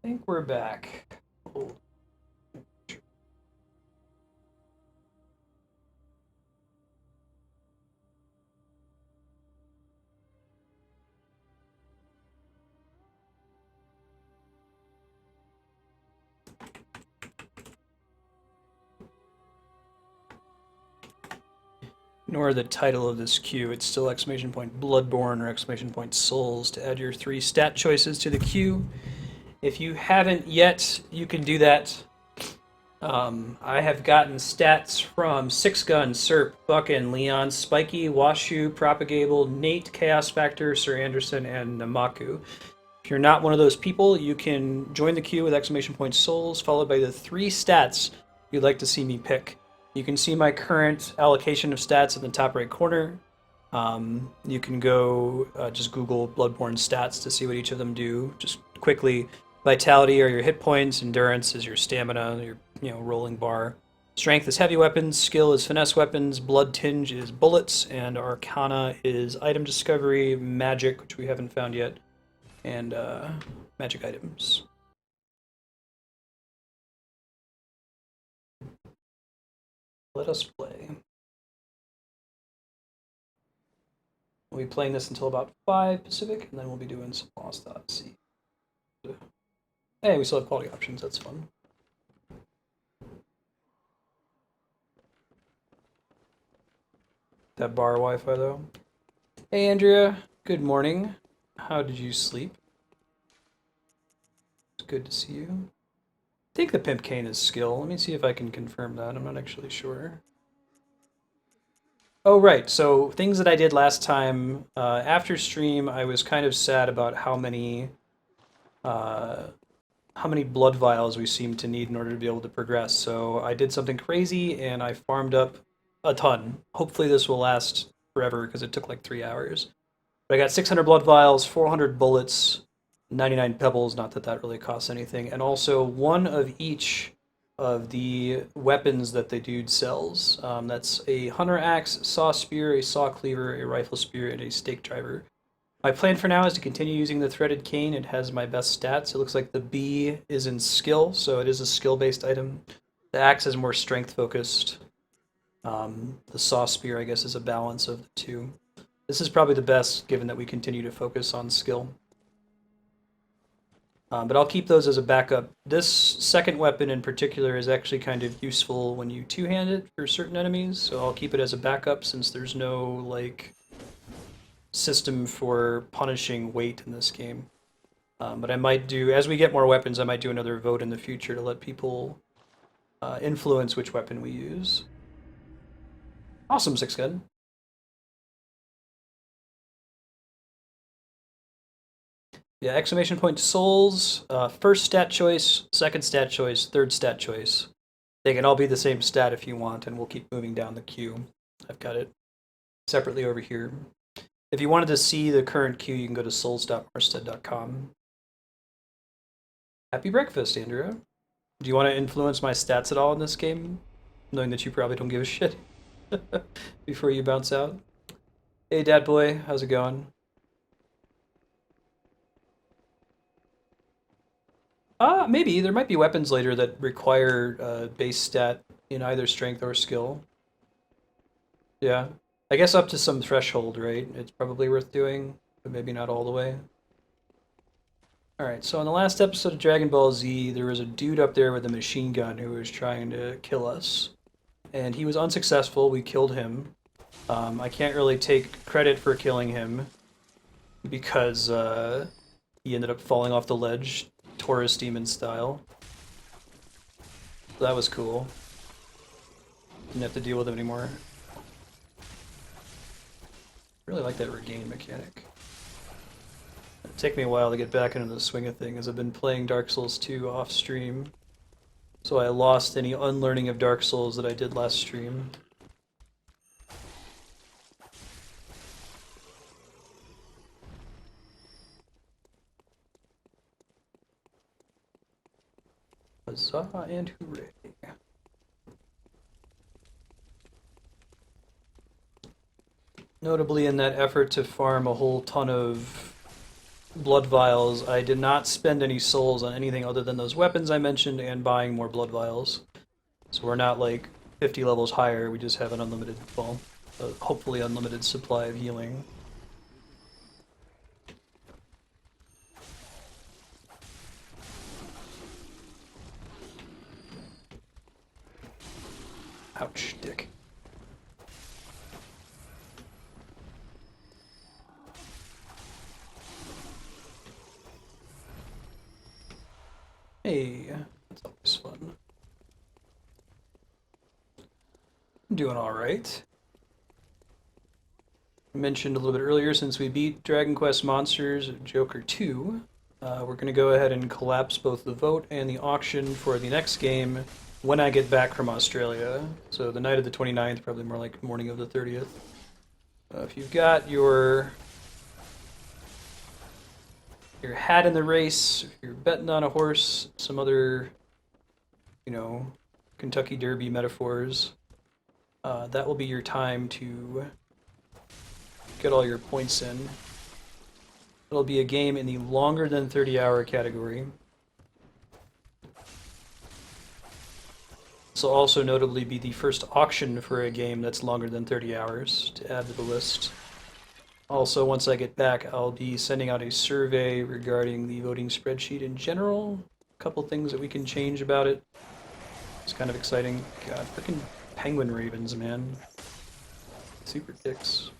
think we're back. Oh. Ignore the title of this queue. It's still exclamation point Bloodborne or exclamation point Souls to add your 3 stat choices to the queue. If you haven't yet, you can do that. I have gotten stats from Six Gun, Serp, Buckin, Leon, Spiky, Washu, Propagable, Nate, Chaos Factor, Sir Anderson, and Namaku. If you're not one of those people, you can join the queue with exclamation point Souls, followed by the 3 stats you'd like to see me pick. You can see my current allocation of stats in the top right corner. You can go just Google Bloodborne stats to see what each of them do. Just quickly, vitality are your hit points, endurance is your stamina, your rolling bar. Strength is heavy weapons, skill is finesse weapons, blood tinge is bullets, and arcana is item discovery, magic, which we haven't found yet, and magic items. Let us play. We'll be playing this until about 5 Pacific, and then we'll be doing some Lost Odyssey. Hey, we still have quality options, that's fun. That bar Wi-Fi, though. Hey, Andrea. Good morning. How did you sleep? It's good to see you. I think the Pimp Cane is skill. Let me see if I can confirm that. I'm not actually sure. Oh, right. So things that I did last time after stream, I was kind of sad about how many blood vials we seem to need in order to be able to progress. So I did something crazy and I farmed up a ton. Hopefully this will last forever because it took like 3 hours. But I got 600 blood vials, 400 bullets, 99 pebbles, not that that really costs anything, and also one of each of the weapons that the dude sells. That's a hunter axe, saw spear, a saw cleaver, a rifle spear, and a stake driver. My plan for now is to continue using the threaded cane. It has my best stats. It looks like the B is in skill, so it is a skill-based item. The axe is more strength-focused. The saw spear, I guess, is a balance of the two. This is probably the best, given that we continue to focus on skill. But I'll keep those as a backup. This second weapon in particular is actually kind of useful when you two-hand it for certain enemies, so I'll keep it as a backup since there's no, like, system for punishing weight in this game. But I might do, as we get more weapons, I might do another vote in the future to let people influence which weapon we use. Awesome, Six Gun. Yeah, exclamation point souls, first stat choice, second stat choice, third stat choice. They can all be the same stat if you want, and we'll keep moving down the queue. I've got it separately over here. If you wanted to see the current queue, you can go to souls.marsted.com. Happy breakfast, Andrea. Do you want to influence my stats at all in this game? Knowing that you probably don't give a shit before you bounce out. Hey, Dad Boy, how's it going? Maybe. There might be weapons later that require base stat in either strength or skill. Yeah. I guess up to some threshold, right? It's probably worth doing, but maybe not all the way. Alright, so in the last episode of Dragon Ball Z, there was a dude up there with a machine gun who was trying to kill us. And he was unsuccessful. We killed him. I can't really take credit for killing him because he ended up falling off the ledge, Taurus Demon style. So that was cool. Didn't have to deal with him anymore. Really like that regain mechanic. It'll take me a while to get back into the swing of things. I've been playing Dark Souls 2 off stream, so I lost any unlearning of Dark Souls that I did last stream. Huzzah and hooray. Notably in that effort to farm a whole ton of blood vials. I did not spend any souls on anything other than those weapons I mentioned and buying more blood vials. So we're not like 50 levels higher, we just have an unlimited, well, hopefully unlimited supply of healing. Ouch, dick. Hey, that's always fun. I'm doing alright. I mentioned a little bit earlier, since we beat Dragon Quest Monsters Joker 2, we're going to go ahead and collapse both the vote and the auction for the next game when I get back from Australia. So the night of the 29th, probably more like morning of the 30th. If you've got your hat in the race, if you're betting on a horse, some other, Kentucky Derby metaphors, that will be your time to get all your points in. It'll be a game in the longer than 30-hour category. This will also notably be the first auction for a game that's longer than 30 hours to add to the list. Also, once I get back, I'll be sending out a survey regarding the voting spreadsheet in general. A couple things that we can change about it. It's kind of exciting. God, freaking penguin ravens, man. Super dicks.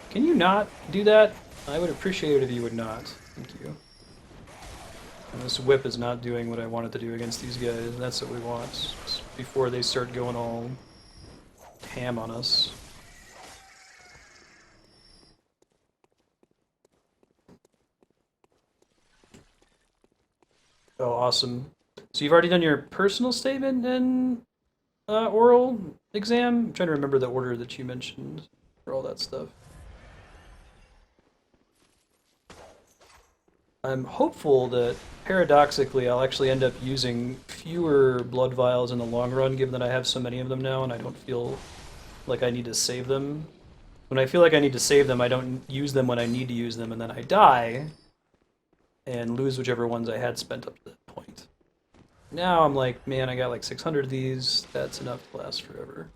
Can you not do that? I would appreciate it if you would not. Thank you. And this whip is not doing what I want it to do against these guys. That's what we want. Just before they start going all ham on us. Oh, awesome. So you've already done your personal statement and oral exam? I'm trying to remember the order that you mentioned for all that stuff. I'm hopeful that, paradoxically, I'll actually end up using fewer blood vials in the long run, given that I have so many of them now and I don't feel like I need to save them. When I feel like I need to save them, I don't use them when I need to use them, and then I die and lose whichever ones I had spent up to that point. Now I'm like, man, I got like 600 of these. That's enough to last forever.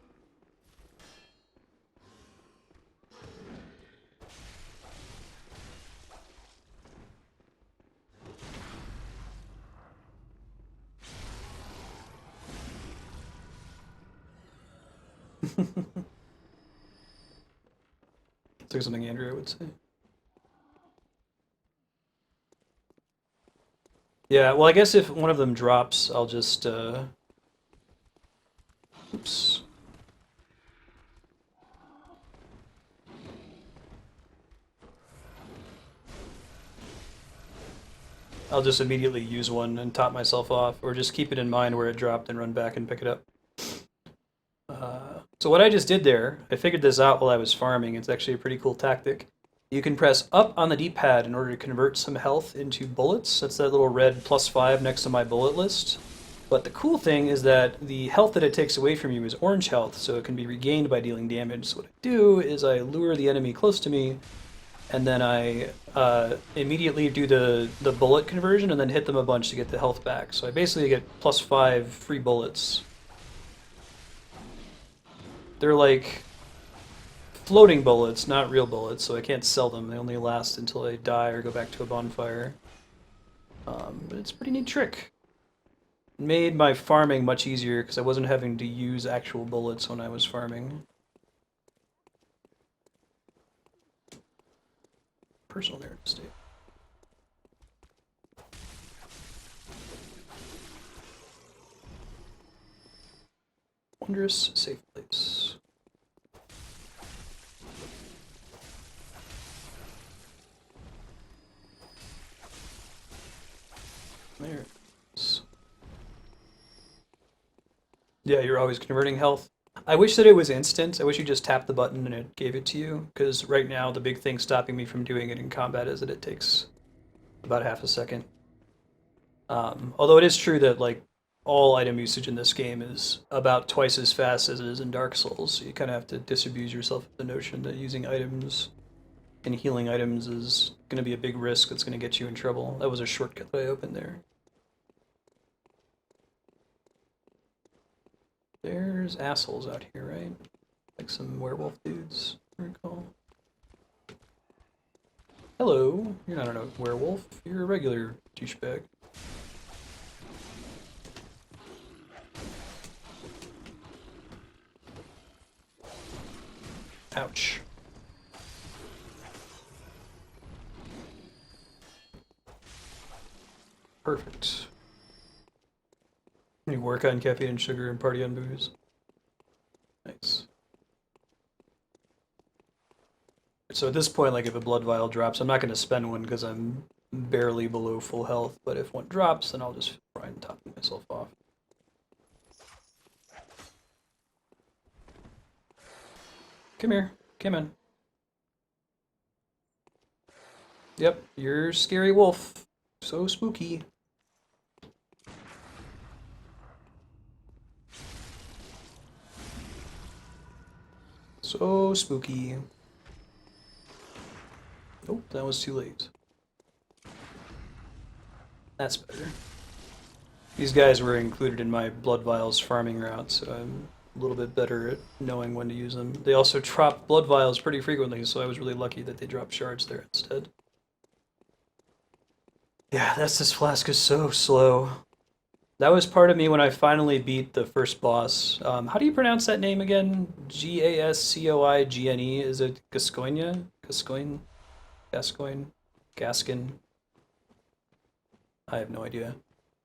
It's like something Andrea would say. Yeah, well, I guess if one of them drops, I'll just, oops. I'll just immediately use one and top myself off, or just keep it in mind where it dropped and run back and pick it up. So what I just did there, I figured this out while I was farming. It's actually a pretty cool tactic. You can press up on the D-pad in order to convert some health into bullets. That's that little red +5 next to my bullet list. But the cool thing is that the health that it takes away from you is orange health, so it can be regained by dealing damage. So what I do is I lure the enemy close to me, and then I immediately do the bullet conversion and then hit them a bunch to get the health back. So I basically get +5 free bullets. They're like floating bullets, not real bullets, so I can't sell them. They only last until I die or go back to a bonfire. But it's a pretty neat trick. It made my farming much easier because I wasn't having to use actual bullets when I was farming. Personal narrative state. Wondrous safe place. There it is. Yeah, you're always converting health. I wish that it was instant. I wish you just tapped the button and it gave it to you, because right now the big thing stopping me from doing it in combat is that it takes about half a second. Although it is true that like all item usage in this game is about twice as fast as it is in Dark Souls, so you kind of have to disabuse yourself of the notion that using items and healing items is going to be a big risk that's going to get you in trouble. That was a shortcut that I opened there. There's assholes out here, right? Like some werewolf dudes, I recall. Hello, you're not a werewolf, you're a regular douchebag. Ouch. Perfect. You work on caffeine and sugar and party on booze. Nice. So at this point, like if a blood vial drops, I'm not going to spend one because I'm barely below full health, but if one drops, then I'll just try and top myself off. Come here. Come in. Yep, you're scary wolf. So spooky. So spooky. Oh, that was too late. That's better. These guys were included in my blood vials farming route, so I'm a little bit better at knowing when to use them. They also drop blood vials pretty frequently, so I was really lucky that they dropped shards there instead. Yeah, this flask is so slow. That was part of me when I finally beat the first boss. How do you pronounce that name again? Gascoigne? Is it Gascoigne? Gascoigne? Gascoigne? Gaskin? I have no idea.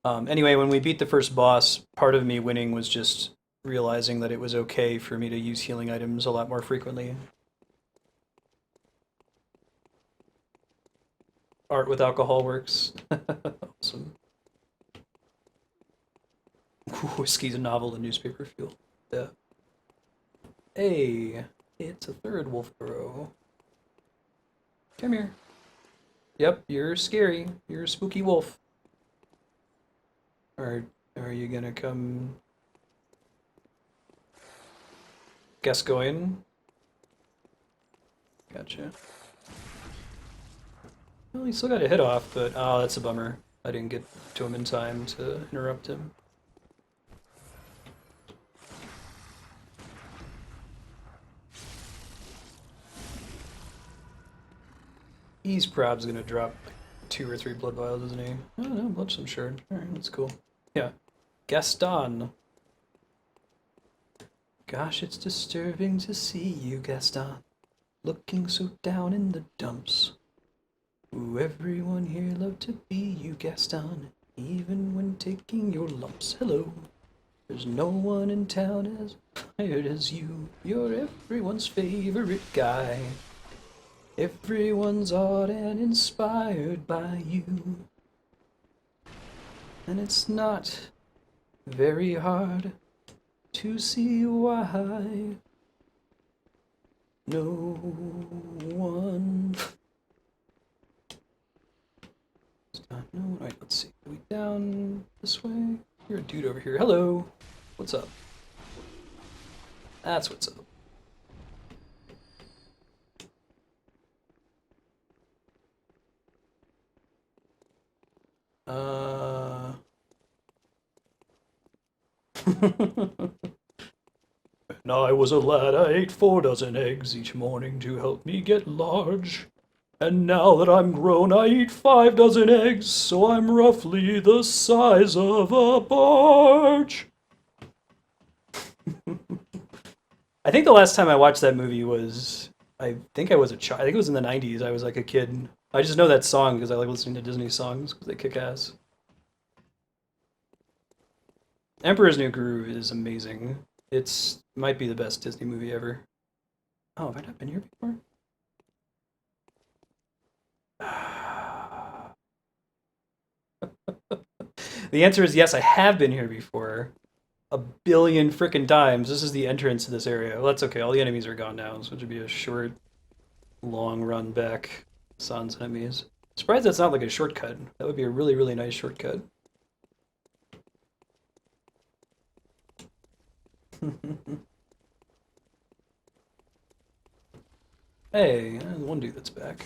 Anyway, when we beat the first boss, part of me winning was just realizing that it was okay for me to use healing items a lot more frequently. Art with alcohol works. Awesome. Whiskey's a novel and newspaper fuel. Yeah. Hey, it's a third wolf burrow. Come here. Yep, you're scary. You're a spooky wolf. Are you gonna come Gascoigne? Gotcha. Well, he still got a hit off, but oh, that's a bummer. I didn't get to him in time to interrupt him. He's probably gonna drop 2 or 3 blood vials, isn't he? Oh no, Bloodstone Shard. Alright, that's cool. Yeah. Gaston. Gosh, it's disturbing to see you, Gaston. Looking so down in the dumps. Ooh, everyone here loved to be you, Gaston. Even when taking your lumps. Hello. There's no one in town as fired as you. You're everyone's favorite guy. Everyone's awed and inspired by you. And it's not very hard to see why no one. No, right, let's see. Are we down this way? You're a dude over here. Hello. What's up? That's what's up. When I was a lad, I ate 4 dozen eggs each morning to help me get large. And now that I'm grown, I eat 5 dozen eggs, so I'm roughly the size of a barge. I think the last time I watched that movie was, I think I was a child. I think it was in the 90s. I was like a kid. I just know that song because I like listening to Disney songs because they kick ass. Emperor's New Groove is amazing. It's might be the best Disney movie ever. Oh, have I not been here before? The answer is yes, I have been here before. A billion frickin' times. This is the entrance to this area. Well, that's okay. All the enemies are gone now, so it should be a short, long run back. Sans enemies. Surprised that's not like a shortcut. That would be a really, really nice shortcut. Hey, there's one dude that's back.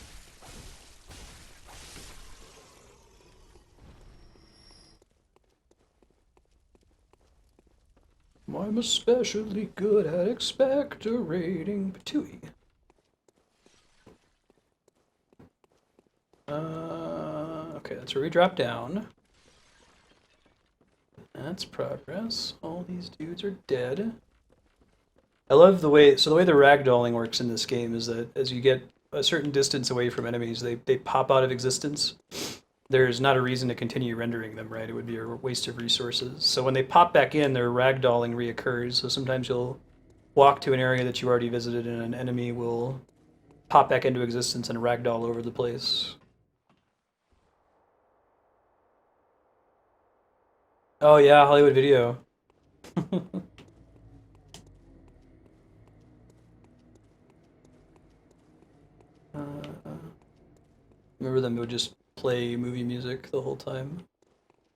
I'm especially good at expectorating patooey. Okay, that's where we drop down. That's progress. All these dudes are dead. I love the way, so the way the ragdolling works in this game is that as you get a certain distance away from enemies, they pop out of existence. There's not a reason to continue rendering them, right? It would be a waste of resources. So when they pop back in, their ragdolling reoccurs. So sometimes you'll walk to an area that you already visited and an enemy will pop back into existence and ragdoll over the place. Oh yeah, Hollywood Video. Remember them would just play movie music the whole time.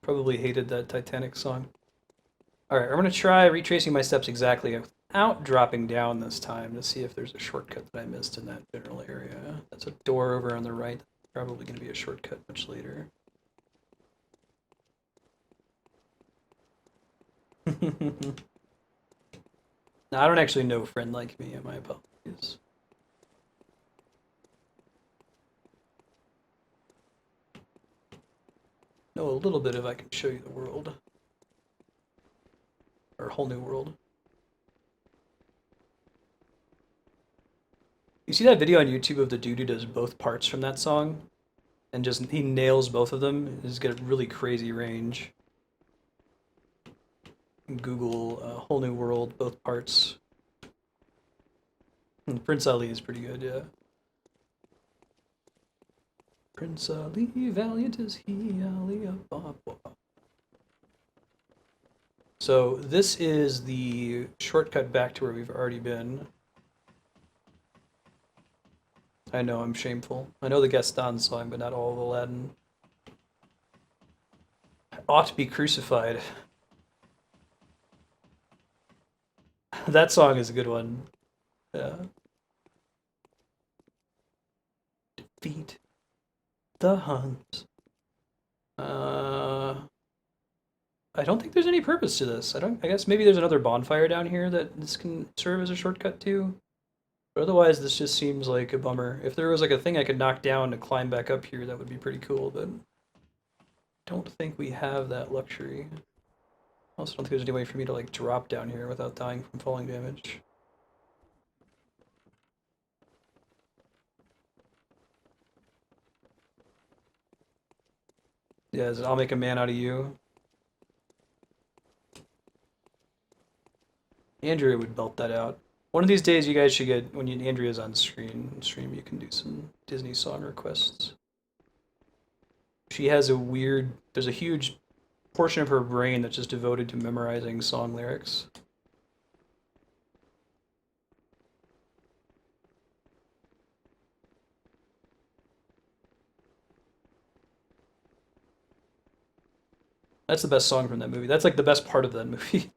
Probably hated that Titanic song. Alright, I'm going to try retracing my steps exactly without dropping down this time to see if there's a shortcut that I missed in that general area. That's a door over on the right. Probably going to be a shortcut much later. No, I don't actually know Friend Like Me, my apologies. Know a little bit if I can show you the world. Or a whole new world. You see that video on YouTube of the dude who does both parts from that song? And just, he nails both of them. He's got a really crazy range. Google Whole New World, both parts. Prince Ali is pretty good, yeah. Prince Ali, valiant is he, Ali Ababa. So this is the shortcut back to where we've already been. I know, I'm shameful. I know the Gaston song, but not all of Aladdin. I ought to be crucified. That song is a good one. Yeah. Defeat the Huns. I don't think there's any purpose to this. I guess maybe there's another bonfire down here that this can serve as a shortcut to. But otherwise, this just seems like a bummer. If there was like a thing I could knock down to climb back up here, that would be pretty cool, but I don't think we have that luxury. I also don't think there's any way for me to like drop down here without dying from falling damage. Yeah, I'll make a man out of you. Andrea would belt that out. One of these days, you guys should get, when Andrea's on stream, you can do some Disney song requests. She has there's a huge portion of her brain that's just devoted to memorizing song lyrics. That's the best song from that movie. That's like the best part of that movie.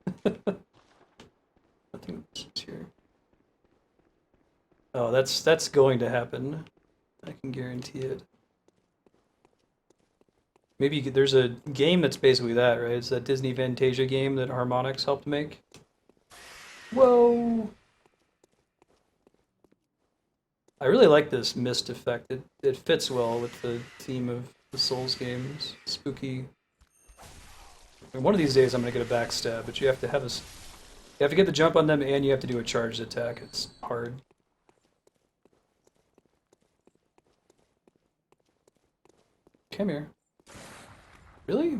Nothing here. Oh, that's going to happen. I can guarantee it. Maybe there's a game that's basically that, right? It's that Disney Fantasia game that Harmonix helped make. Whoa! I really like this mist effect. It fits well with the theme of the Souls games. Spooky. I mean, one of these days I'm gonna get a backstab, but you have to have you have to get the jump on them and you have to do a charged attack. It's hard. Come here. Really?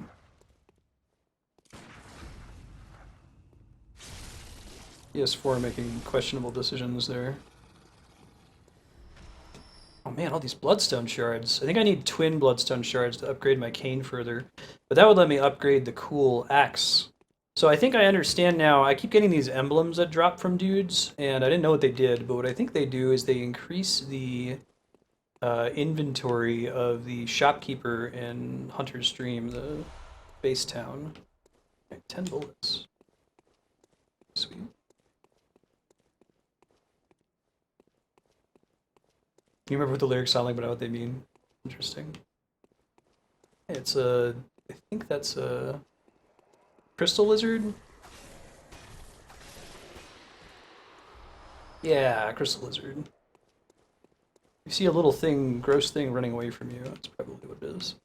ES4 making questionable decisions there. Oh man, all these bloodstone shards. I think I need twin bloodstone shards to upgrade my cane further. But that would let me upgrade the cool axe. So I think I understand now. I keep getting these emblems that drop from dudes, and I didn't know what they did, but what I think they do is they increase the inventory of the shopkeeper in Hunter's Dream, the base town. Okay, 10 bullets. Sweet. You remember what the lyrics sound like, but not what they mean. Interesting. Hey, it's a... I think that's a... crystal lizard? Yeah, crystal lizard. You see a little thing, gross thing running away from you. That's probably what it is.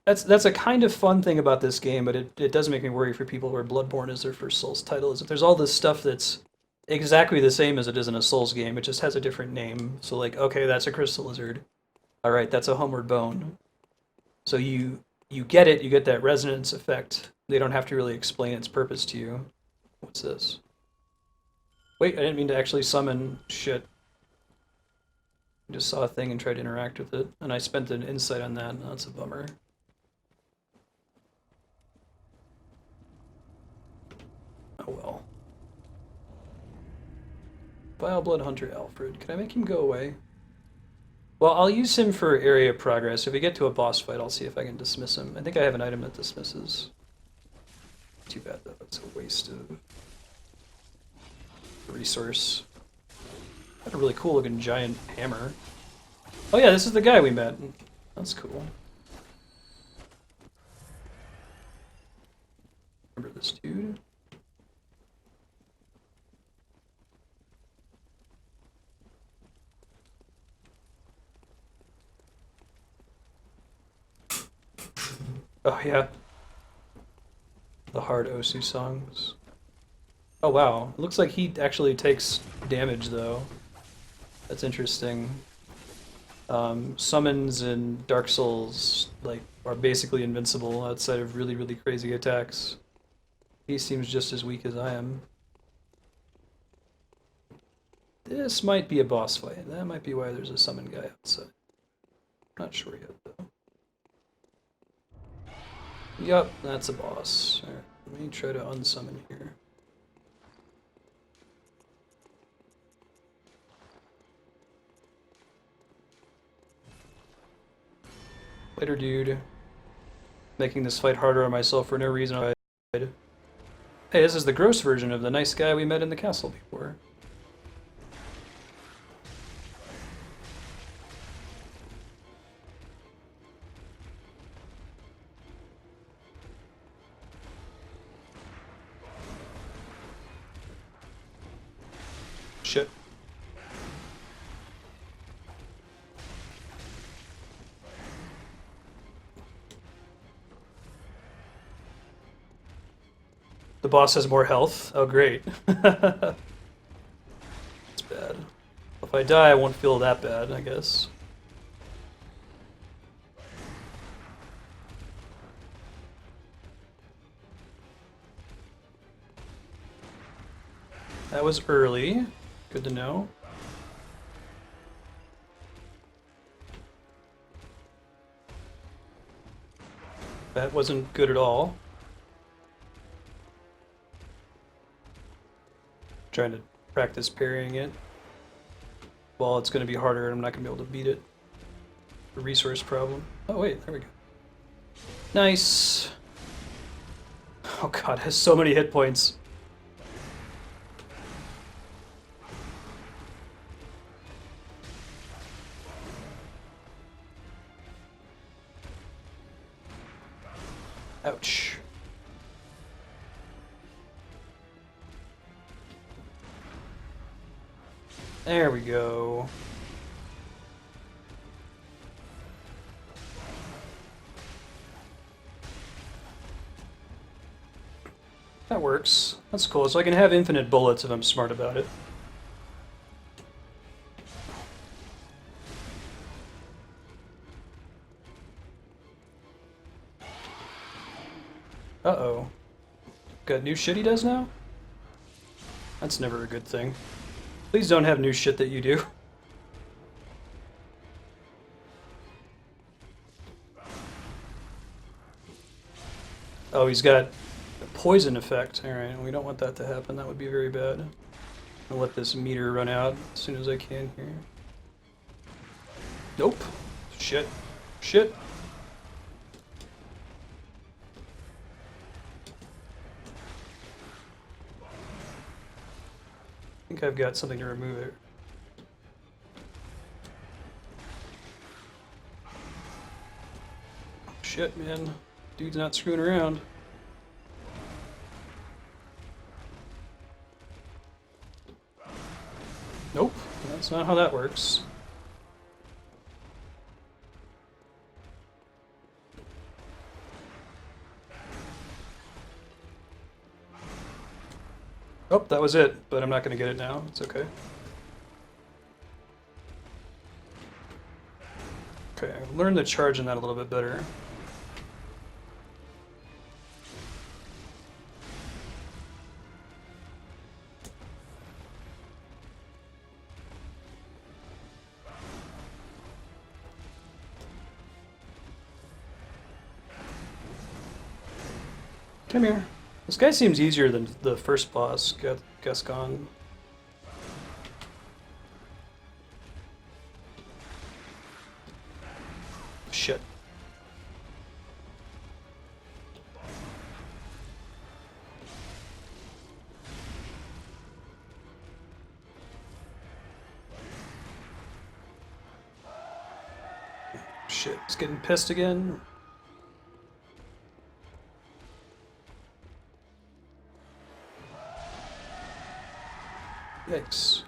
That's a kind of fun thing about this game, but it does make me worry for people where Bloodborne is their first Souls title. Is that there's all this stuff that's exactly the same as it is in a Souls game. It just has a different name. So like, okay, that's a crystal lizard. All right, that's a homeward bone. So you get it. You get that resonance effect. They don't have to really explain its purpose to you. What's this? Wait, I didn't mean to actually summon shit. I just saw a thing and tried to interact with it, and I spent an insight on that. No, that's a bummer. Oh well. Vile Blood Hunter Alfred. Can I make him go away? Well, I'll use him for area progress. If we get to a boss fight, I'll see if I can dismiss him. I think I have an item that dismisses. Too bad, though. It's a waste of resource. Got a really cool looking giant hammer. Oh yeah, this is the guy we met. That's cool. Remember this dude? Oh yeah. The hard Osu songs. Oh wow, it looks like he actually takes damage though. That's interesting. Summons in Dark Souls like are basically invincible outside of really, really crazy attacks. He seems just as weak as I am. This might be a boss fight. That might be why there's a summon guy outside. Not sure yet though. Yup, that's a boss. Alright, let me try to unsummon here. Later, dude. Making this fight harder on myself for no reason. Hey, this is the gross version of the nice guy we met in the castle before. Shit. The boss has more health. Oh, great. That's bad. If I die, I won't feel that bad, I guess. That was early. Good to know. That wasn't good at all. Trying to practice parrying it. Well, it's going to be harder and I'm not going to be able to beat it. A resource problem. Oh wait, there we go. Nice. Oh god, it has so many hit points. Ouch. There we go. That works. That's cool. So I can have infinite bullets if I'm smart about it. Uh-oh. Got new shit he does now? That's never a good thing. Please don't have new shit that you do. Oh, he's got a poison effect. Alright, we don't want that to happen. That would be very bad. I'll let this meter run out as soon as I can here. Nope. Shit. Shit. I think I've got something to remove it. Shit, man. Dude's not screwing around. Nope, that's not how that works. Oh, that was it, but I'm not going to get it now. It's okay. Okay, I've learned to charge in that a little bit better. Come here. This guy seems easier than the first boss, Gascon. Shit. Shit, he's getting pissed again. Yikes.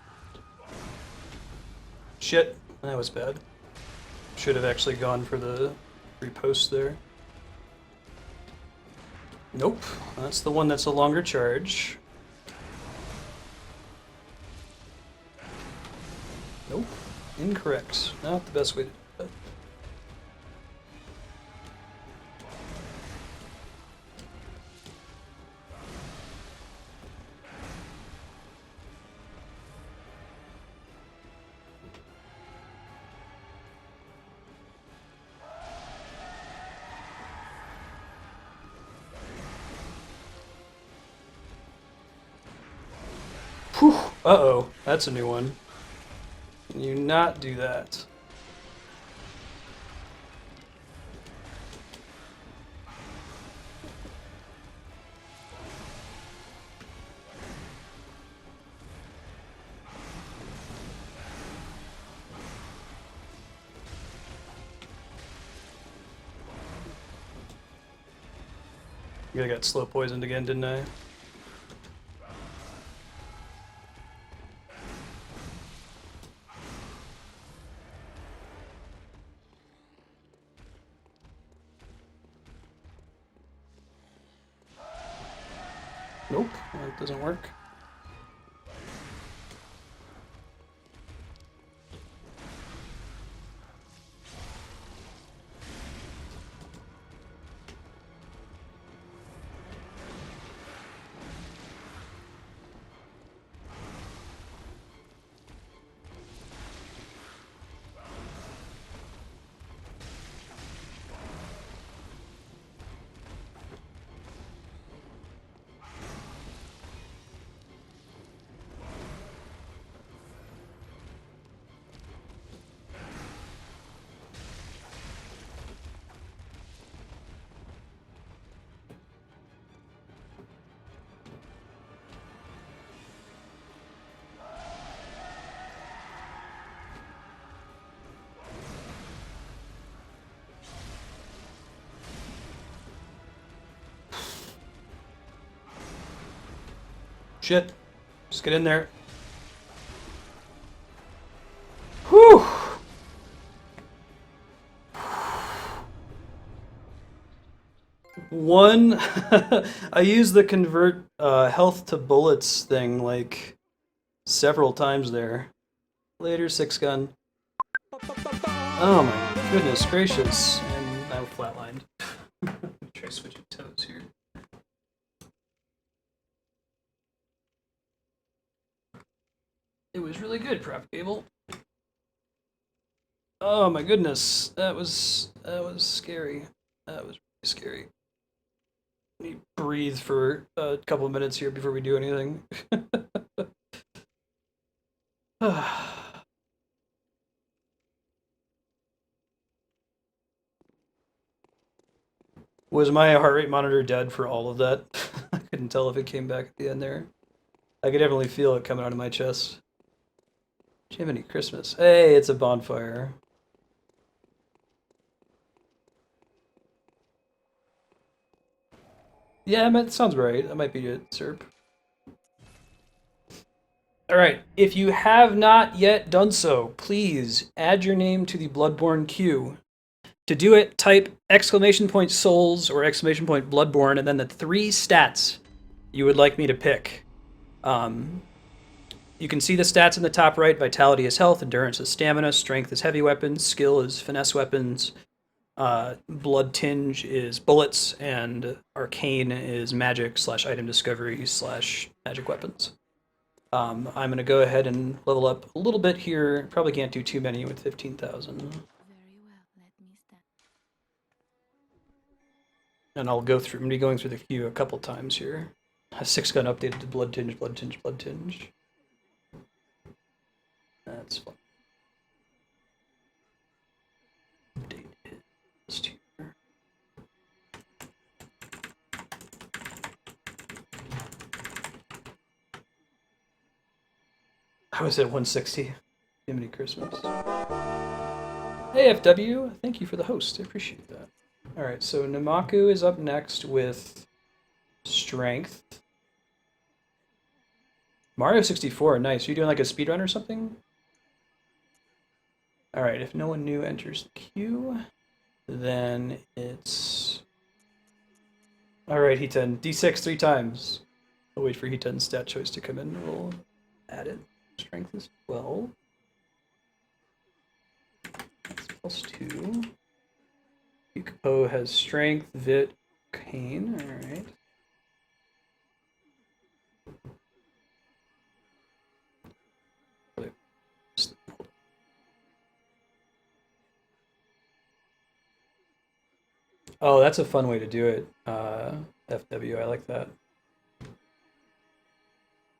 Shit, that was bad. Should have actually gone for the repost there. Nope, that's the one that's a longer charge. Nope, incorrect. Not the best way to do that. Whew. Uh-oh, that's a new one. Can you not do that? I got slow poisoned again, didn't I? Nope, that doesn't work. Shit. Just get in there. Whew! One, I used the convert health to bullets thing like several times there. Later, six gun. Oh my goodness gracious. And I'm flatlined. Try switching toes here. It was really good, Prop Cable. Oh my goodness, that was scary. That was really scary. Let me breathe for a couple of minutes here before we do anything. Was my heart rate monitor dead for all of that? I couldn't tell if it came back at the end there. I could definitely feel it coming out of my chest. Jiminy Christmas. Hey, it's a bonfire. Yeah, that sounds right. That might be it, Serp. All right. If you have not yet done so, please add your name to the Bloodborne queue. To do it, type !souls or !bloodborne and then the 3 stats you would like me to pick. You can see the stats in the top right. Vitality is health, endurance is stamina, strength is heavy weapons, skill is finesse weapons, blood tinge is bullets, and arcane is magic / item discovery / magic weapons. I'm going to go ahead and level up a little bit here. Probably can't do too many with 15,000. And I'll go through. I'm going to be going through the queue a couple times here. 6 gun updated to blood tinge, blood tinge, blood tinge. That's fine. Update is here. I was at 160. Jiminy Christmas. Hey FW, thank you for the host. I appreciate that. All right, so Namaku is up next with strength. Mario 64, nice. You doing like a speedrun or something? All right, if no one new enters the queue, then it's... All right, Heaton, D6 3 times. I'll wait for Heaton's stat choice to come in. We'll add it. Strength is 12. That's +2. Yukapo has strength, vit, cane. All right. Oh, that's a fun way to do it. FW, I like that.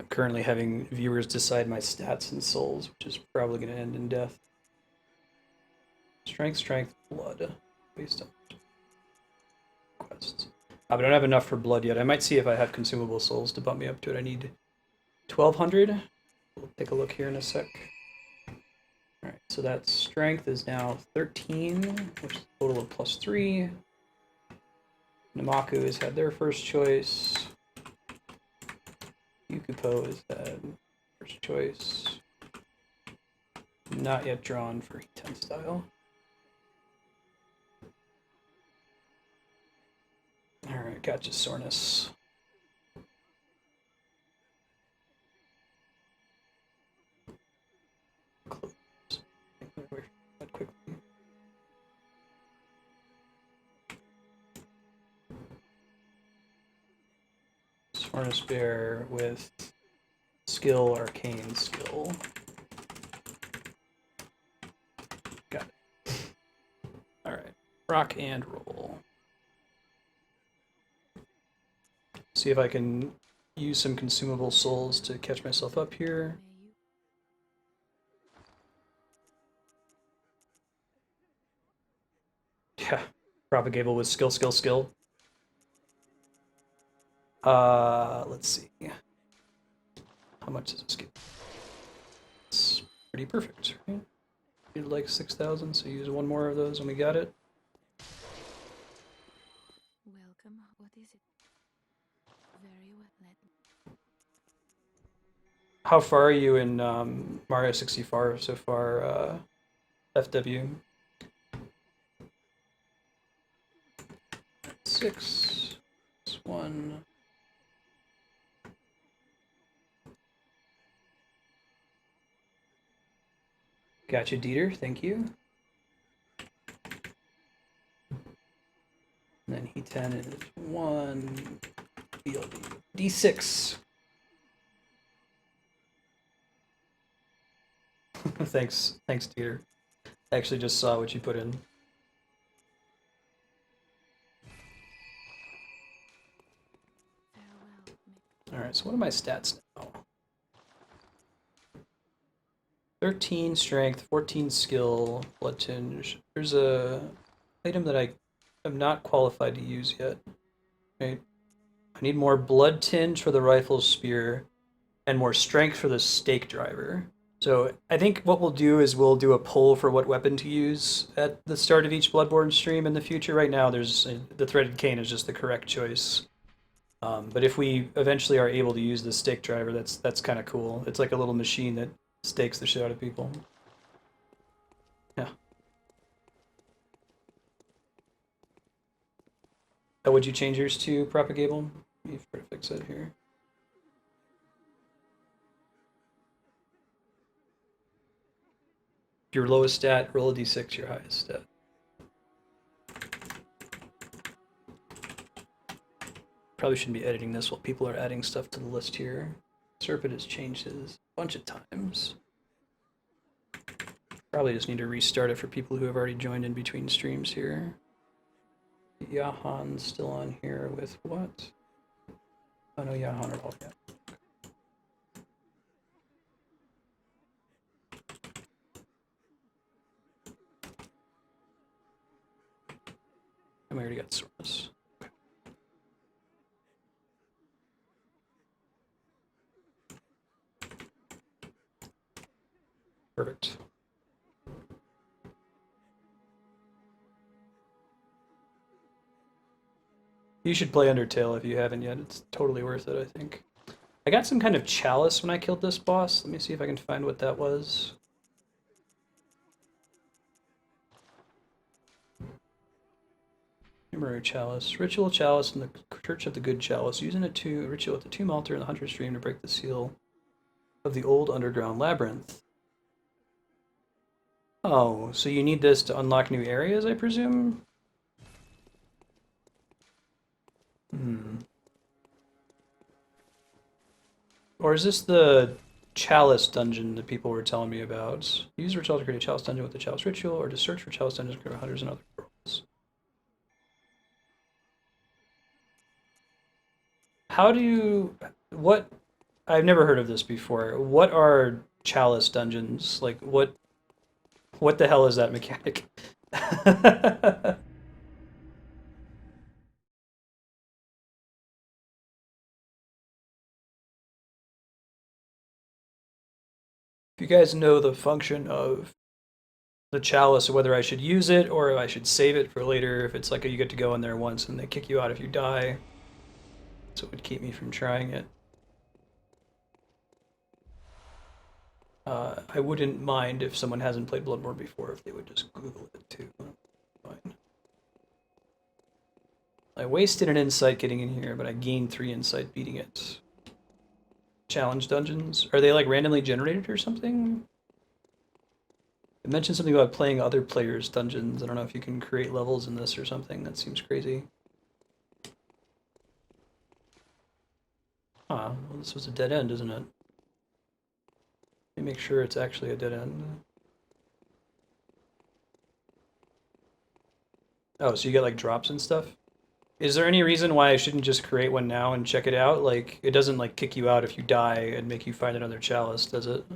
I'm currently having viewers decide my stats and souls, which is probably going to end in death. Strength, strength, blood. Based on quests. But I don't have enough for blood yet. I might see if I have consumable souls to bump me up to it. I need 1,200. We'll take a look here in a sec. All right, so that strength is now 13, which is a total of +3. Namaku has had their first choice. Yukupo has had first choice. Not yet drawn for Heaton style. Alright, gotcha, Sornus. Close. Quickly. Sornus Bear with skill, arcane skill. Got it. Alright, rock and roll. See if I can use some consumable souls to catch myself up here. Yeah, propagable with skill, skill, skill. Let's see. How much does this give? It's pretty perfect, right? Needed like 6,000, so use one more of those and we got it. Welcome. What is it? Very well. How far are you in Mario 64 so far, FW? 6, 1. Gotcha, Dieter. Thank you. And then Heaton is 1. BLD. D6. Thanks, Dieter. I actually just saw what you put in. Alright, so what are my stats now? 13 strength, 14 skill, blood tinge. There's a item that I am not qualified to use yet. Right? I need more blood tinge for the rifle spear and more strength for the stake driver. So I think what we'll do is we'll do a poll for what weapon to use at the start of each Bloodborne stream in the future. Right now, there's the threaded cane is just the correct choice. But if we eventually are able to use the stake driver, that's kind of cool. It's like a little machine that stakes the shit out of people. Yeah. Oh, would you change yours to propagable? Let me try to fix it here. Your lowest stat, roll a d6, your highest stat. Probably shouldn't be editing this while people are adding stuff to the list here. Serpent has changed his a bunch of times. Probably just need to restart it for people who have already joined in between streams here. Yahan's still on here with what? Oh no, Yahan at all yet. And we already got source. Okay. Perfect. You should play Undertale if you haven't yet. It's totally worth it, I think. I got some kind of chalice when I killed this boss. Let me see if I can find what that was. Numero chalice. Ritual chalice in the Church of the Good Chalice. Using a ritual at the tomb altar in the Hunter's Dream to break the seal of the old underground labyrinth. Oh, so you need this to unlock new areas, I presume? Or is this the chalice dungeon that people were telling me about? Use ritual to create a chalice dungeon with the chalice ritual, or to search for chalice dungeons for hunters and other worlds. How do you... What... I've never heard of this before. What are chalice dungeons? Like, what the hell is that mechanic? If you guys know the function of the chalice, whether I should use it or if I should save it for later, if it's like you get to go in there once and they kick you out if you die, so it would keep me from trying it. I wouldn't mind if someone hasn't played Bloodborne before if they would just Google it too. Fine. I wasted an insight getting in here, but I gained 3 insight beating it. Challenge dungeons? Are they like randomly generated or something? It mentioned something about playing other players' dungeons. I don't know if you can create levels in this or something. That seems crazy. Ah, well, this was a dead end, isn't it? Let me make sure it's actually a dead end. Oh, so you get like drops and stuff? Is there any reason why I shouldn't just create one now and check it out? Like, it doesn't like kick you out if you die and make you find another chalice, does it?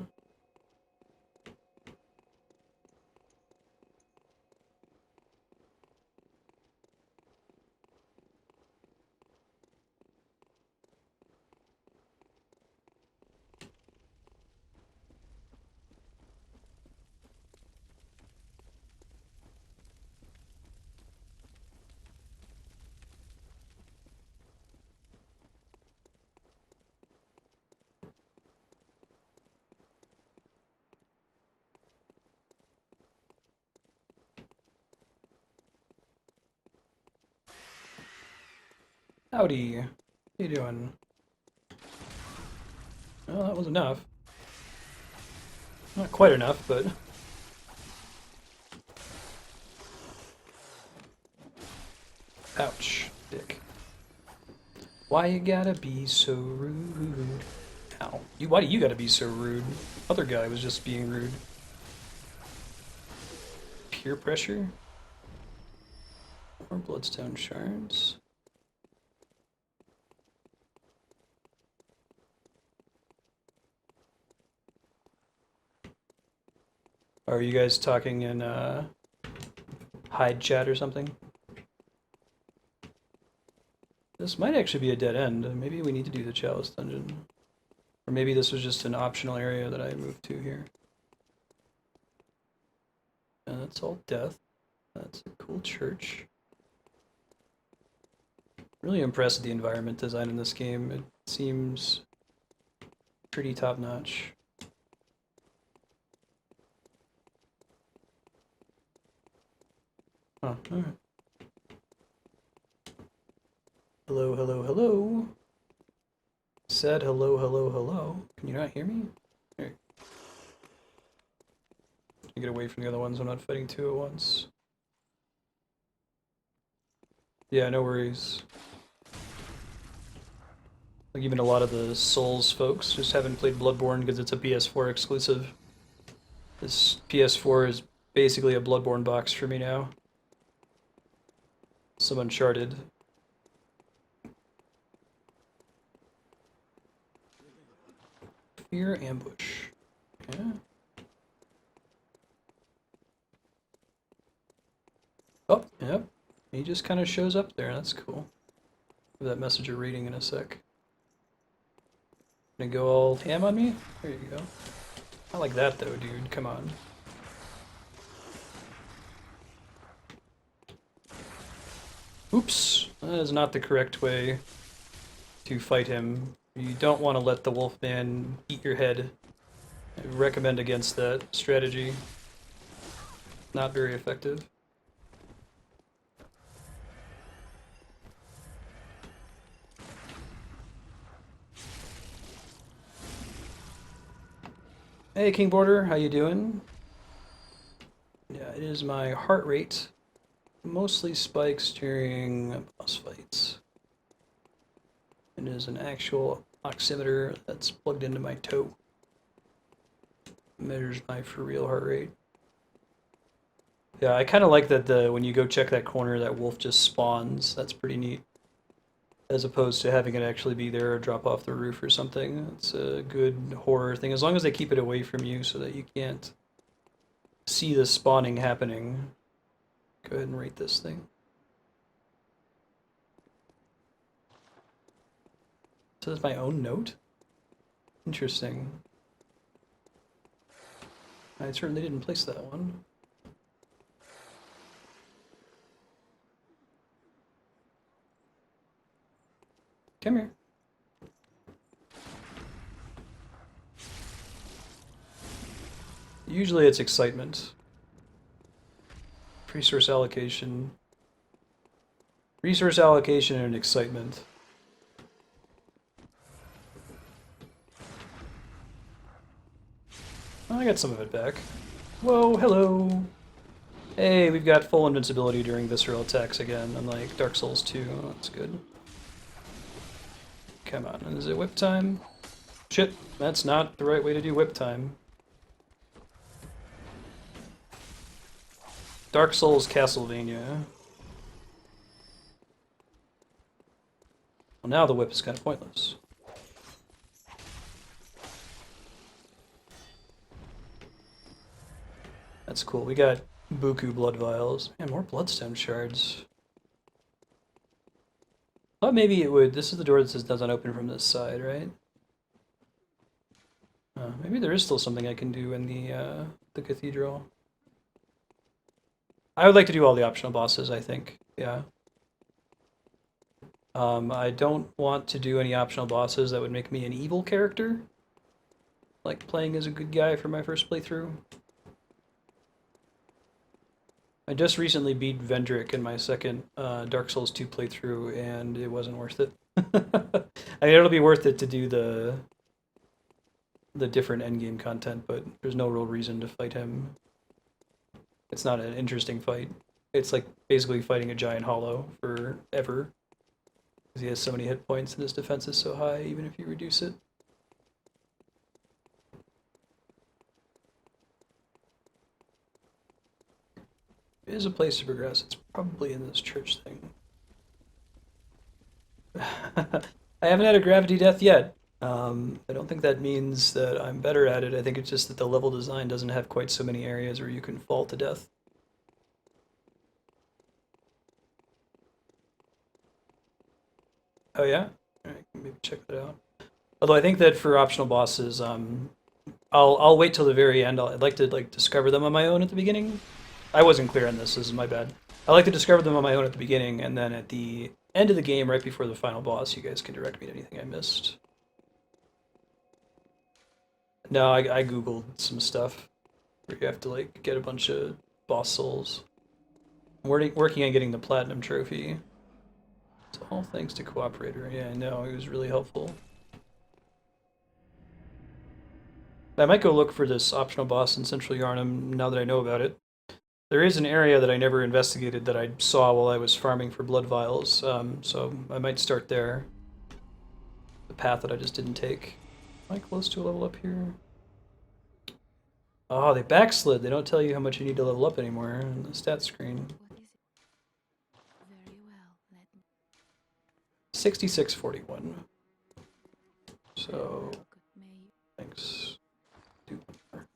Howdy. How you doing? Well, that was enough. Not quite enough, but... Ouch, dick. Why you gotta be so rude? Ow. Why do you gotta be so rude? Other guy was just being rude. Peer pressure? More bloodstone shards. Are you guys talking in hide chat or something? This might actually be a dead end. Maybe we need to do the chalice dungeon. Or maybe this was just an optional area that I moved to here. And that's all death. That's a cool church. Really impressed with the environment design in this game. It seems pretty top-notch. Huh, alright. Hello, hello, hello. Said hello, hello, hello. Can you not hear me? Here. Get away from the other ones. I'm not fighting two at once. Yeah, no worries. Like even a lot of the Souls folks just haven't played Bloodborne because it's a PS4 exclusive. This PS4 is basically a Bloodborne box for me now. Some Uncharted. Fear ambush. Yeah. Oh, yep. He just kind of shows up there. That's cool. Give that message a rating in a sec. Gonna go all ham on me? There you go. Not like that though, dude. Come on. Oops. That is not the correct way to fight him. You don't want to let the Wolfman eat your head. I recommend against that strategy. Not very effective. Hey, King Border, how you doing? Yeah, it is my heart rate. Mostly spikes during boss fights. It is an actual oximeter that's plugged into my toe. Measures my for real heart rate. Yeah, I kind of like that when you go check that corner, that wolf just spawns. That's pretty neat. As opposed to having it actually be there or drop off the roof or something. It's a good horror thing, as long as they keep it away from you so that you can't see the spawning happening. Go ahead and rate this thing. So that's my own note? Interesting. I certainly didn't place that one. Come here. Usually it's excitement. Resource allocation. Resource allocation and excitement. I got some of it back. Whoa, hello! Hey, we've got full invincibility during visceral attacks again, unlike Dark Souls 2. Oh, that's good. Come on, is it whip time? Shit, that's not the right way to do whip time. Dark Souls Castlevania. Well, now the whip is kind of pointless. That's cool. We got buku blood vials. Man, more bloodstone shards. Thought maybe it would. This is the door that says doesn't open from this side, right? Maybe there is still something I can do in the cathedral. I would like to do all the optional bosses, I think. Yeah. I don't want to do any optional bosses that would make me an evil character. Like playing as a good guy for my first playthrough. I just recently beat Vendrick in my second Dark Souls 2 playthrough, and it wasn't worth it. I mean, it'll be worth it to do the different endgame content, but there's no real reason to fight him. It's not an interesting fight. It's like basically fighting a giant hollow forever. Because he has so many hit points and his defense is so high, even if you reduce it. It is a place to progress. It's probably in this church thing. I haven't had a gravity death yet. I don't think that means that I'm better at it. I think it's just that the level design doesn't have quite so many areas where you can fall to death. Oh yeah? Alright, maybe check that out. Although I think that for optional bosses, I'll wait till the very end. I'd like to like discover them on my own at the beginning. I wasn't clear on this. This is my bad. I like to discover them on my own at the beginning, and then at the end of the game, right before the final boss, you guys can direct me to anything I missed. No, I googled some stuff where you have to like get a bunch of boss souls. I'm working on getting the platinum trophy. It's all thanks to Cooperator. Yeah, I know, he was really helpful. I might go look for this optional boss in Central Yarnum now that I know about it. There is an area that I never investigated that I saw while I was farming for blood vials, so I might start there. The path that I just didn't take. Am I close to a level up here? Oh, they backslid. They don't tell you how much you need to level up anymore in the stat screen. What is it? Very well. Let me 6641. So, may thanks. Do more.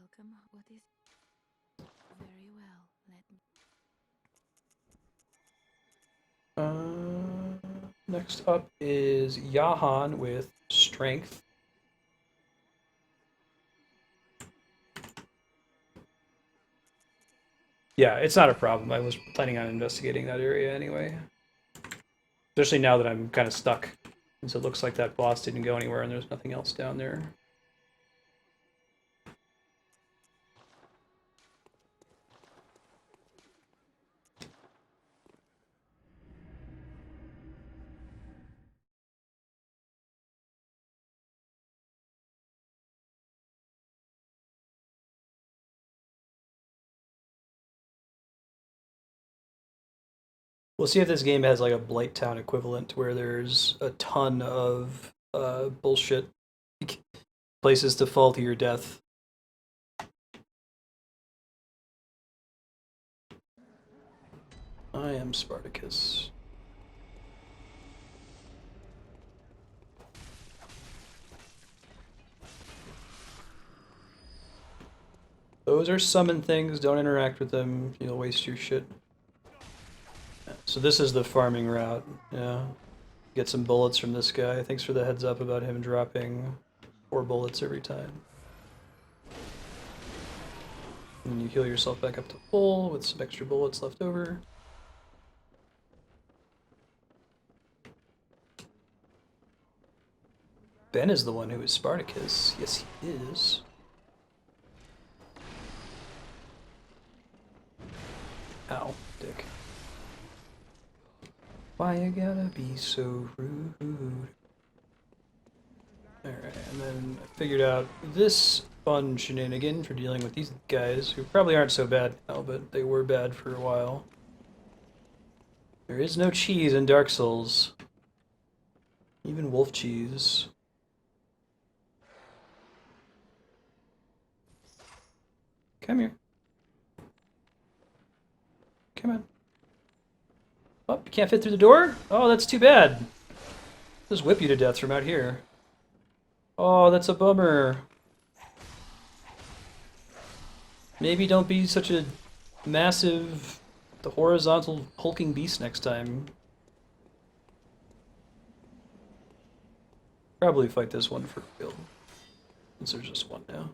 welcome. What is it? Very well. Let me Next up is Yahan with Strength. Yeah, it's not a problem. I was planning on investigating that area anyway. Especially now that I'm kind of stuck. Since it looks like that boss didn't go anywhere and there's nothing else down there. We'll see if this game has like a Blight Town equivalent where there's a ton of bullshit places to fall to your death. I am Spartacus. Those are summon things. Don't interact with them. You'll waste your shit. So this is the farming route. Yeah. Get some bullets from this guy. Thanks for the heads up about him dropping 4 bullets every time. And then you heal yourself back up to full with some extra bullets left over. Ben is the one who is Spartacus. Yes, he is. Ow, dick. Why you gotta be so rude? Alright, and then I figured out this fun shenanigan for dealing with these guys, who probably aren't so bad now, but they were bad for a while. There is no cheese in Dark Souls. Even wolf cheese. Come here. Come on. Oh, you can't fit through the door? Oh, that's too bad. Just whip you to death from out here. Oh, that's a bummer. Maybe don't be such a massive, the horizontal hulking beast next time. Probably fight this one for real, since there's just one now.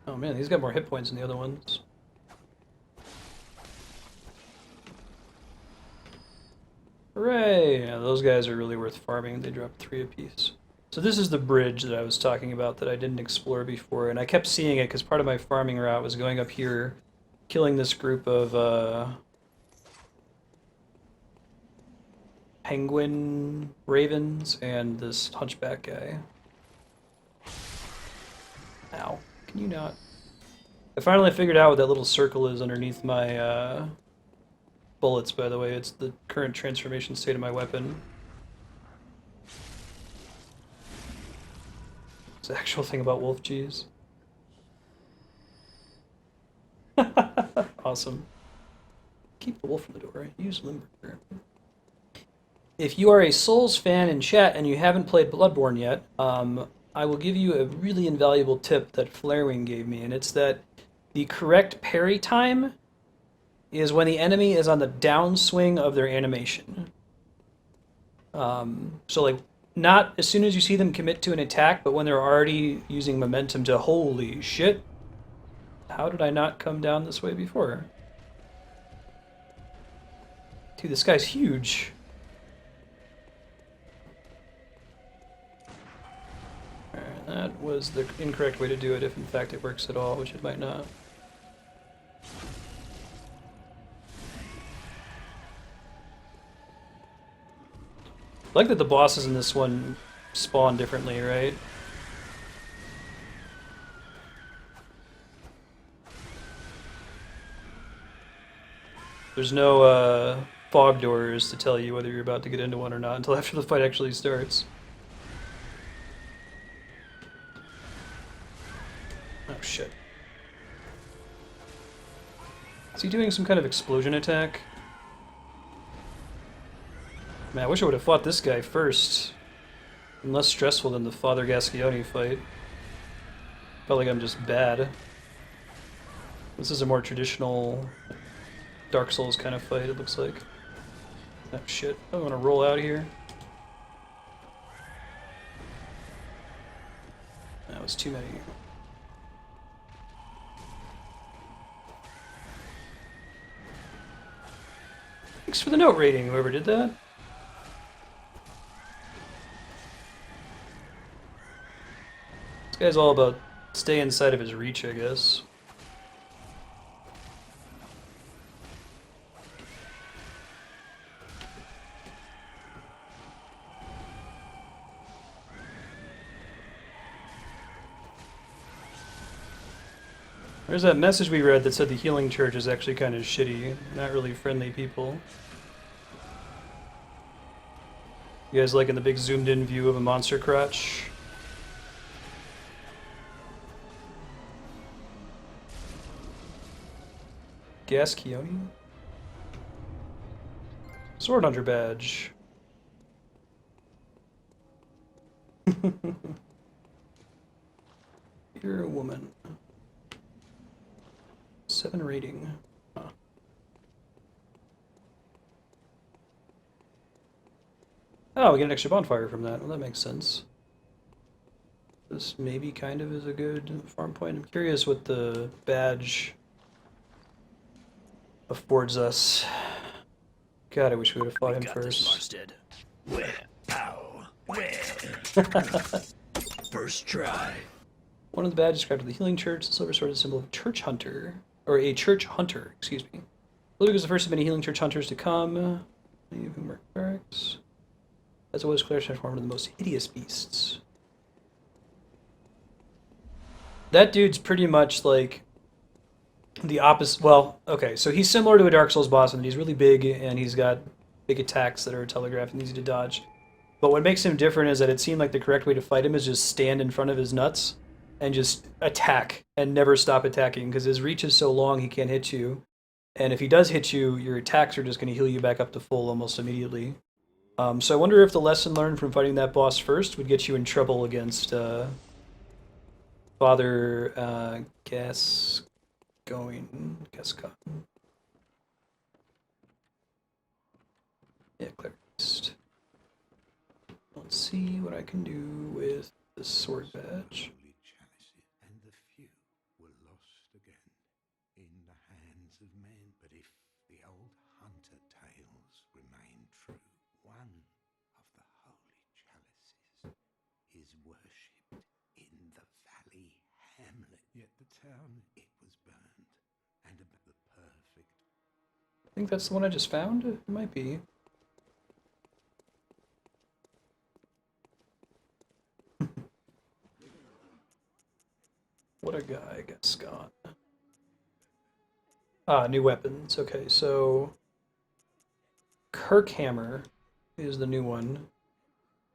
Oh man, he's got more hit points than the other ones. Hooray! Yeah, those guys are really worth farming. They drop 3 apiece. So this is the bridge that I was talking about that I didn't explore before, and I kept seeing it because part of my farming route was going up here, killing this group of penguin ravens and this hunchback guy. Ow. Can you not? I finally figured out what that little circle is underneath my bullets, by the way. It's the current transformation state of my weapon. It's the actual thing about wolf cheese. Awesome. Keep the wolf from the door. Use Limburger. If you are a Souls fan in chat and you haven't played Bloodborne yet, I will give you a really invaluable tip that Flarewing gave me, and it's that the correct parry time is when the enemy is on the downswing of their animation. So like, not as soon as you see them commit to an attack, but when they're already using momentum to, holy shit, how did I not come down this way before? Dude, this guy's huge. Alright, that was the incorrect way to do it, if in fact it works at all, which it might not. I like that the bosses in this one spawn differently, right? There's no fog doors to tell you whether you're about to get into one or not until after the fight actually starts. Oh shit. Is he doing some kind of explosion attack? Man, I wish I would have fought this guy first. And less stressful than the Father Gascione fight. Felt like I'm just bad. This is a more traditional Dark Souls kind of fight, it looks like. Oh shit, I want to roll out here. That was too many. Thanks for the note rating, whoever did that. This guy's all about stay inside of his reach, I guess. There's that message we read that said the healing church is actually kind of shitty, not really friendly people. You guys liking the big zoomed in view of a monster crotch? Gascione? Sword Hunter badge. You're a woman. 7 rating. Huh. Oh, we get an extra bonfire from that. Well, that makes sense. This maybe kind of is a good farm point. I'm curious what the badge affords us. God, I wish we would have fought him first. Where? Ow. Where? First try. One of the badges described to the healing church. The silver sword is a symbol of church hunter. Or a church hunter, excuse me. Ludwig is the first of many healing church hunters to come. Many of whom were clerics. As it was, clerics transformed into the most hideous beasts. That dude's pretty much like the opposite. Well, okay, so he's similar to a Dark Souls boss in that he's really big and he's got big attacks that are telegraphed and easy to dodge. But what makes him different is that it seemed like the correct way to fight him is just stand in front of his nuts and just attack and never stop attacking, because his reach is so long he can't hit you. And if he does hit you, your attacks are just going to heal you back up to full almost immediately. So I wonder if the lesson learned from fighting that boss first would get you in trouble against Father Gascon. Yeah, clericist. Let's see what I can do with the sword badge. And the few were lost again in the hands of men. But if the old hunter tales remain true, one of the holy chalices is worshipped in the valley hamlet. Yet the town, it was burned, and about the perfect. I think that's the one I just found. It might be. What a guy, Gascon. Ah, new weapons. Okay, so Kirkhammer is the new one.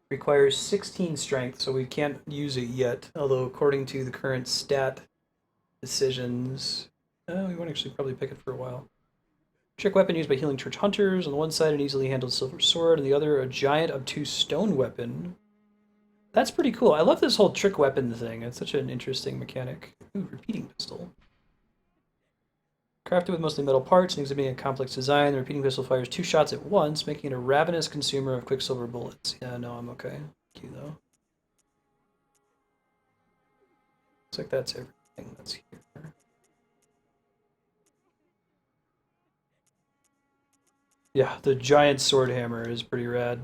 Requires 16 strength, so we can't use it yet. Although according to the current stat decisions, we won't actually probably pick it for a while. Trick weapon used by healing church hunters. On the one side, an easily handled silver sword. On the other, a giant obtuse stone weapon. That's pretty cool. I love this whole trick weapon thing. It's such an interesting mechanic. Ooh, repeating pistol. Crafted with mostly metal parts and exhibiting a complex design, the repeating pistol fires 2 shots at once, making it a ravenous consumer of quicksilver bullets. Yeah, no, I'm okay. Thank you, though. Looks like that's everything that's here. Yeah, the giant sword hammer is pretty rad.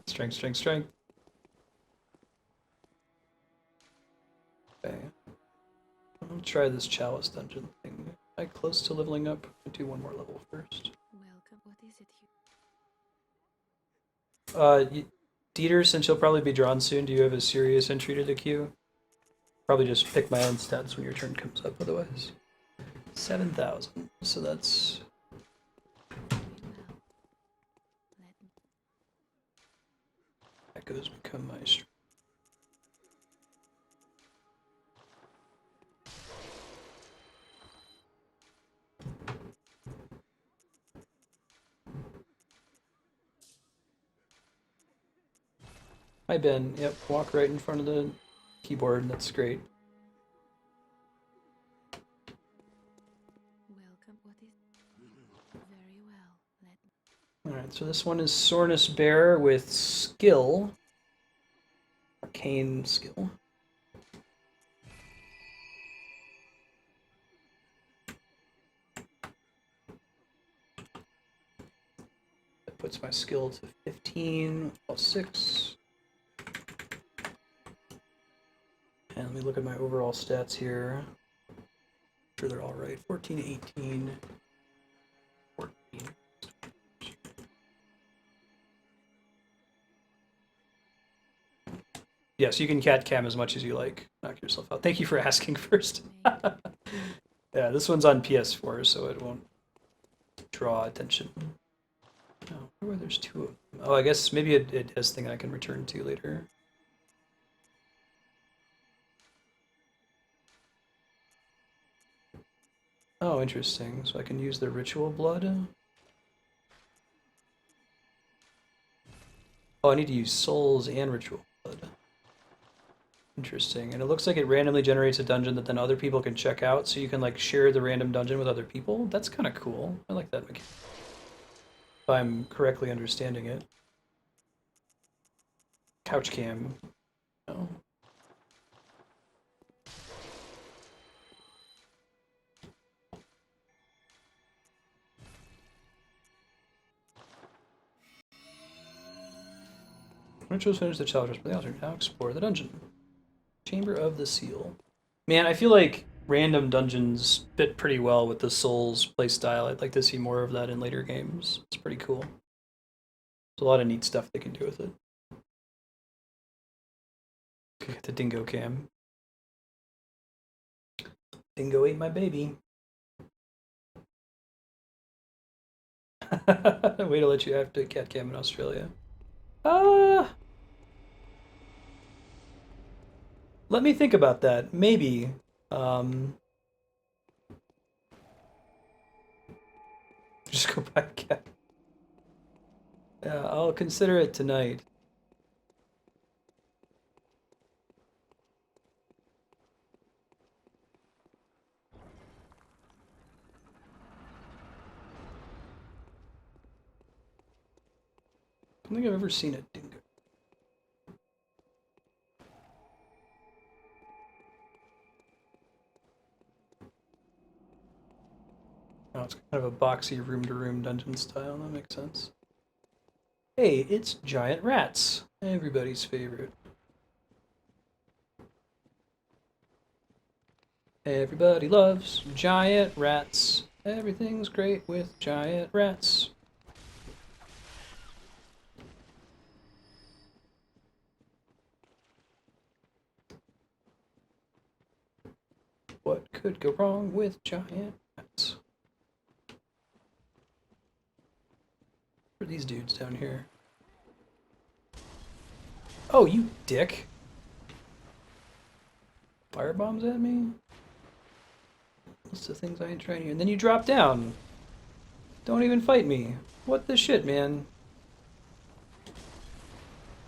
Strength, strength, strength. Okay. I'll try this chalice dungeon thing. Am I close to leveling up? I'll do one more level first. Welcome. What is it you... Dieter, since you'll probably be drawn soon, do you have a serious entry to the queue? Probably just pick my own stats when your turn comes up, otherwise. 7,000. So that's... Very well. Let me... Echoes become my strength. Hi, Ben. Yep, walk right in front of the keyboard. That's great. Welcome. What is... Very well. Let me... Alright, so this one is Soreness Bear with skill. Arcane skill. That puts my skill to 15 plus 6. And let me look at my overall stats here. I'm sure they're all right. 14, 18, 14. Yes, you can cat cam as much as you like. Knock yourself out. Thank you for asking first. Yeah, this one's on PS4, so it won't draw attention. Oh, where there's 2 of them. Oh, I guess maybe it has thing I can return to later. Oh, interesting. So I can use the ritual blood. Oh, I need to use souls and ritual blood. Interesting. And it looks like it randomly generates a dungeon that then other people can check out, so you can like share the random dungeon with other people. That's kind of cool. I like that mechanic. If I'm correctly understanding it. Couch cam. No. Rituals finish the challenge, but the altar now explore the dungeon. Chamber of the Seal. Man, I feel like random dungeons fit pretty well with the Souls playstyle. I'd like to see more of that in later games. It's pretty cool. There's a lot of neat stuff they can do with it. Get the dingo cam. Dingo ate my baby. Way to let you have to cat cam in Australia. Let me think about that. Maybe. Just go buy a cat. Yeah, I'll consider it tonight. I don't think I've ever seen a dingo. Oh, it's kind of a boxy room-to-room dungeon style. That makes sense. Hey, it's giant rats. Everybody's favorite. Everybody loves giant rats. Everything's great with giant rats. What could go wrong with giant rats? Who are these dudes down here? Oh, you dick. Firebombs at me? List of things I ain't trying here. And then you drop down. Don't even fight me. What the shit, man?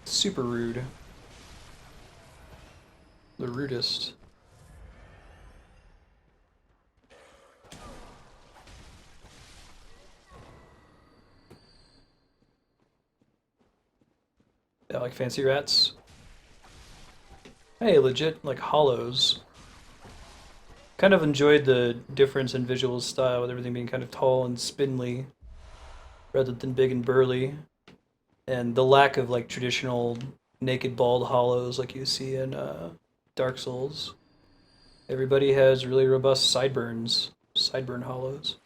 Super rude. The rudest. Yeah, like fancy rats. Hey, legit, like hollows. Kind of enjoyed the difference in visual style with everything being kind of tall and spindly rather than big and burly. And the lack of like traditional naked bald hollows like you see in Dark Souls. Everybody has really robust sideburns, sideburn hollows.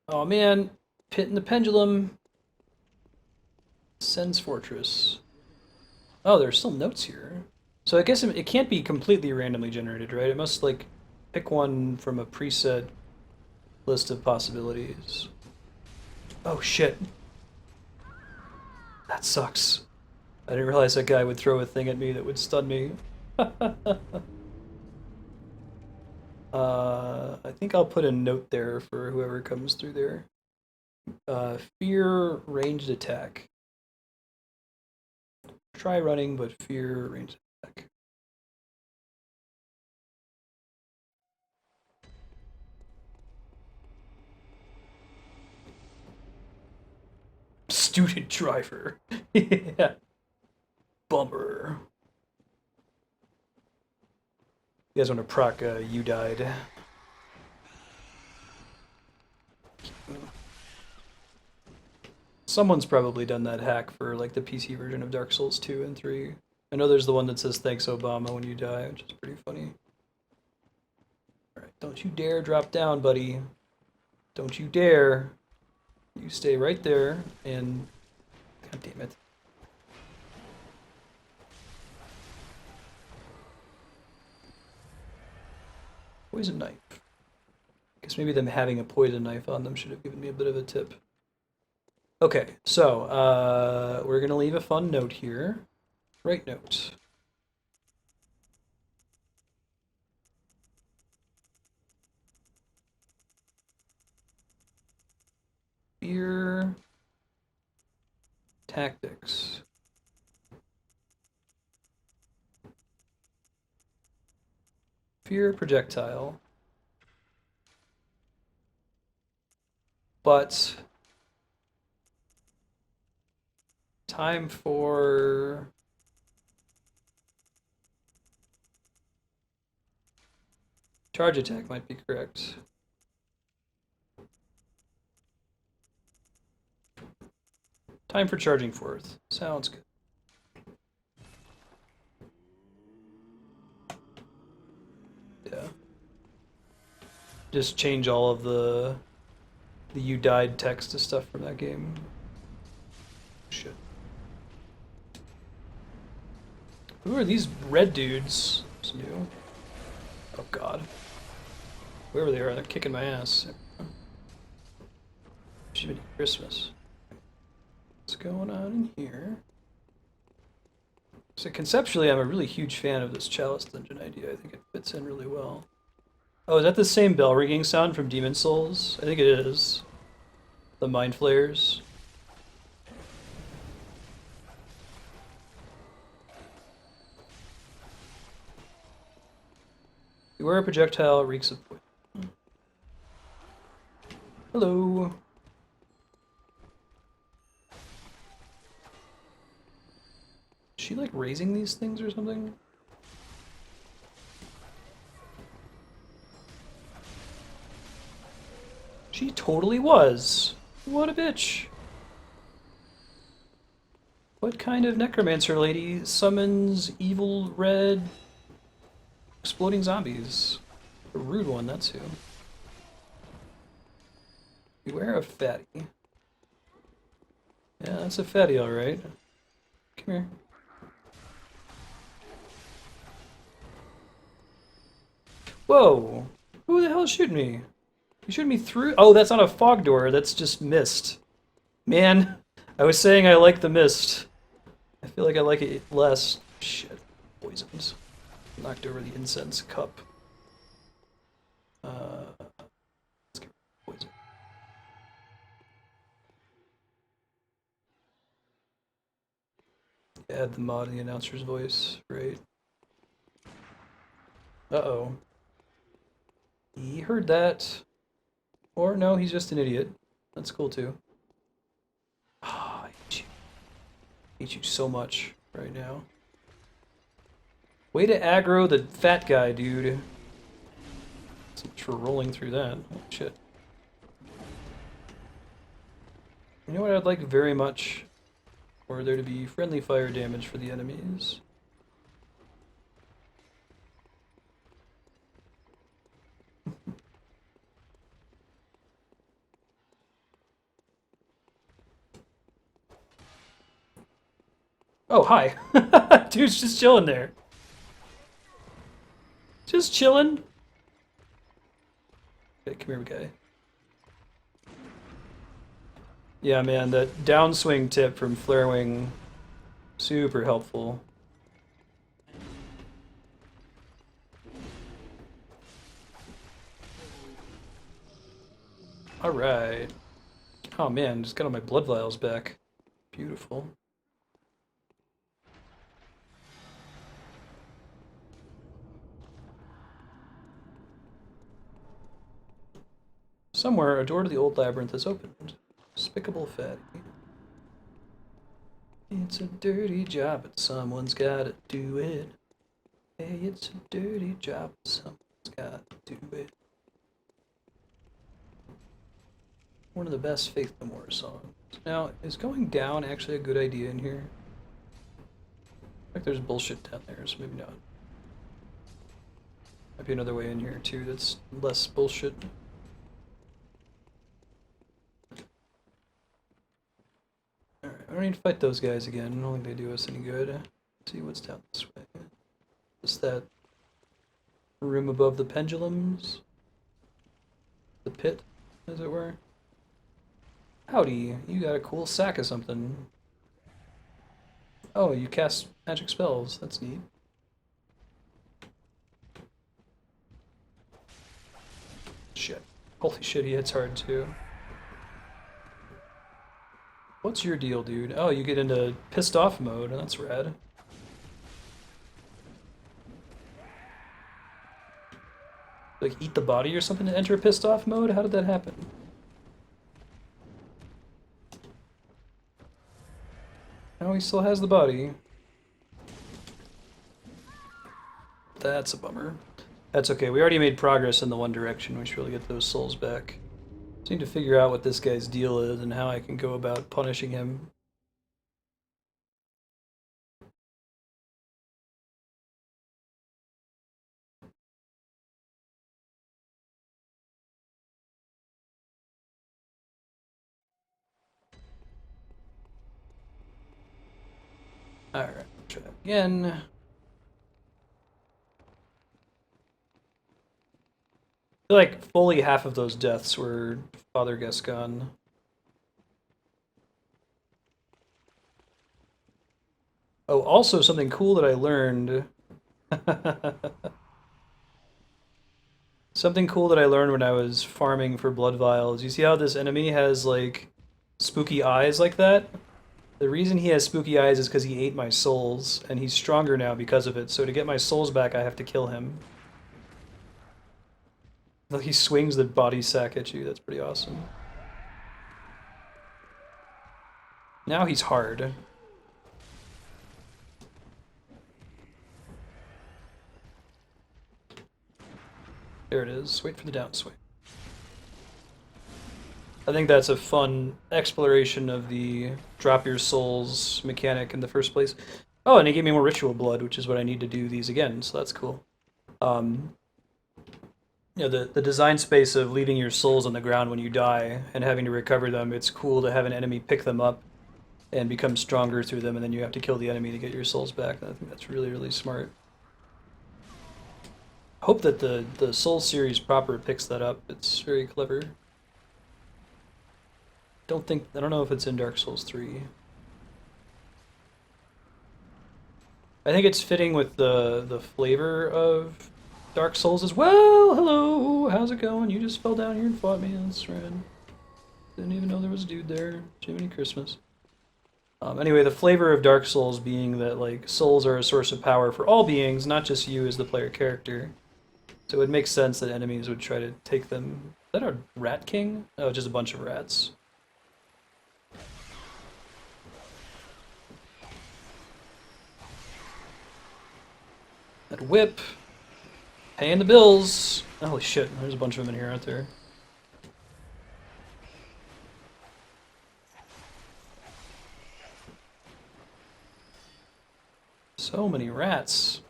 Oh man, Pit in the Pendulum, Sen's Fortress. Oh, there's still notes here. So I guess it can't be completely randomly generated, right? It must like pick one from a preset list of possibilities. Oh shit. That sucks. I didn't realize that guy would throw a thing at me that would stun me. I think I'll put a note there for whoever comes through there. Fear ranged attack. Try running, but fear ranged attack. Student driver. Yeah. Bummer. You guys want to proc You Died. Someone's probably done that hack for like the PC version of Dark Souls 2 and 3. I know there's the one that says thanks Obama when you die, which is pretty funny. Alright, don't you dare drop down, buddy. Don't you dare. You stay right there and... God damn it. Poison knife. Guess maybe them having a poison knife on them should have given me a bit of a tip. Okay, so we're gonna leave a fun note here. Right note. Fear tactics. Fear projectile. But time for charge attack might be correct. Time for charging forth. Sounds good. Yeah. Just change all of the you died text to stuff from that game. Shit. Who are these red dudes? It's new. Oh god. Whoever they are, they're kicking my ass. Should be Christmas. What's going on in here? So conceptually, I'm a really huge fan of this Chalice Dungeon idea. I think it fits in really well. Oh, is that the same bell ringing sound from Demon Souls? I think it is. The Mind Flayers. Beware a projectile reeks of poison. Hello. Is she like raising these things or something? She totally was. What a bitch. What kind of necromancer lady summons evil red exploding zombies? A rude one, that's who. Beware of fatty. Yeah, that's a fatty, alright. Come here. Whoa! Who the hell is shooting me? You shooting me through? Oh, that's not a fog door, that's just mist. Man, I was saying I like the mist. I feel like I like it less. Shit. Poisons. Knocked over the incense cup. Let's get poison. Add the mod in the announcer's voice, right? Uh-oh. He heard that. Or no, he's just an idiot. That's cool too. Ah, I hate you. I hate you so much right now. Way to aggro the fat guy, dude. So much for rolling through that. Holy shit. You know what I'd like very much? For there to be friendly fire damage for the enemies. Oh, hi. Dude's just chilling there. Just chilling. Okay, come here, guy. Yeah, man, that downswing tip from Flarewing, super helpful. Alright. Oh man, just got all my blood vials back. Beautiful. Somewhere, a door to the old labyrinth is opened. Despicable fatty. It's a dirty job, but someone's gotta do it. Hey, it's a dirty job, but someone's gotta do it. One of the best Faith No More songs. Now, is going down actually a good idea in here? Like there's bullshit down there, so maybe not. Might be another way in here too that's less bullshit. Alright, I don't need to fight those guys again. I don't think they do us any good. Let's see what's down this way. Just that room above the pendulums? The pit, as it were. Howdy, you got a cool sack of something. Oh, you cast magic spells. That's neat. Shit. Holy shit, he hits hard too. What's your deal, dude? Oh, you get into pissed off mode. That's rad. Like eat the body or something to enter pissed off mode? How did that happen? Oh, he still has the body. That's a bummer. That's okay. We already made progress in the one direction. We should really get those souls back. Just need to figure out what this guy's deal is and how I can go about punishing him. Alright, try that again. I feel like fully half of those deaths were Father Gascon. Oh, also something cool that I learned. Something cool that I learned when I was farming for blood vials. You see how this enemy has like spooky eyes like that? The reason he has spooky eyes is because he ate my souls, and he's stronger now because of it. So to get my souls back, I have to kill him. Look, he swings the body sack at you. That's pretty awesome. Now he's hard. There it is. Wait for the downswing. I think that's a fun exploration of the drop your souls mechanic in the first place. Oh, and he gave me more ritual blood, which is what I need to do these again, so that's cool. You know, the design space of leaving your souls on the ground when you die and having to recover them, it's cool to have an enemy pick them up and become stronger through them, and then you have to kill the enemy to get your souls back. I think that's really, really smart. Hope that the Soul series proper picks that up. It's very clever. I don't know if it's in Dark Souls 3. I think it's fitting with the flavor of Dark Souls as well. Hello, how's it going? You just fell down here and fought me. That's rad. Didn't even know there was a dude there. Jiminy Christmas. Anyway, the flavor of Dark Souls being that like souls are a source of power for all beings, not just you as the player character. So it makes sense that enemies would try to take them. Is that a rat king? Oh, just a bunch of rats. That whip. Paying the bills. Holy shit, there's a bunch of them in here, aren't there? So many rats.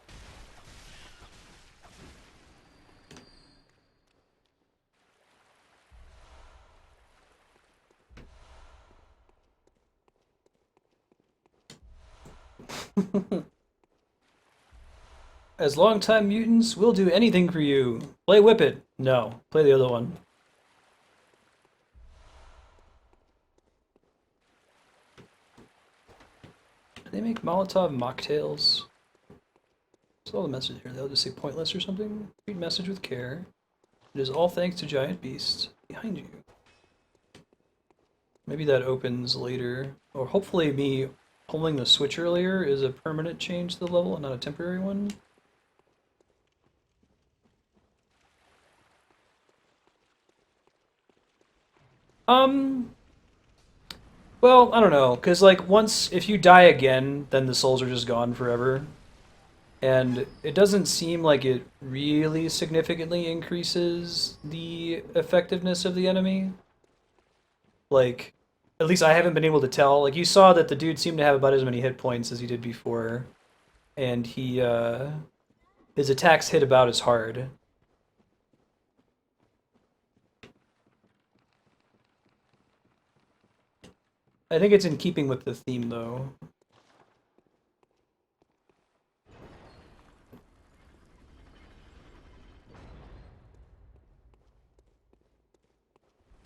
As longtime mutants, we'll do anything for you. Play Whip It. No, play the other one. Do they make Molotov mocktails? What's all the message here? They'll just say pointless or something? Read message with care. It is all thanks to giant beasts behind you. Maybe that opens later. Or hopefully me pulling the switch earlier is a permanent change to the level and not a temporary one. Well, I don't know, because, like, once, if you die again, then the souls are just gone forever. And it doesn't seem like it really significantly increases the effectiveness of the enemy. Like, at least I haven't been able to tell. Like, you saw that the dude seemed to have about as many hit points as he did before. And his attacks hit about as hard. I think it's in keeping with the theme, though.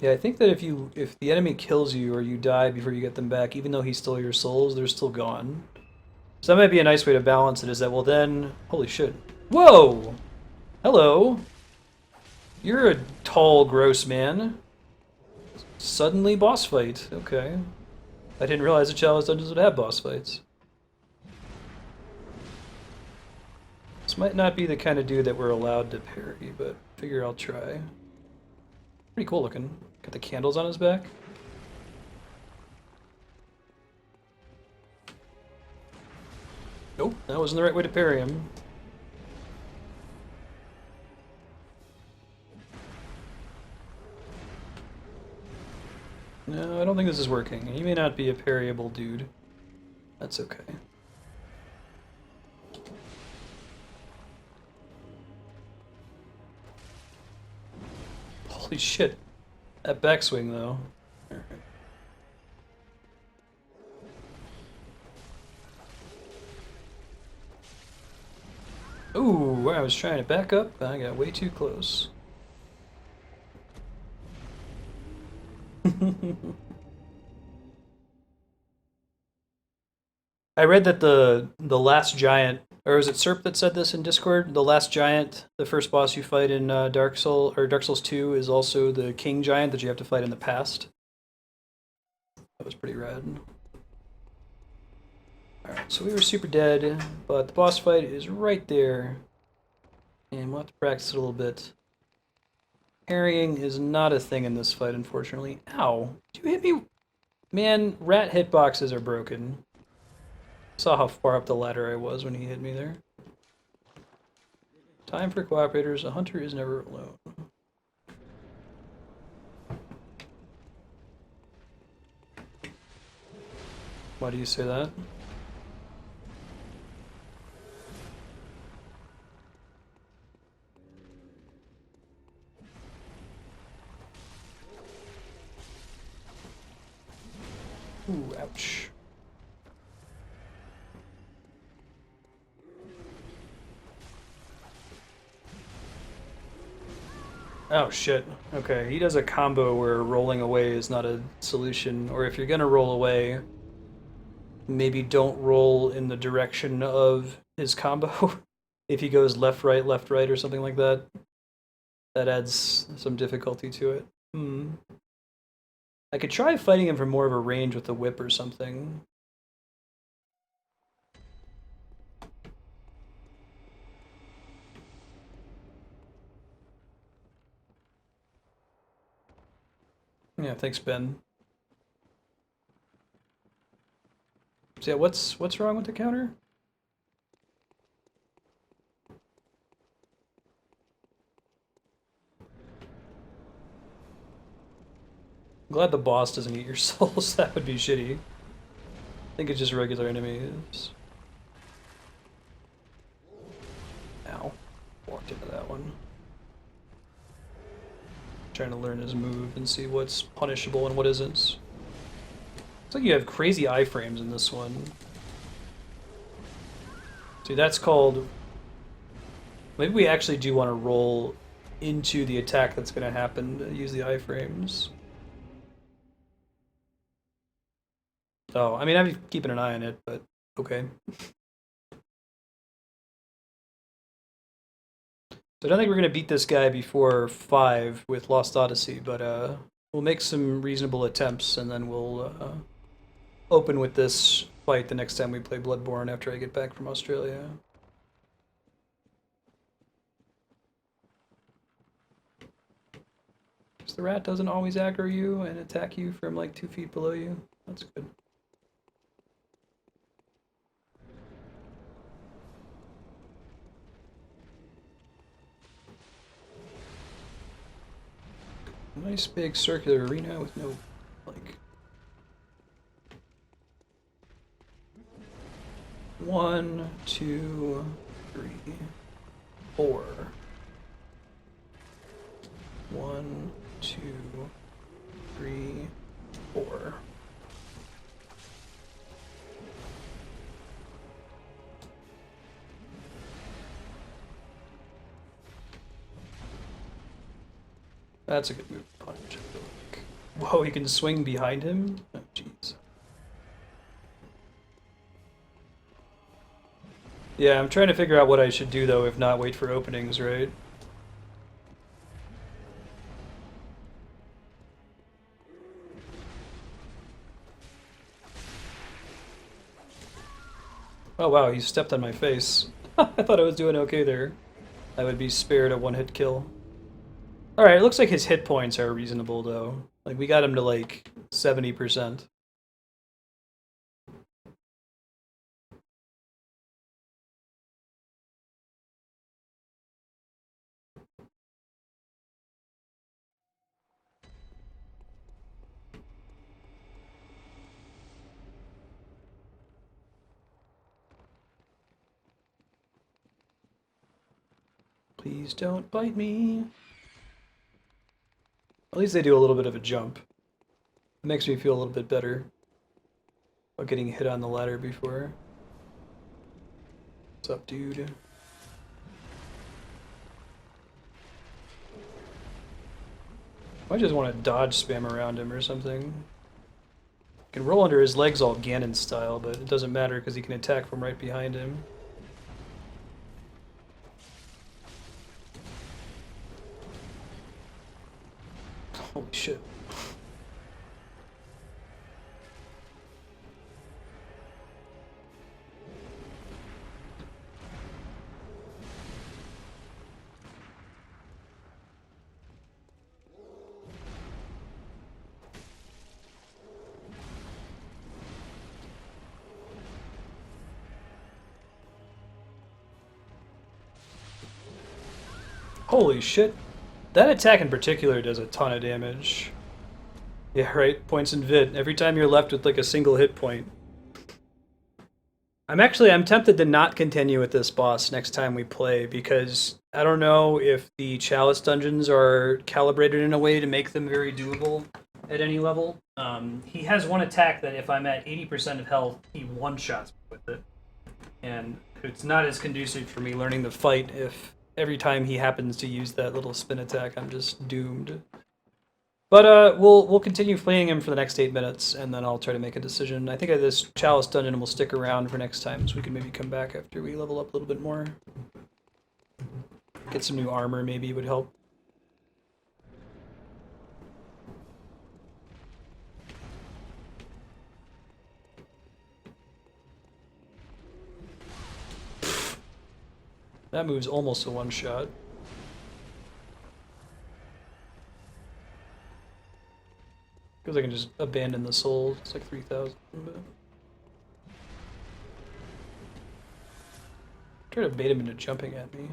Yeah, I think that if the enemy kills you or you die before you get them back, even though he stole your souls, they're still gone. So that might be a nice way to balance it, is that, well then... Holy shit. Whoa! Hello! You're a tall, gross man. Suddenly boss fight. Okay. I didn't realize that Chalice Dungeons would have boss fights. This might not be the kind of dude that we're allowed to parry, but figure I'll try. Pretty cool looking. Got the candles on his back. Nope, that wasn't the right way to parry him. No, I don't think this is working. He may not be a parryable dude. That's okay. Holy shit. That backswing, though. Ooh, I was trying to back up, but I got way too close. I read that the last giant, or was it Serp that said this in Discord? The last giant, the first boss you fight in Dark Souls 2, is also the king giant that you have to fight in the past. That was pretty rad. Alright, so we were super dead, but the boss fight is right there. And we'll have to practice it a little bit. Parrying is not a thing in this fight, unfortunately. Ow! Did you hit me? Man, rat hitboxes are broken. Saw how far up the ladder I was when he hit me there. Time for cooperators. A hunter is never alone. Why do you say that? Ooh, ouch. Oh shit. Okay, he does a combo where rolling away is not a solution, or if you're gonna roll away, maybe don't roll in the direction of his combo. If he goes left, right, or something like that, that adds some difficulty to it. I could try fighting him from more of a range with a whip or something. Yeah, thanks, Ben. So yeah, what's wrong with the counter? I'm glad the boss doesn't eat your souls. That would be shitty. I think it's just regular enemies. Ow. Walked into that one. Trying to learn his move and see what's punishable and what isn't. Looks like you have crazy iframes in this one. See, that's called... Maybe we actually do want to roll into the attack that's going to happen to use the iframes. Oh, I mean, I'm keeping an eye on it, but okay. So I don't think we're going to beat this guy before 5 with Lost Odyssey, but we'll make some reasonable attempts, and then we'll open with this fight the next time we play Bloodborne after I get back from Australia. Because the rat doesn't always aggro you and attack you from like 2 feet below you. That's good. Nice big circular arena with no, like... 1, 2, 3, 4. 1, 2, 3, 4. That's a good move to punch, I feel like. Whoa, he can swing behind him? Oh, jeez. Yeah, I'm trying to figure out what I should do, though, if not wait for openings, right? Oh wow, he stepped on my face. I thought I was doing okay there. I would be spared a one-hit kill. Alright, it looks like his hit points are reasonable, though. Like, we got him to, like, 70%. Please don't bite me. At least they do a little bit of a jump. It makes me feel a little bit better about getting hit on the ladder before. What's up, dude? I just want to dodge spam around him or something. I can roll under his legs all Ganon style, but it doesn't matter because he can attack from right behind him. Holy shit. Holy shit. That attack in particular does a ton of damage. Yeah, right? Points in vid. Every time you're left with like a single hit point. I'm tempted to not continue with this boss next time we play because I don't know if the Chalice dungeons are calibrated in a way to make them very doable at any level. He has one attack that if I'm at 80% of health, he one-shots me with it. And it's not as conducive for me learning the fight if every time he happens to use that little spin attack, I'm just doomed. But we'll continue playing him for the next 8 minutes, and then I'll try to make a decision. I think this Chalice dungeon will stick around for next time, so we can maybe come back after we level up a little bit more. Get some new armor maybe would help. That move's almost a one-shot. Because I can just abandon the soul. It's like 3,000. But... try to bait him into jumping at me.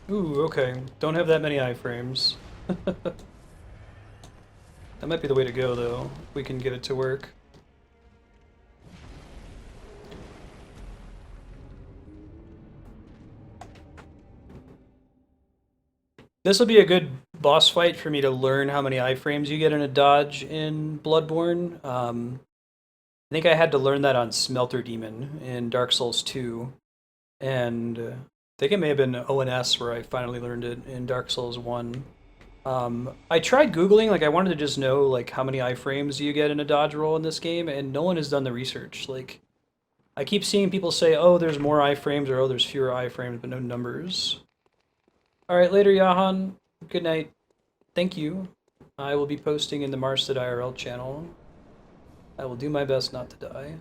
Ooh, okay. Don't have that many iframes. That might be the way to go, though. We can get it to work. This will be a good boss fight for me to learn how many iframes you get in a dodge in Bloodborne. I think I had to learn that on Smelter Demon in Dark Souls 2. And I think it may have been ONS where I finally learned it in Dark Souls 1. I tried Googling, like I wanted to just know like how many iframes you get in a dodge roll in this game, and no one has done the research. Like, I keep seeing people say, oh, there's more iframes, or oh, there's fewer iframes, but no numbers. Alright, later, Jahan. Good night. Thank you. I will be posting in the Marsted IRL channel. I will do my best not to die.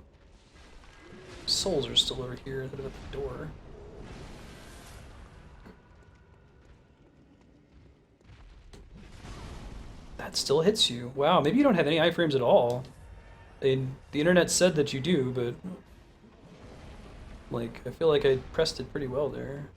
Souls are still over here, they're at the door. That still hits you. Wow, maybe you don't have any iframes at all. The internet said that you do, but... like, I feel like I pressed it pretty well there.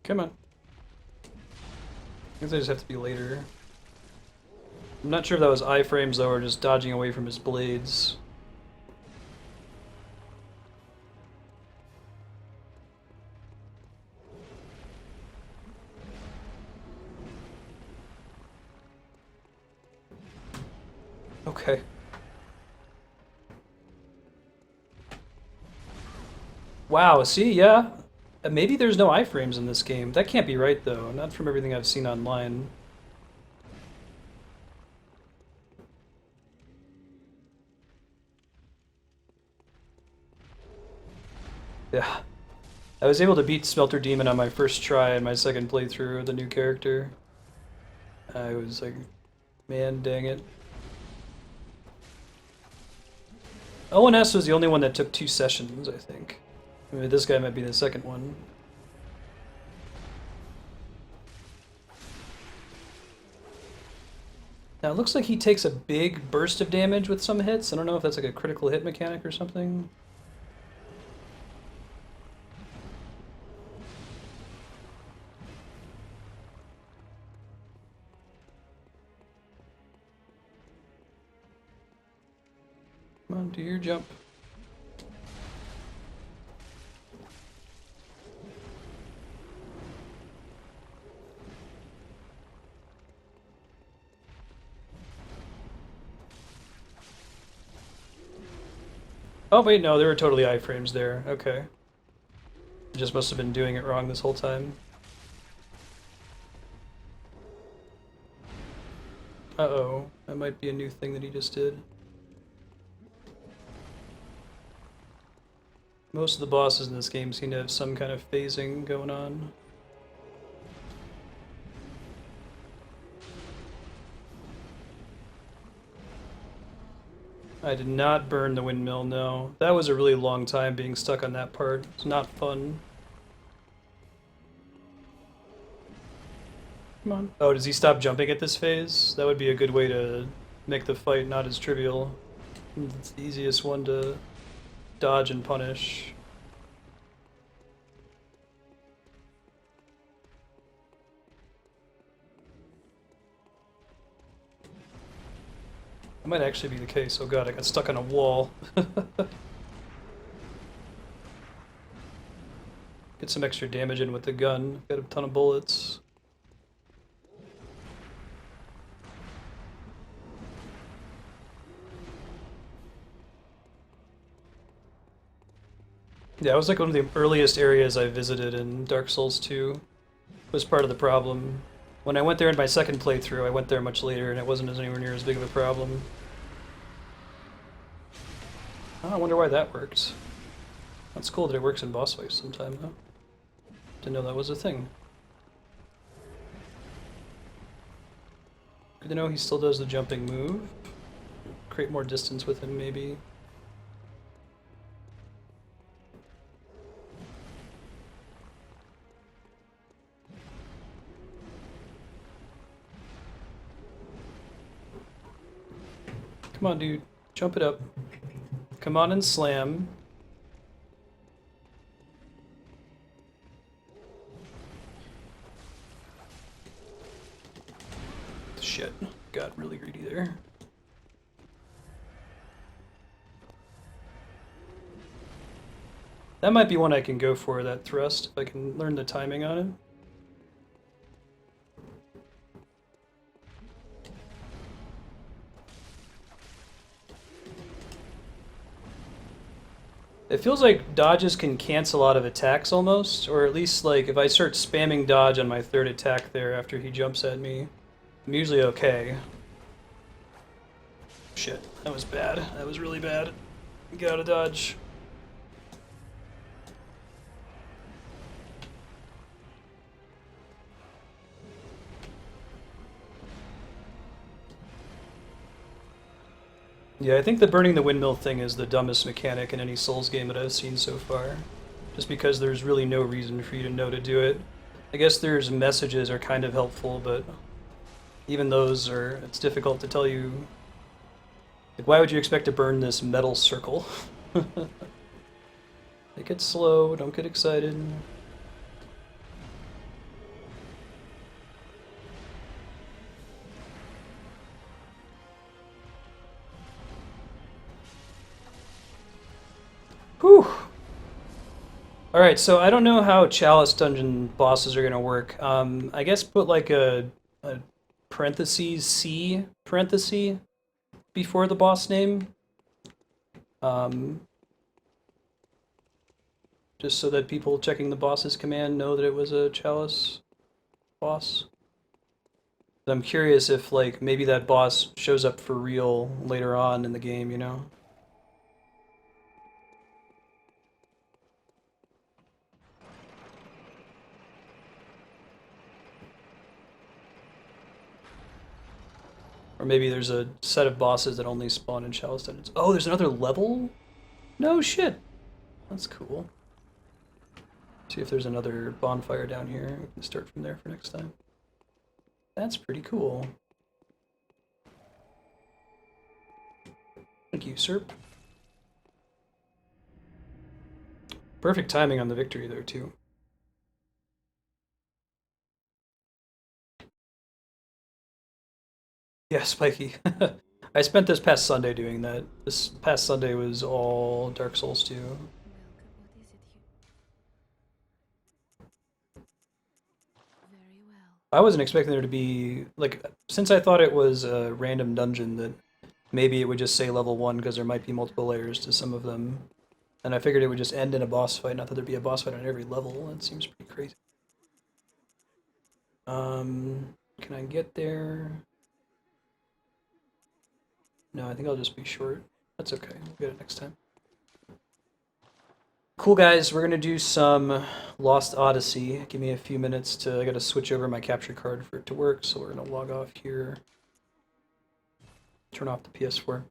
Come on. I guess I just have to be later. I'm not sure if that was iframes though, or just dodging away from his blades. Okay. Wow, see, yeah. Maybe there's no iframes in this game. That can't be right, though. Not from everything I've seen online. Yeah. I was able to beat Smelter Demon on my first try in my second playthrough of the new character. I was like, man, dang it. ONS was the only one that took 2 sessions, I think. Maybe this guy might be the second one. Now it looks like he takes a big burst of damage with some hits. I don't know if that's like a critical hit mechanic or something. Come on, do your jump. Oh wait, no, there were totally iframes there. Okay. I just must have been doing it wrong this whole time. Uh-oh, that might be a new thing that he just did. Most of the bosses in this game seem to have some kind of phasing going on. I did not burn the windmill, no. That was a really long time being stuck on that part. It's not fun. Come on. Oh, does he stop jumping at this phase? That would be a good way to make the fight not as trivial. It's the easiest one to dodge and punish. That might actually be the case. Oh god, I got stuck on a wall. Get some extra damage in with the gun. Got a ton of bullets. Yeah, it was like one of the earliest areas I visited in Dark Souls 2. was part of the problem. When I went there in my second playthrough, I went there much later, and it wasn't anywhere near as big of a problem. Oh, I wonder why that worked. That's cool that it works in boss fights sometime, though. Didn't know that was a thing. Good to know he still does the jumping move. Create more distance with him, maybe. Come on, dude. Jump it up. Come on and slam. Shit. Got really greedy there. That might be one I can go for, that thrust, if I can learn the timing on it. It feels like dodges can cancel out of attacks almost, or at least like if I start spamming dodge on my third attack there after he jumps at me, I'm usually okay. Shit, that was bad. That was really bad. Get out of dodge. Yeah, I think the burning the windmill thing is the dumbest mechanic in any Souls game that I've seen so far. Just because there's really no reason for you to know to do it. I guess there's messages are kind of helpful, but even those are, it's difficult to tell you. Like, why would you expect to burn this metal circle? Take it slow, don't get excited. Whew. Alright, so I don't know how Chalice Dungeon bosses are gonna work. I guess put like a parentheses C parenthesis before the boss name. Just so that people checking the boss's command know that it was a Chalice boss. But I'm curious if like maybe that boss shows up for real later on in the game, you know? Or maybe there's a set of bosses that only spawn in Chalice Dungeons. Oh, there's another level? No shit. That's cool. See if there's another bonfire down here. We can start from there for next time. That's pretty cool. Thank you, Serp. Perfect timing on the victory there, too. Yeah, spiky. I spent this past Sunday doing that. This past Sunday was all Dark Souls 2. Welcome. What is it you? Very well. I wasn't expecting there to be, like, since I thought it was a random dungeon, that maybe it would just say level 1 because there might be multiple layers to some of them. And I figured it would just end in a boss fight, not that there'd be a boss fight on every level. That seems pretty crazy. Can I get there? No, I think I'll just be short. That's okay. We'll get it next time. Cool, guys. We're going to do some Lost Odyssey. Give me a few minutes to... I got to switch over my capture card for it to work, so we're going to log off here. Turn off the PS4.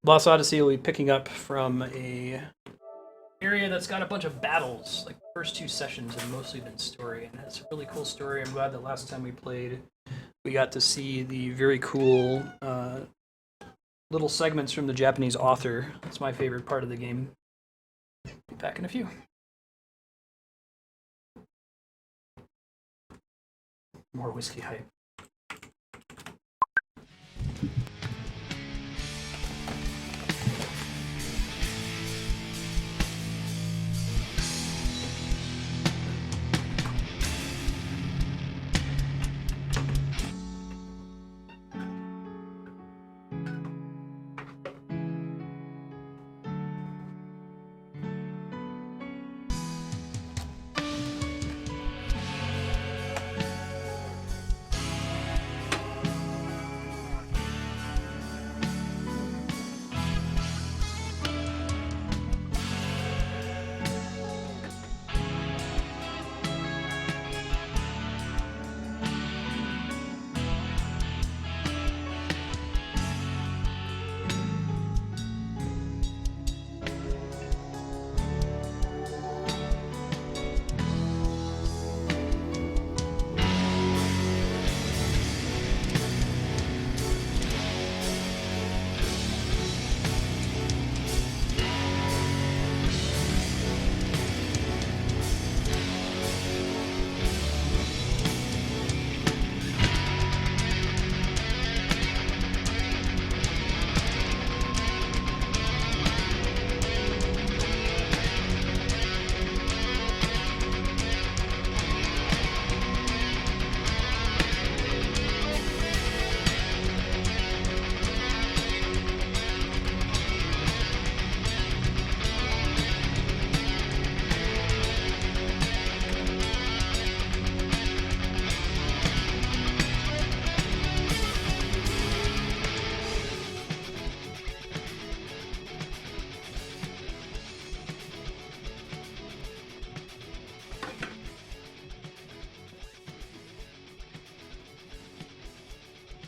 Lost Odyssey will be picking up from a area that's got a bunch of battles. Like, the first 2 sessions have mostly been story, and it's a really cool story. I'm glad that last time we played, we got to see the very cool little segments from the Japanese author. That's my favorite part of the game. Be back in a few. More whiskey hype.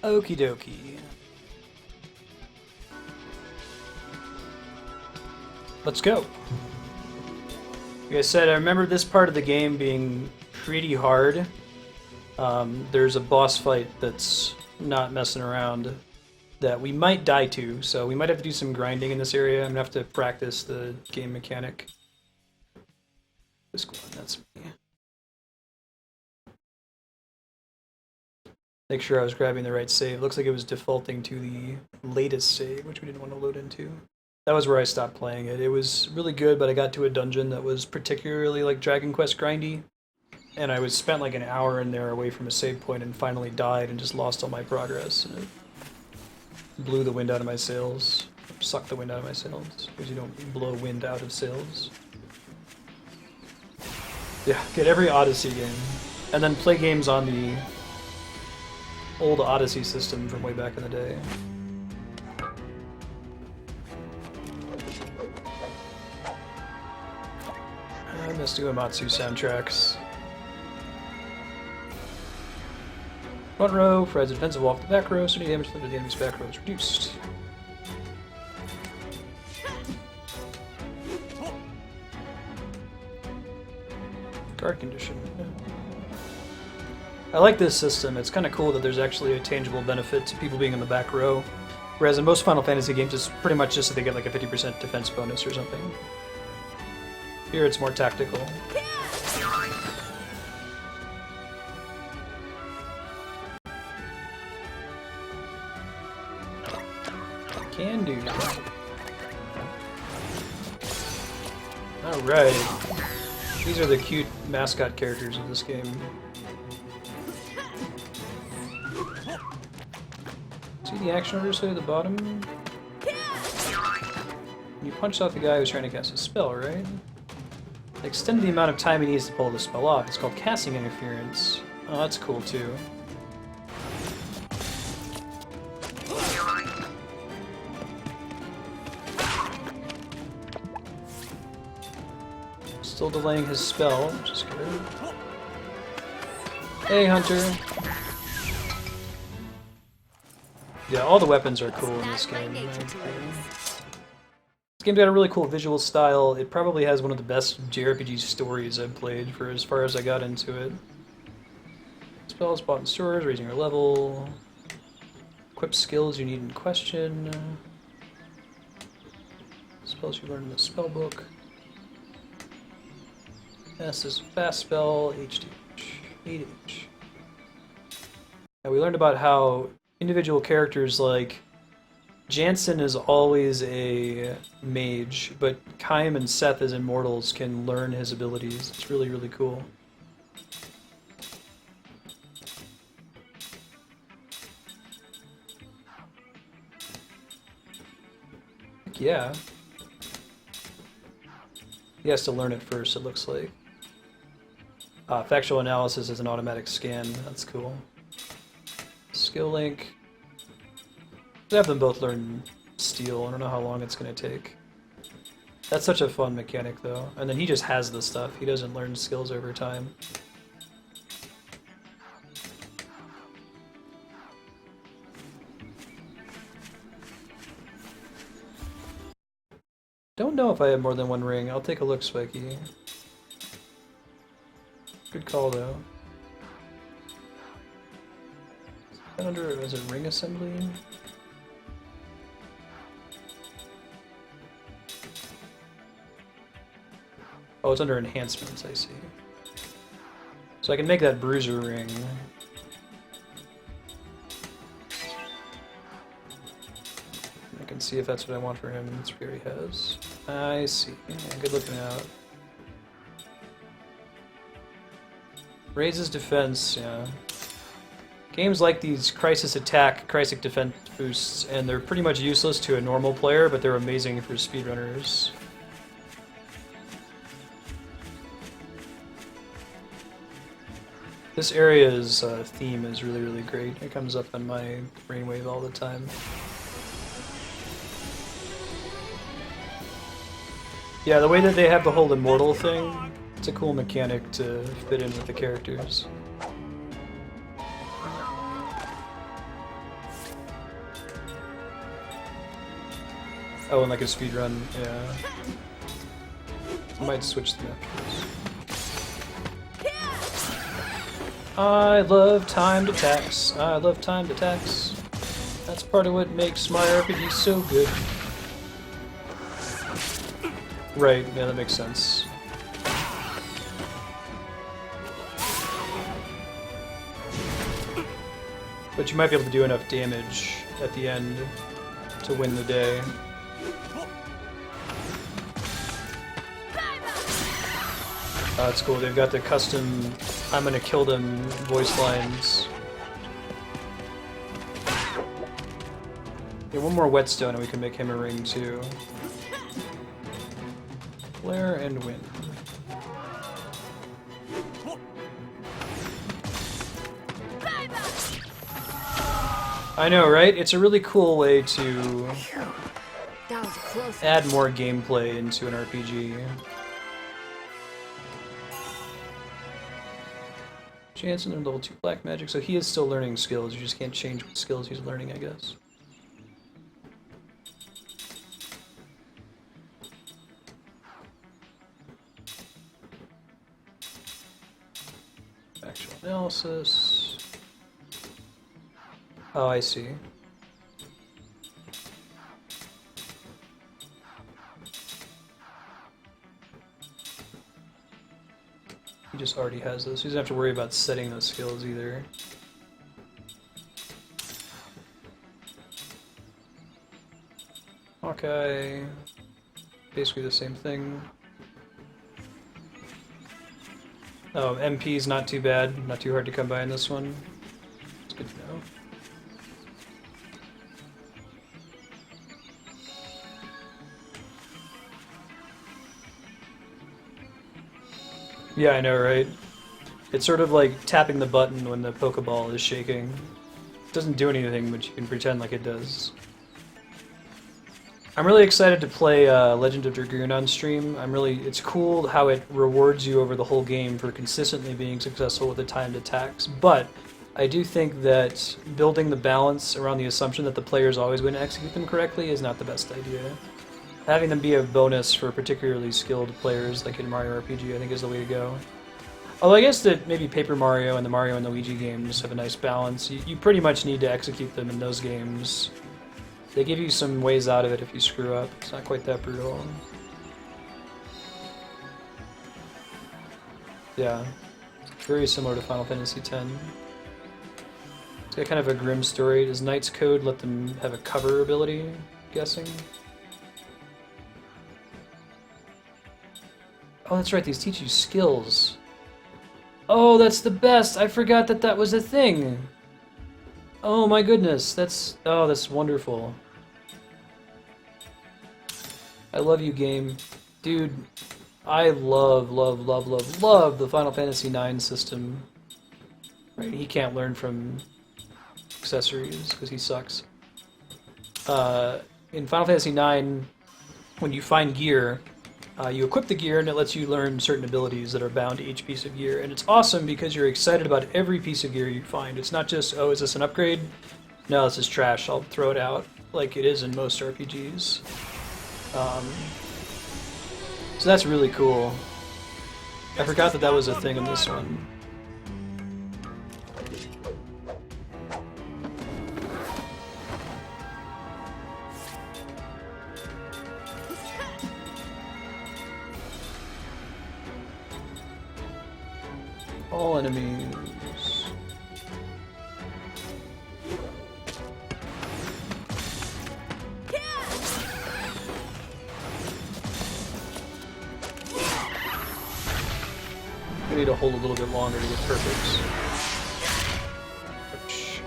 Okie dokie. Let's go. Like I said, I remember this part of the game being pretty hard. There's a boss fight that's not messing around that we might die to, so we might have to do some grinding in this area. I'm gonna have to practice the game mechanic. This one, that's me. Make sure I was grabbing the right save. Looks like it was defaulting to the latest save, which we didn't want to load into. That was where I stopped playing it. It was really good, but I got to a dungeon that was particularly like Dragon Quest grindy, and I was spent like an hour in there away from a save point and finally died and just lost all my progress. And it blew the wind out of my sails. Sucked the wind out of my sails, because you don't blow wind out of sails. Yeah, get every Odyssey game, and then play games on the old Odyssey system from way back in the day. I miss Uematsu soundtracks. Front row provides a defensive wall off the back row, so any damage to the enemy's back row is reduced. Guard condition. I like this system. It's kind of cool that there's actually a tangible benefit to people being in the back row, whereas in most Final Fantasy games it's pretty much just that they get like a 50% defense bonus or something. Here it's more tactical. Can do. Alright. These are the cute mascot characters of this game. See the action orders there at the bottom? You punched out the guy who's trying to cast a spell, right? Extend the amount of time he needs to pull the spell off. It's called casting interference. Oh, that's cool too. Still delaying his spell, which is good. Hey, Hunter. Yeah, all the weapons are cool in this game. This game's got a really cool visual style. It probably has one of the best JRPG stories I've played for as far as I got into it. Spells bought in stores, raising your level. Equip skills you need in question. Spells you learn in the spell book. S is fast spell, H to H, 8H. Now we learned about how individual characters like Jansen is always a mage, but Kaim and Seth as immortals can learn his abilities. It's really, really cool. Heck yeah. He has to learn it first, it looks like. Factual analysis is an automatic scan. That's cool. Skill link. I have them both learn steel. I don't know how long it's going to take. That's such a fun mechanic, though. And then he just has the stuff. He doesn't learn skills over time. Don't know if I have more than one ring. I'll take a look, Spiky. Good call, though. Is it ring assembly? Oh, it's under enhancements, I see. So I can make that bruiser ring. I can see if that's what I want for him. That's what he has. I see. Yeah, good looking out. Raises defense, yeah. Games like these Crisis Attack, Crisis Defense boosts, and they're pretty much useless to a normal player, but they're amazing for speedrunners. This area's theme is really, really great. It comes up on my brainwave all the time. Yeah, the way that they have the whole immortal thing, it's a cool mechanic to fit in with the characters. Oh, and like a speed run, yeah. I might switch them after this. I love timed attacks. I love timed attacks. That's part of what makes my RPG so good. Right, yeah, that makes sense. But you might be able to do enough damage at the end to win the day. Oh, that's cool. They've got the custom "I'm gonna kill them" voice lines. Yeah, one more whetstone and we can make him a ring too. Flare and win. I know, right? It's a really cool way to That was close. add more gameplay into an RPG. Jansen and level 2 black magic, so he is still learning skills. You just can't change what skills he's learning, I guess. Actual analysis. Oh, I see. He just already has those. He doesn't have to worry about setting those skills either. Hawkeye. Basically the same thing. Oh, MP's not too bad. Not too hard to come by in this one. It's good to know. Yeah, I know, right? It's sort of like tapping the button when the Pokeball is shaking. It doesn't do anything, but you can pretend like it does. I'm really excited to play Legend of Dragoon on stream. It's cool how it rewards you over the whole game for consistently being successful with the timed attacks, but I do think that building the balance around the assumption that the player is always going to execute them correctly is not the best idea. Having them be a bonus for particularly skilled players, like in Mario RPG, I think is the way to go. Although I guess that maybe Paper Mario and the Mario and Luigi games have a nice balance. You pretty much need to execute them in those games. They give you some ways out of it if you screw up. It's not quite that brutal. Yeah. Very similar to Final Fantasy X. It's got kind of a grim story. Does Knight's Code let them have a cover ability, I'm guessing? Oh, that's right, these teach you skills. Oh, that's the best! I forgot that that was a thing! Oh my goodness, that's wonderful. I love you, game. Dude, I love the Final Fantasy IX system. Right, he can't learn from accessories, because he sucks. In Final Fantasy IX, when you find gear, you equip the gear and it lets you learn certain abilities that are bound to each piece of gear. And it's awesome because you're excited about every piece of gear you find. It's not just, oh, is this an upgrade? No, this is trash, I'll throw it out, like it is in most RPGs. So that's really cool. I forgot that that was a thing in this one. All enemies. We need to hold a little bit longer to get perfect. Ouch.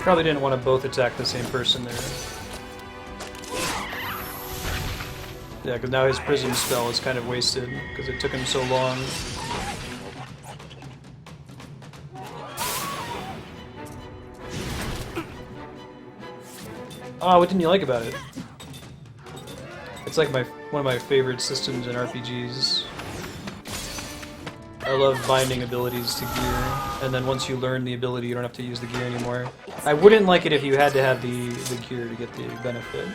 Probably didn't want to both attack the same person there. Yeah, because now his prism spell is kind of wasted, because it took him so long. Oh, what didn't you like about it? It's like one of my favorite systems in RPGs. I love binding abilities to gear, and then once you learn the ability, you don't have to use the gear anymore. I wouldn't like it if you had to have the gear to get the benefit.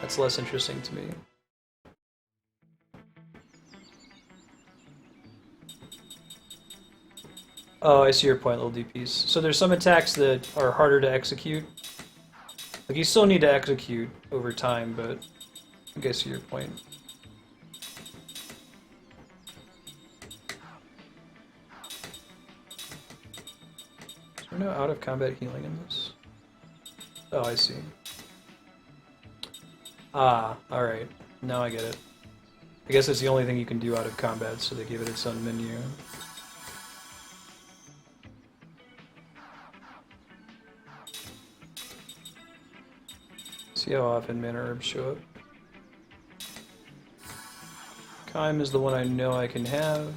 That's less interesting to me. Oh, I see your point, little DPs. So there's some attacks that are harder to execute. Like, you still need to execute over time, but I guess your point. Is there no out-of-combat healing in this? Oh, I see. Ah, alright. Now I get it. I guess it's the only thing you can do out of combat, so they give it its own menu. See how often mana herbs show up. Kime is the one I know I can have.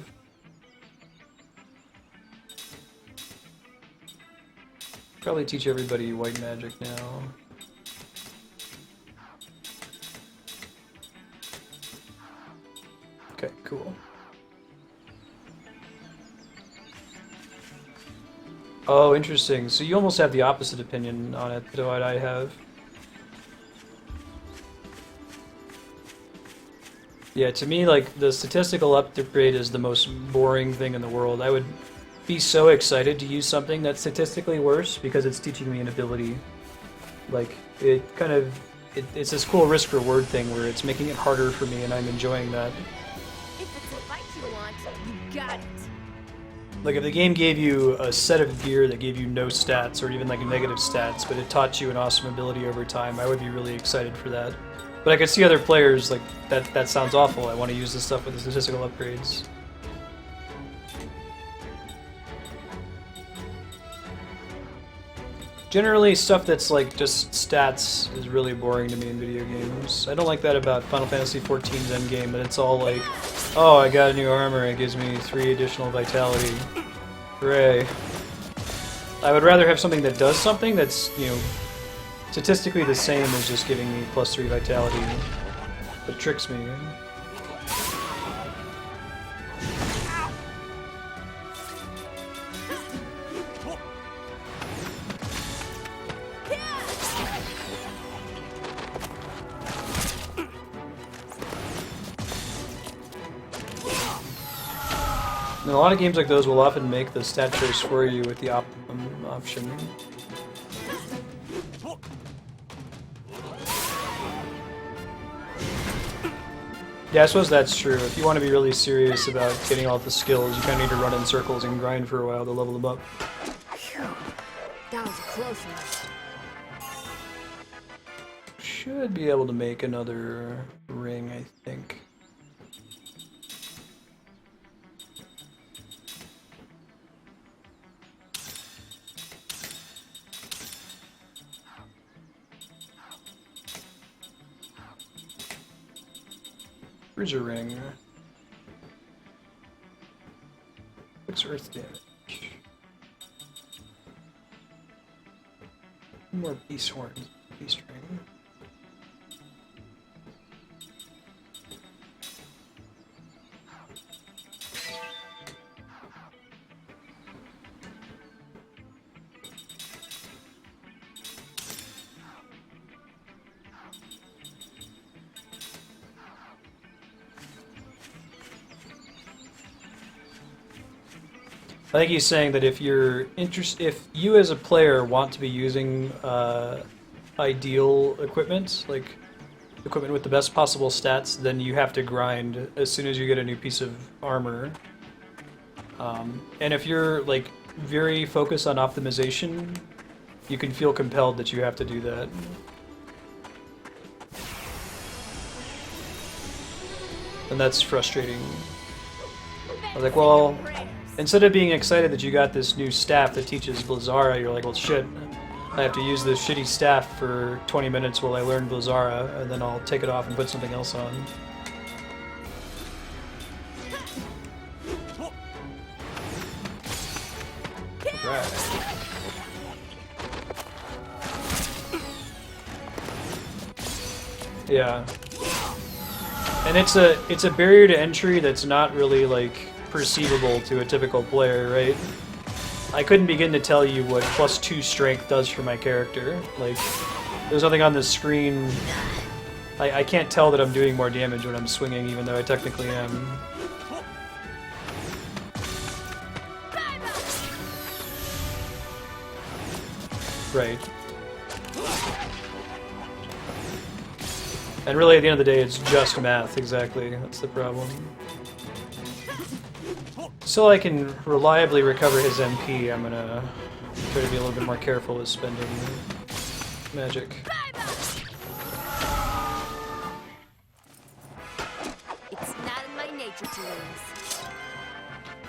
Probably teach everybody white magic now. Okay, cool. Oh, interesting. So you almost have the opposite opinion on it to what I have. Yeah, to me, like, the statistical upgrade is the most boring thing in the world. I would be so excited to use something that's statistically worse because it's teaching me an ability. Like, it kind of... It's this cool risk-reward thing where it's making it harder for me and I'm enjoying that. If it's a fight you want, you got it. Like, if the game gave you a set of gear that gave you no stats or even, like, negative stats, but it taught you an awesome ability over time, I would be really excited for that. But I could see other players, like, that sounds awful. I want to use this stuff with the statistical upgrades. Generally, stuff that's, like, just stats is really boring to me in video games. I don't like that about Final Fantasy XIV's endgame, but it's all like, oh, I got a new armor, it gives me 3 additional vitality. Hooray. I would rather have something that does something that's, you know, statistically the same as just giving me +3 vitality, but tricks me. And a lot of games like those will often make the stat choice for you with the optimum option. Yeah, I suppose that's true. If you want to be really serious about getting all the skills, you kind of need to run in circles and grind for a while to level them up. Phew. That was a close one. Should be able to make another ring, I think. Where's your ring? 6 earth damage. More beast horns. Beast ring. I think he's saying that if you're if you as a player want to be using ideal equipment, like equipment with the best possible stats, then you have to grind as soon as you get a new piece of armor. And if you're like very focused on optimization, you can feel compelled that you have to do that. And that's frustrating. I was like, well, instead of being excited that you got this new staff that teaches Blizzara, you're like, well, shit, I have to use this shitty staff for 20 minutes while I learn Blizzara, and then I'll take it off and put something else on. Right. Yeah. And it's a barrier to entry that's not really like perceivable to a typical player, right? I couldn't begin to tell you what +2 strength does for my character. Like, there's nothing on the screen. I can't tell that I'm doing more damage when I'm swinging, even though I technically am. Right. And really, at the end of the day, it's just math, exactly. That's the problem. So I can reliably recover his MP, I'm gonna try to be a little bit more careful with spending magic. It's not in my nature to lose.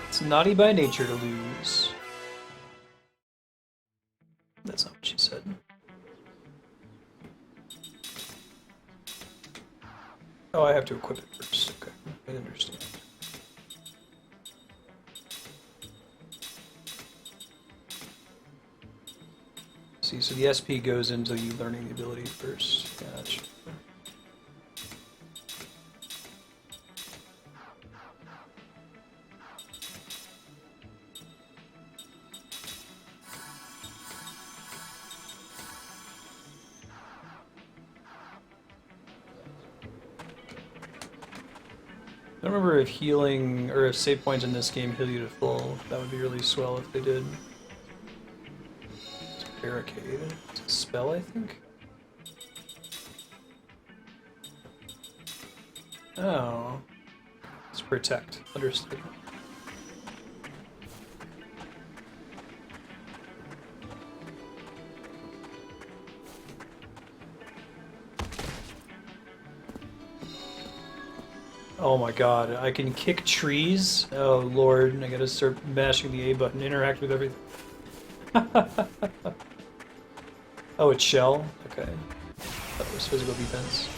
It's naughty by nature to lose. That's not what she said. Oh, I have to equip it first. Okay, I understand. See, so the SP goes into you learning the ability first. Gotcha. I don't remember if healing or if save points in this game heal you to full. That would be really swell if they did. It's barricade. It's a spell, I think. Oh. It's protect. Understood. Oh my god, I can kick trees? Oh lord, I gotta start mashing the A button, interact with everything. Oh, it's shell? Okay. That was physical defense.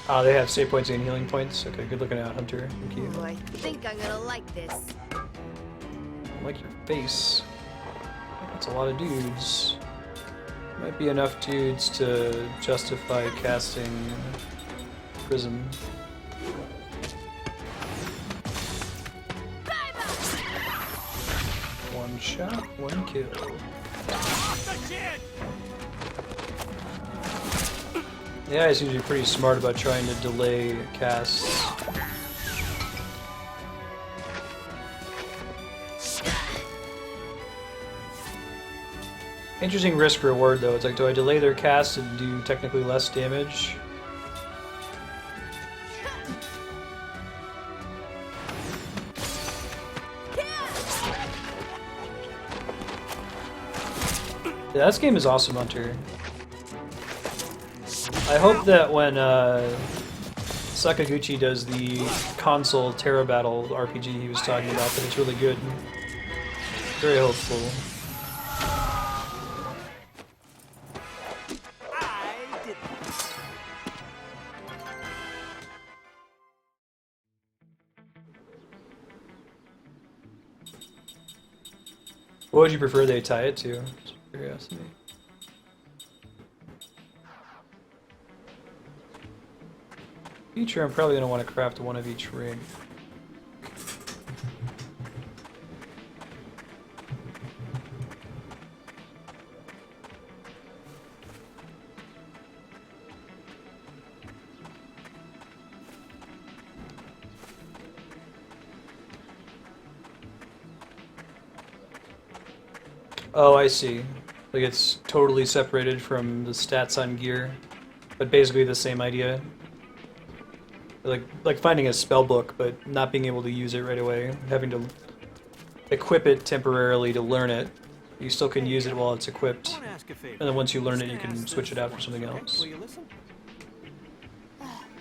Ah, they have save points and healing points. Okay, good looking out, Hunter. Thank you. Ooh, I think I'm gonna like this. I like your face. That's a lot of dudes. Might be enough dudes to justify casting Prism. One shot, one kill. Yeah, I seem to be pretty smart about trying to delay casts. Interesting risk reward though. It's like, do I delay their cast and do technically less damage? Yeah, this game is awesome, Hunter. I hope that when Sakaguchi does the console Terra Battle RPG he was talking about, that it's really good. Very hopeful. What would you prefer they tie it to? Just curiosity. Future, I'm probably going to want to craft one of each rig. Oh, I see. Like it's totally separated from the stats on gear, but basically the same idea. Like finding a spell book, but not being able to use it right away, having to equip it temporarily to learn it. You still can use it while it's equipped, and then once you learn it, you can switch it out for something else.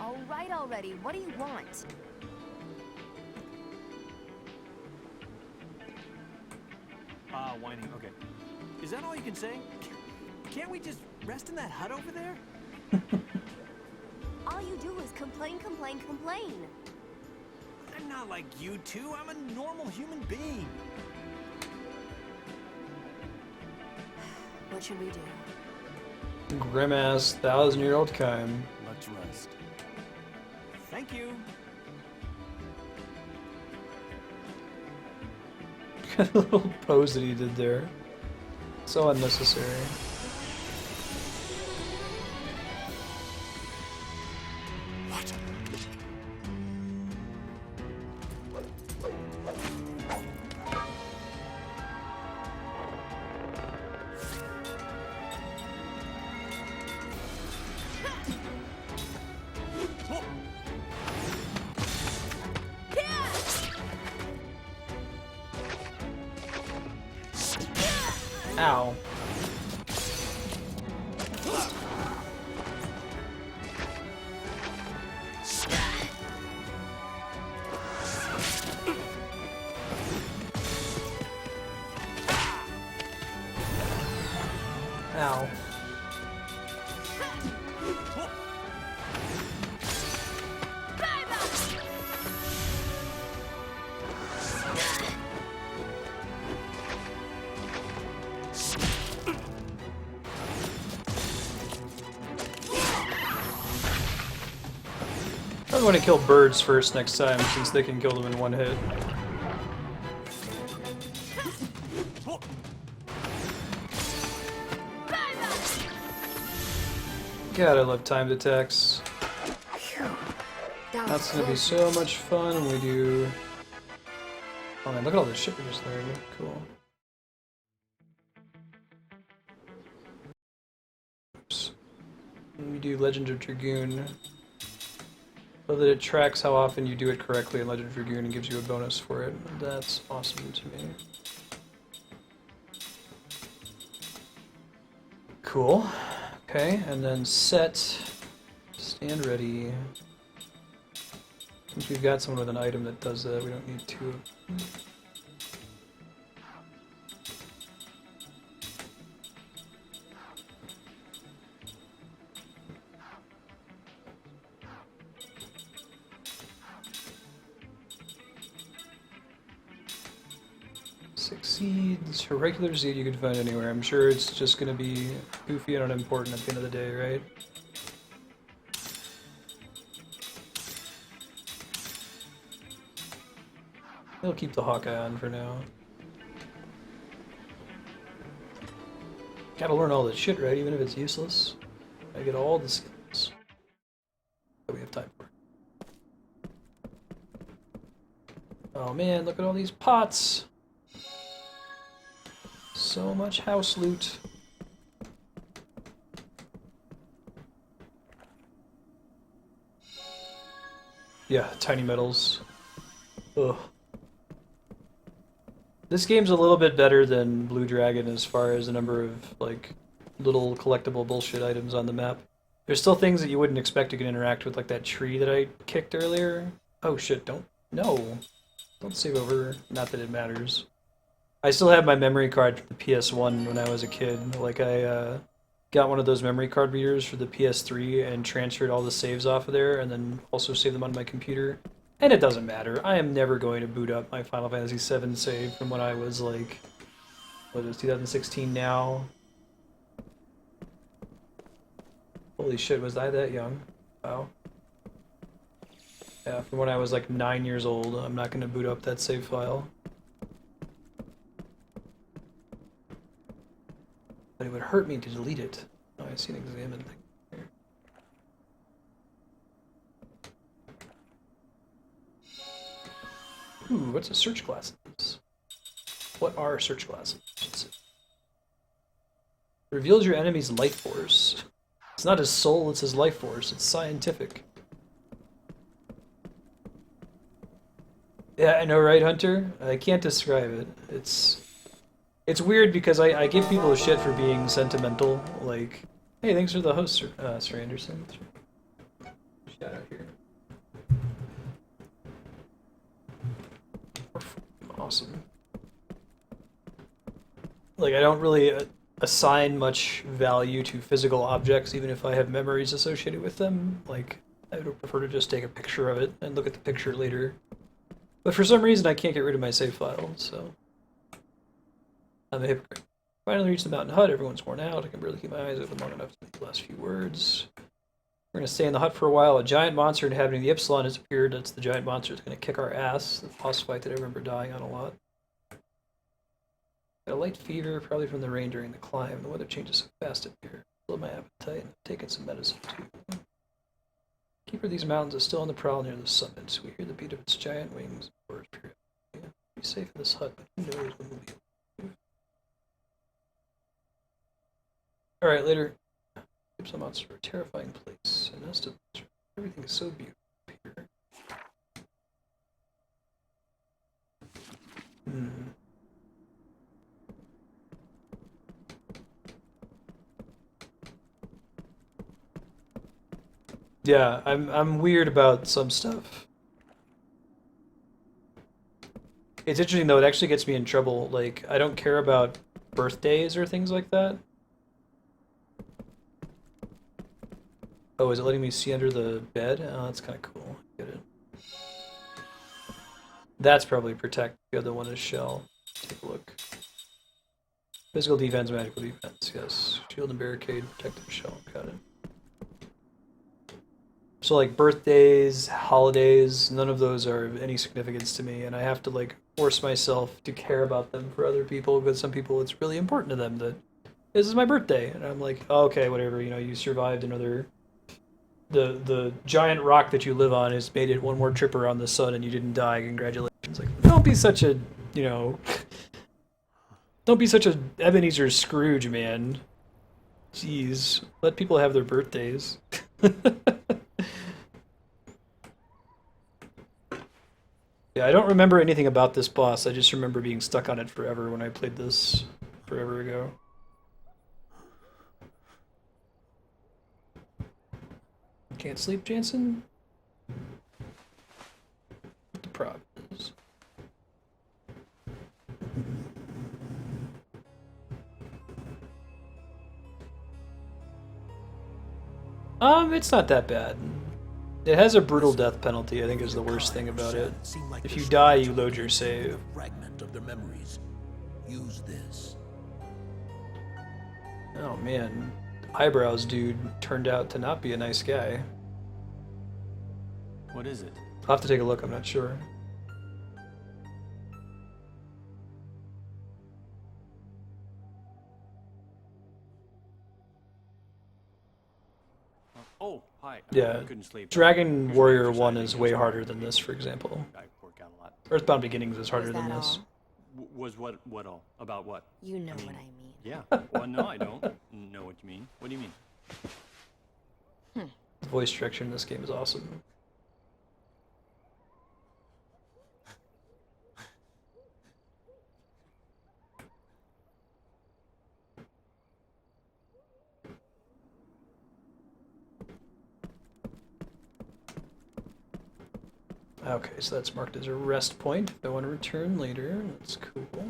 All right already, what do you want? Whining, okay. Is that all you can say? Can't we just rest in that hut over there? All you do is complain, complain, complain. I'm not like you two. I'm a normal human being. What should we do? Grim-ass 1,000-year-old Kime. trust. Thank you. The little pose that he did there. So unnecessary. What? Ow. Ow. I'm going to kill birds first next time, since they can kill them in one hit. God, I love timed attacks. That's gonna be so much fun when we do... Oh man, look at all this shit we just learned. Cool. Oops. When we do Legend of Dragoon, so that it tracks how often you do it correctly in Legend of Dragoon and gives you a bonus for it. That's awesome to me. Cool. Okay, and then set, stand ready. Since we've got someone with an item that does that, we don't need two of them. Seeds, a regular seed you can find anywhere. I'm sure it's just gonna be goofy and unimportant at the end of the day, right? They'll keep the Hawkeye on for now. Gotta learn all this shit, right? Even if it's useless. I get all the skills that we have time for. Oh man, look at all these pots! So much house loot. Yeah, tiny metals. Ugh. This game's a little bit better than Blue Dragon as far as the number of, like, little collectible bullshit items on the map. There's still things that you wouldn't expect you can interact with, like that tree that I kicked earlier. Oh shit, don't... No! Don't save over. Not that it matters. I still have my memory card from the PS1 when I was a kid. Like, I got one of those memory card readers for the PS3 and transferred all the saves off of there, and then also saved them on my computer. And it doesn't matter. I am never going to boot up my Final Fantasy VII save from when I was, like, what is 2016 now? Holy shit, was I that young? Wow. Yeah, from when I was, like, 9 years old. I'm not going to boot up that save file. But it would hurt me to delete it. Oh, I see an examine thing here. Ooh, what's a search class? What are search classes? Reveals your enemy's life force. It's not his soul, it's his life force. It's scientific. Yeah, I know, right, Hunter? I can't describe it. It's weird because I give people shit for being sentimental. Like, hey, thanks for the host, Sir Anderson. Shout out here. Awesome. Like, I don't really assign much value to physical objects, even if I have memories associated with them. Like, I would prefer to just take a picture of it and look at the picture later. But for some reason, I can't get rid of my save file, so... I'm a hypocrite. Finally reached the mountain hut, everyone's worn out, I can barely keep my eyes open long enough to make the last few words. We're gonna stay in the hut for a while. A giant monster inhabiting the Ypsilon has appeared. That's the giant monster that's gonna kick our ass. The boss fight that I remember dying on a lot. Got a light fever, probably from the rain during the climb. The weather changes so fast up here. Low my appetite and I've taken some medicine too. Keeper of these mountains is still on the prowl near the summit. We hear the beat of its giant wings. Be safe in this hut, but who knows when we'll be. Alright, later. Some monster, a terrifying place. A nest of monsters. Everything is so beautiful here. Yeah, I'm weird about some stuff. It's interesting though, it actually gets me in trouble. Like, I don't care about birthdays or things like that. Oh, is it letting me see under the bed? Oh, that's kind of cool. Get it. That's probably protect. The other one is shell. Take a look. Physical defense, magical defense. Yes. Shield and barricade, protective shell. Got it. So like birthdays, holidays, none of those are of any significance to me, and I have to like force myself to care about them for other people because some people it's really important to them that this is my birthday, and I'm like, oh, okay, whatever. You know, you survived another. The giant rock that you live on has made it one more trip around the sun, and you didn't die. Congratulations! Like, don't be such a don't be such a Ebenezer Scrooge, man. Jeez, let people have their birthdays. Yeah, I don't remember anything about this boss. I just remember being stuck on it forever when I played this forever ago. Can't sleep, Jansen? What the problem is? It's not that bad. It has a brutal death penalty, I think is the worst thing about it. If you die, you load your save. Fragment of their memories. Use this. Oh man, eyebrows dude turned out to not be a nice guy. What is it? I'll have to take a look, I'm not sure. Oh, hi. Yeah, I couldn't sleep. Dragon Warrior 1 is way harder than this, for example. I work out a lot. Earthbound Beginnings is harder Was than that this. all? Was what all? About what? You know I mean, what I mean. Yeah. Well, no, I don't know what you mean. What do you mean? The voice direction in this game is awesome. Okay, so that's marked as a rest point. If I want to return later, that's cool. Let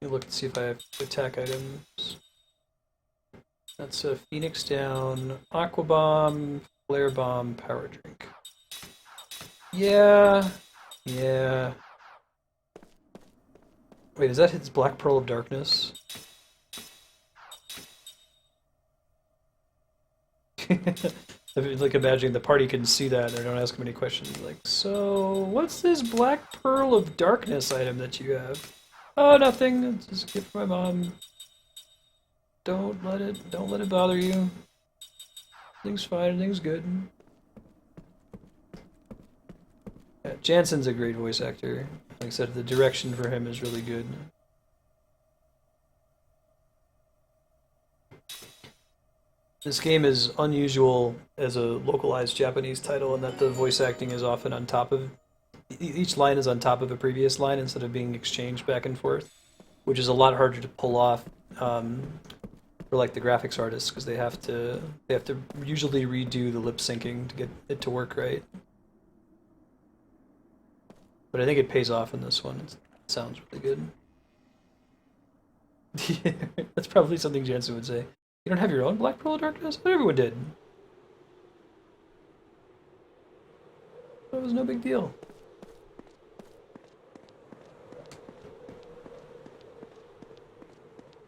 me look and see if I have attack items. That's a Phoenix down, Aqua Bomb, Flare Bomb, Power Drink. Yeah. Wait, is that his Black Pearl of Darkness? Like imagining the party can see that and I don't ask him any questions. Like, so what's this Black Pearl of Darkness item that you have? Oh, nothing. It's just a gift from my mom. Don't let it bother you. Everything's fine. Everything's good. Yeah, Jansen's a great voice actor. Like I said, the direction for him is really good. This game is unusual as a localized Japanese title in that the voice acting is often on top of... Each line is on top of a previous line instead of being exchanged back and forth, which is a lot harder to pull off for like the graphics artists because they have to usually redo the lip syncing to get it to work right. But I think it pays off in this one. It sounds really good. That's probably something Jansen would say. You don't have your own Black Pearl of Darkness? But everyone did. That was no big deal.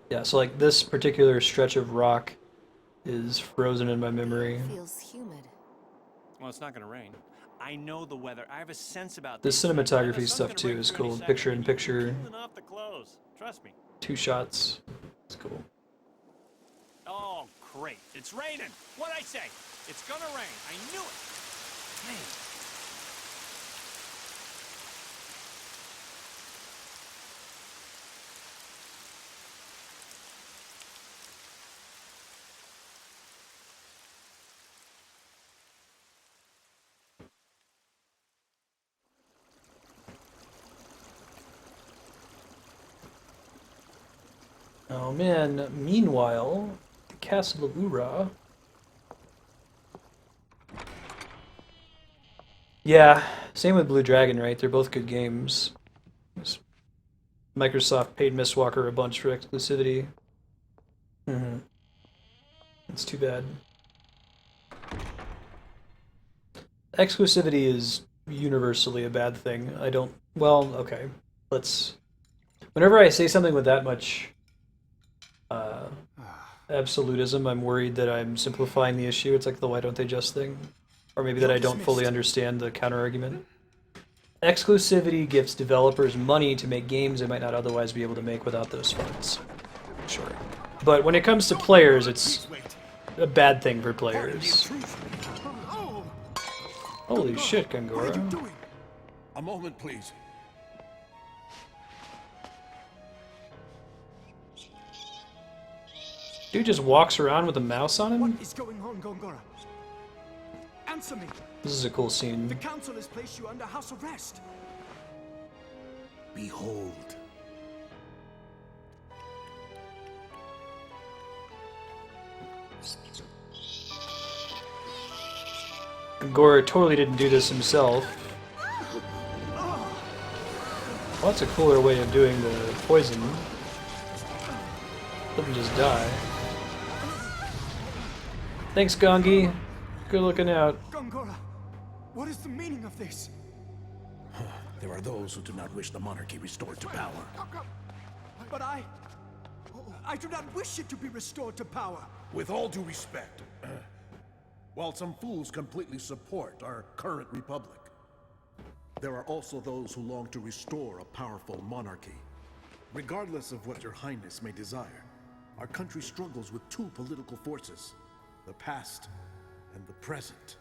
Yeah, so like this particular stretch of rock is frozen in my memory. Feels humid. Well, it's not gonna rain. I know the weather. I have a sense about The these things. cinematography And the sun's stuff gonna too break is through any cool. second, Picture in and you'll be picture, peeling off the clothes. Trust me. 2 shots. It's cool. Oh, great. It's raining. What'd I say? It's gonna rain. I knew it. Hey. Oh man, meanwhile, Castle of Ura. Yeah, same with Blue Dragon, right? They're both good games. Microsoft paid Miss Walker a bunch for exclusivity. It's too bad. Exclusivity is universally a bad thing. I don't. Well, okay. Let's. Whenever I say something with that much absolutism, I'm worried that I'm simplifying the issue. It's like the why don't they just thing. Or maybe that I don't fully understand the counter-argument. Exclusivity gives developers money to make games they might not otherwise be able to make without those funds. Sure. But when it comes to players, it's a bad thing for players. Holy shit, Gangora. A moment, please. Dude just walks around with a mouse on him? What is going on, Gongora? Answer me. This is a cool scene. The council has placed you under house arrest. Behold. Gangora totally didn't do this himself. Well, that's a cooler way of doing the poison. Let him just die. Thanks, Gongi. Good looking out. Gongora, what is the meaning of this? There are those who do not wish the monarchy restored to power. But I do not wish it to be restored to power. With all due respect, while some fools completely support our current republic, there are also those who long to restore a powerful monarchy. Regardless of what your highness may desire, our country struggles with two political forces, the past and the present.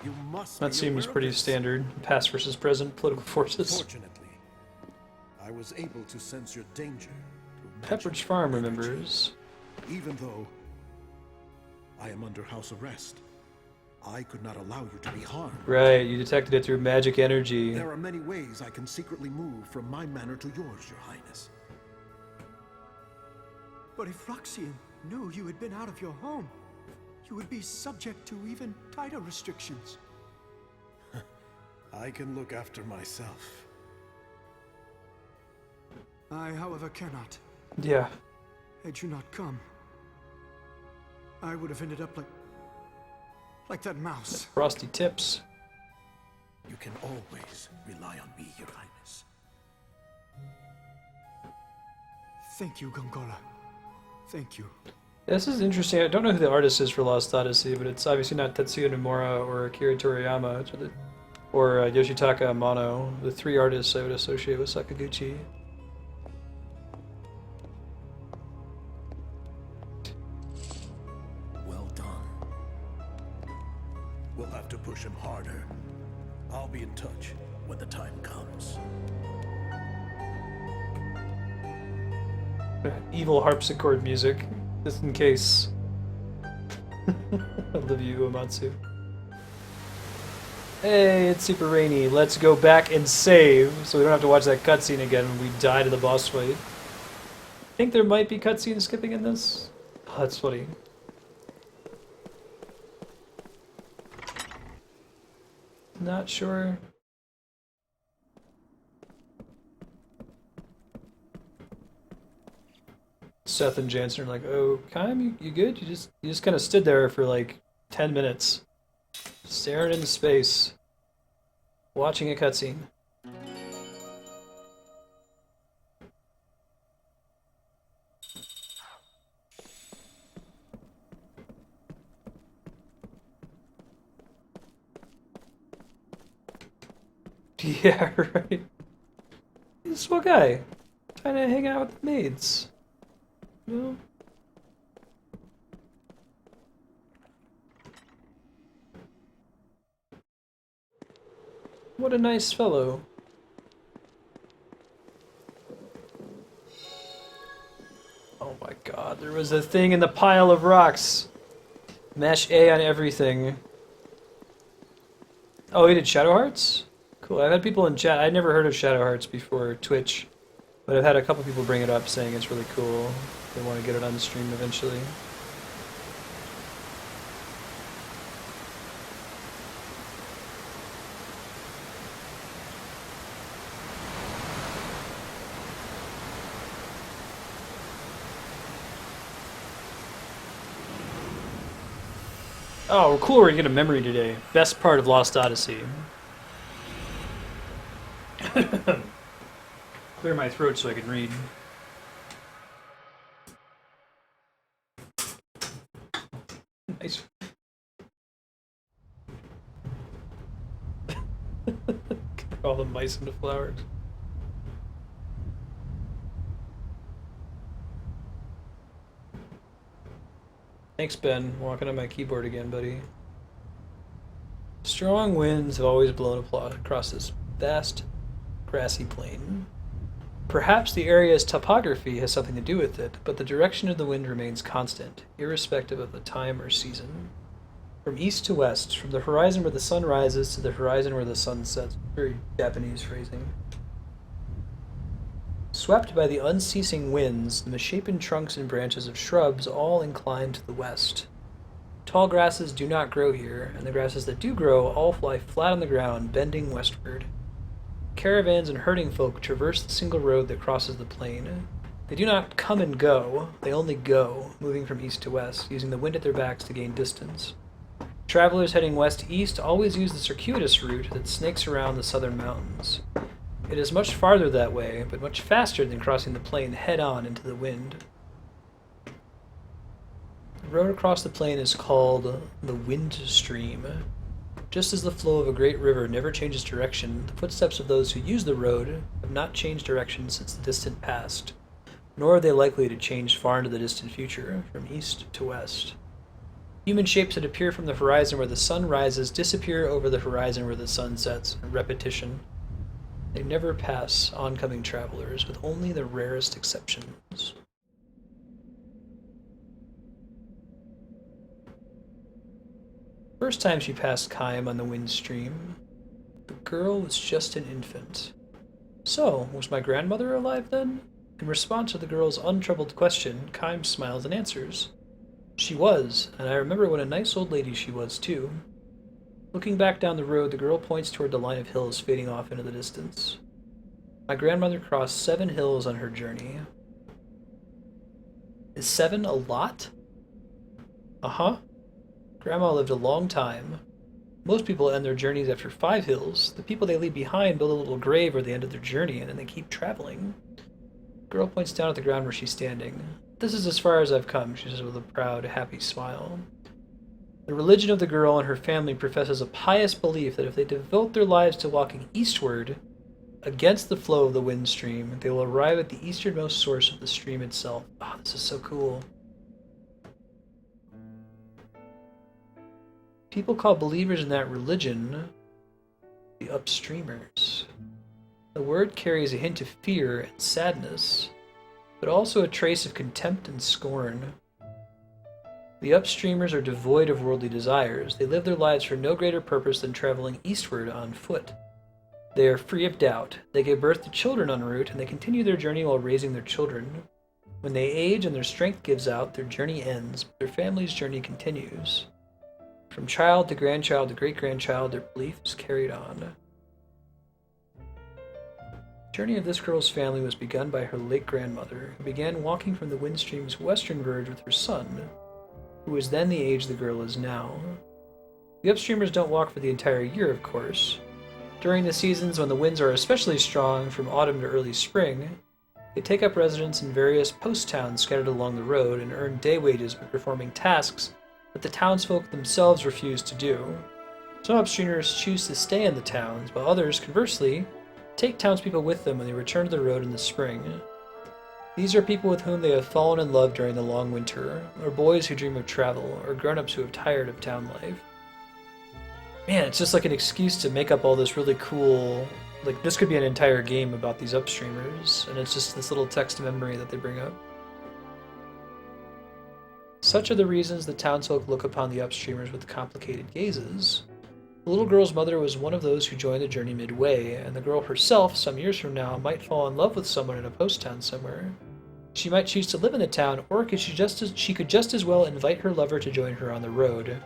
You must That be seems aware of pretty this. standard. Past versus present political forces. Fortunately, I was able to sense your danger. Pepperidge Farm remembers. Even though I am under house arrest, I could not allow you to be harmed. Right, you detected it through magic energy. There are many ways I can secretly move from my manor to yours, your highness. But if Roxian knew you had been out of your home, you would be subject to even tighter restrictions. I can look after myself. I, however, cannot. Yeah. Had you not come, I would have ended up like that mouse. Frosty tips. You can always rely on me, your highness. Thank you, Gongora. Thank you. This is interesting. I don't know who the artist is for Lost Odyssey, but it's obviously not Tetsuya Nomura or Akira Toriyama or Yoshitaka Amano, the three artists I would associate with Sakaguchi. Well done. We'll have to push him harder. I'll be in touch when the time comes. Evil harpsichord music, just in case. I love you, Uematsu. Hey, it's super rainy. Let's go back and save, so we don't have to watch that cutscene again when we die to the boss fight. I think there might be cutscene skipping in this. Oh, that's funny. Not sure. Seth and Jansen are like, "Oh, Kaim, you good? You just kind of stood there for like 10 minutes, staring into space, watching a cutscene." Yeah, right. He's a swell guy. Trying to hang out with the maids. You know? What a nice fellow. Oh my god, there was a thing in the pile of rocks. Mash A on everything. Oh, he did Shadow Hearts? Cool. I've had people in chat. I'd never heard of Shadow Hearts before Twitch, but I've had a couple people bring it up saying it's really cool. They want to get it on stream eventually. Oh, cool, we're gonna get a memory today. Best part of Lost Odyssey. Clear my throat so I can read. Nice. All the mice into flowers. Thanks, Ben. Walking on my keyboard again, buddy. Strong winds have always blown across this vast, grassy plain. Perhaps the area's topography has something to do with it, but the direction of the wind remains constant, irrespective of the time or season. From east to west, from the horizon where the sun rises to the horizon where the sun sets. Very Japanese phrasing. Swept by the unceasing winds, the misshapen trunks and branches of shrubs all incline to the west. Tall grasses do not grow here, and the grasses that do grow all lie flat on the ground, bending westward. Caravans and herding folk traverse the single road that crosses the plain. They do not come and go, they only go, moving from east to west, using the wind at their backs to gain distance. Travelers heading west to east always use the circuitous route that snakes around the southern mountains. It is much farther that way, but much faster than crossing the plain head-on into the wind. The road across the plain is called the Wind Stream. Just as the flow of a great river never changes direction, the footsteps of those who use the road have not changed direction since the distant past, nor are they likely to change far into the distant future, from east to west. Human shapes that appear from the horizon where the sun rises disappear over the horizon where the sun sets, in repetition. They never pass oncoming travelers, with only the rarest exceptions. First time she passed Kaim on the wind stream, the girl was just an infant. So, was my grandmother alive then? In response to the girl's untroubled question, Kaim smiles and answers. She was, and I remember what a nice old lady she was too. Looking back down the road, the girl points toward the line of hills fading off into the distance. My grandmother crossed 7 hills on her journey. Is 7 a lot? Uh-huh. Grandma lived a long time. Most people end their journeys after 5 hills. The people they leave behind build a little grave where they ended their journey, and then they keep traveling. The girl points down at the ground where she's standing. This is as far as I've come, she says with a proud, happy smile. The religion of the girl and her family professes a pious belief that if they devote their lives to walking eastward, against the flow of the wind stream, they will arrive at the easternmost source of the stream itself. Oh, this is so cool. People call believers in that religion the upstreamers. The word carries a hint of fear and sadness, but also a trace of contempt and scorn. The upstreamers are devoid of worldly desires. They live their lives for no greater purpose than traveling eastward on foot. They are free of doubt. They give birth to children en route, and they continue their journey while raising their children. When they age and their strength gives out, their journey ends, but their family's journey continues. From child to grandchild to great-grandchild, their belief is carried on. The journey of this girl's family was begun by her late grandmother, who began walking from the Windstream's western verge with her son, who was then the age the girl is now. The upstreamers don't walk for the entire year, of course. During the seasons when the winds are especially strong, from autumn to early spring, they take up residence in various post towns scattered along the road and earn day wages by performing tasks that the townsfolk themselves refuse to do. Some upstreamers choose to stay in the towns, while others, conversely, take townspeople with them when they return to the road in the spring. These are people with whom they have fallen in love during the long winter, or boys who dream of travel, or grown-ups who have tired of town life. Man, it's just like an excuse to make up all this really cool... Like, this could be an entire game about these upstreamers, and it's just this little text memory that they bring up. Such are the reasons the townsfolk look upon the upstreamers with complicated gazes. The little girl's mother was one of those who joined the journey midway, and the girl herself, some years from now, might fall in love with someone in a post town somewhere. She might choose to live in the town, or she could just as well invite her lover to join her on the road.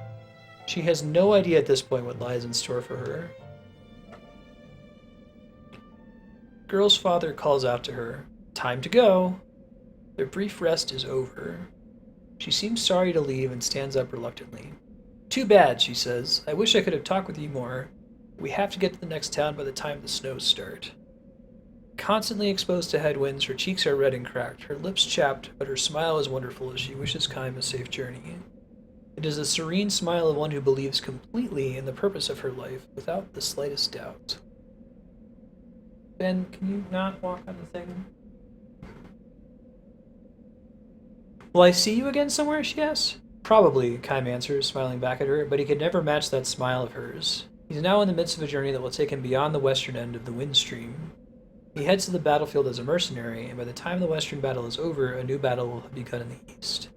She has no idea at this point what lies in store for her. Girl's father calls out to her, "Time to go!" Their brief rest is over. She seems sorry to leave and stands up reluctantly. "Too bad," she says. "I wish I could have talked with you more. We have to get to the next town by the time the snows start." Constantly exposed to headwinds, her cheeks are red and cracked, her lips chapped, but her smile is wonderful as she wishes Kaim a safe journey. It is the serene smile of one who believes completely in the purpose of her life, without the slightest doubt. Ben, can you not walk on the thing? "Will I see you again somewhere?" she asks. "Probably," Kaim answers, smiling back at her, but he could never match that smile of hers. He's now in the midst of a journey that will take him beyond the western end of the wind stream. He heads to the battlefield as a mercenary, and by the time the western battle is over, a new battle will have begun in the east.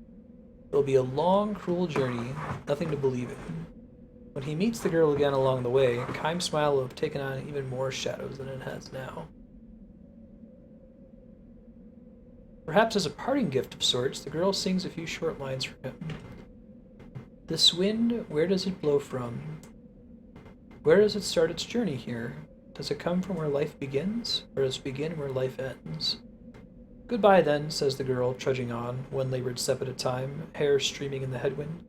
It will be a long, cruel journey, nothing to believe in. When he meets the girl again along the way, Kaim's smile will have taken on even more shadows than it has now. Perhaps as a parting gift of sorts, the girl sings a few short lines for him. "This wind, where does it blow from? Where does it start its journey here? Does it come from where life begins, or does it begin where life ends?" "Goodbye, then," says the girl, trudging on, one labored step at a time, hair streaming in the headwind.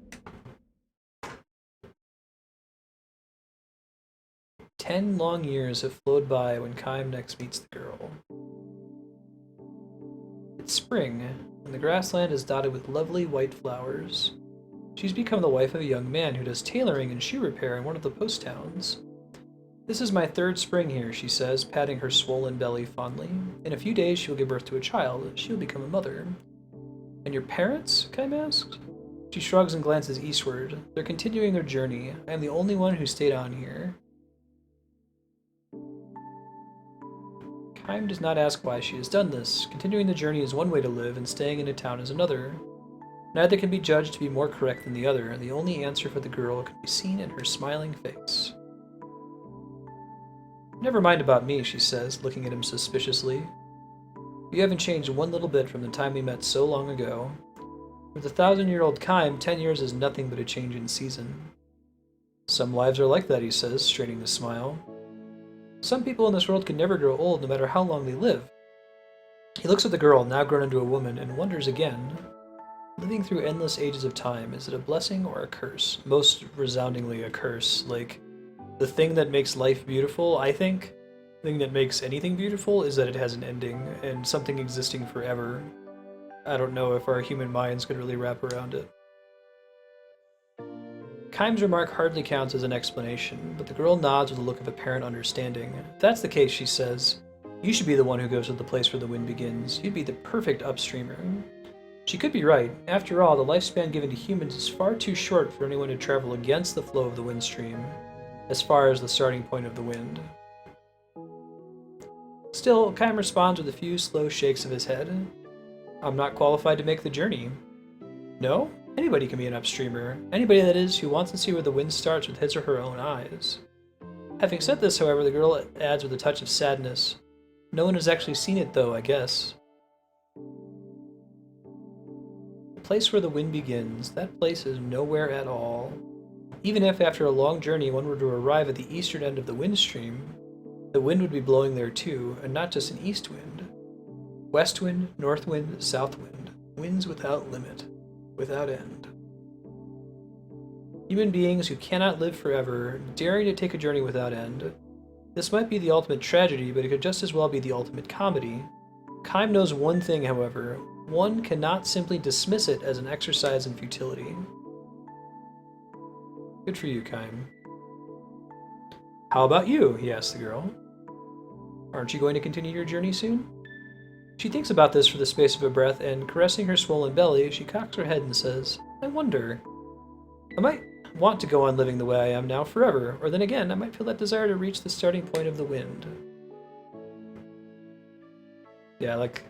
10 long years have flowed by when Kaim next meets the girl. It's spring, and the grassland is dotted with lovely white flowers. She's become the wife of a young man who does tailoring and shoe repair in one of the post towns. "This is my 3rd spring here," she says, patting her swollen belly fondly. "In a few days she will give birth to a child. She will become a mother." "And your parents?" Kaim asks. She shrugs and glances eastward. "They're continuing their journey. I am the only one who stayed on here." Kaim does not ask why she has done this. Continuing the journey is one way to live, and staying in a town is another. Neither can be judged to be more correct than the other, and the only answer for the girl can be seen in her smiling face. "Never mind about me," she says, looking at him suspiciously. "You haven't changed one little bit from the time we met so long ago. For the 1,000-year-old Kaim, 10 years is nothing but a change in season." "Some lives are like that," he says, straining to smile. "Some people in this world can never grow old no matter how long they live." He looks at the girl, now grown into a woman, and wonders again. Living through endless ages of time, is it a blessing or a curse? Most resoundingly a curse. Like, the thing that makes life beautiful, I think, the thing that makes anything beautiful is that it has an ending, and something existing forever. I don't know if our human minds could really wrap around it. Kaim's remark hardly counts as an explanation, but the girl nods with a look of apparent understanding. "If that's the case," she says, "you should be the one who goes to the place where the wind begins. You'd be the perfect upstreamer." She could be right. After all, the lifespan given to humans is far too short for anyone to travel against the flow of the wind stream, as far as the starting point of the wind. Still, Kaim responds with a few slow shakes of his head. "I'm not qualified to make the journey." "No? Anybody can be an upstreamer. Anybody, that is, who wants to see where the wind starts with his or her own eyes." Having said this, however, the girl adds with a touch of sadness, "No one has actually seen it, though, I guess." The place where the wind begins, that place is nowhere at all. Even if, after a long journey, one were to arrive at the eastern end of the wind stream, the wind would be blowing there too, and not just an east wind. West wind, north wind, south wind, winds without limit, without end. Human beings who cannot live forever, daring to take a journey without end. This might be the ultimate tragedy, but it could just as well be the ultimate comedy. Kaim knows one thing, however. One cannot simply dismiss it as an exercise in futility. Good for you, Kaim. How about you? He asked the girl. Aren't you going to continue your journey soon? She thinks about this for the space of a breath, and caressing her swollen belly, she cocks her head and says, I wonder. I might want to go on living the way I am now forever, or then again, I might feel that desire to reach the starting point of the wind. Yeah, like,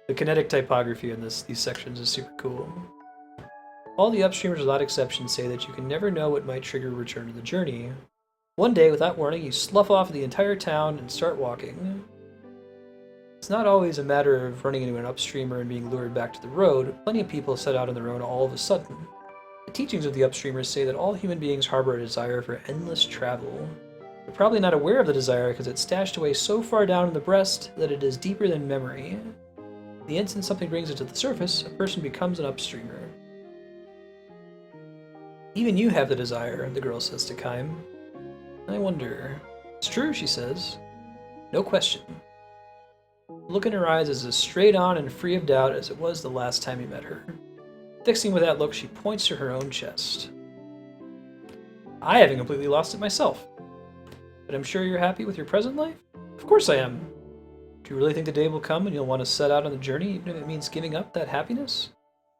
the kinetic typography in these sections is super cool. All the upstreamers without exception say that you can never know what might trigger a return to the journey. One day, without warning, you slough off the entire town and start walking. It's not always a matter of running into an upstreamer and being lured back to the road. Plenty of people set out on their own all of a sudden. The teachings of the upstreamers say that all human beings harbor a desire for endless travel. They're probably not aware of the desire because it's stashed away so far down in the breast that it is deeper than memory. The instant something brings it to the surface, a person becomes an upstreamer. Even you have the desire, the girl says to Kaim. I wonder. It's true, she says. No question. The look in her eyes is as straight on and free of doubt as it was the last time you met her. Fixing with that look, she points to her own chest. I haven't completely lost it myself. But I'm sure you're happy with your present life? Of course I am. Do you really think the day will come when you'll want to set out on the journey, even if it means giving up that happiness?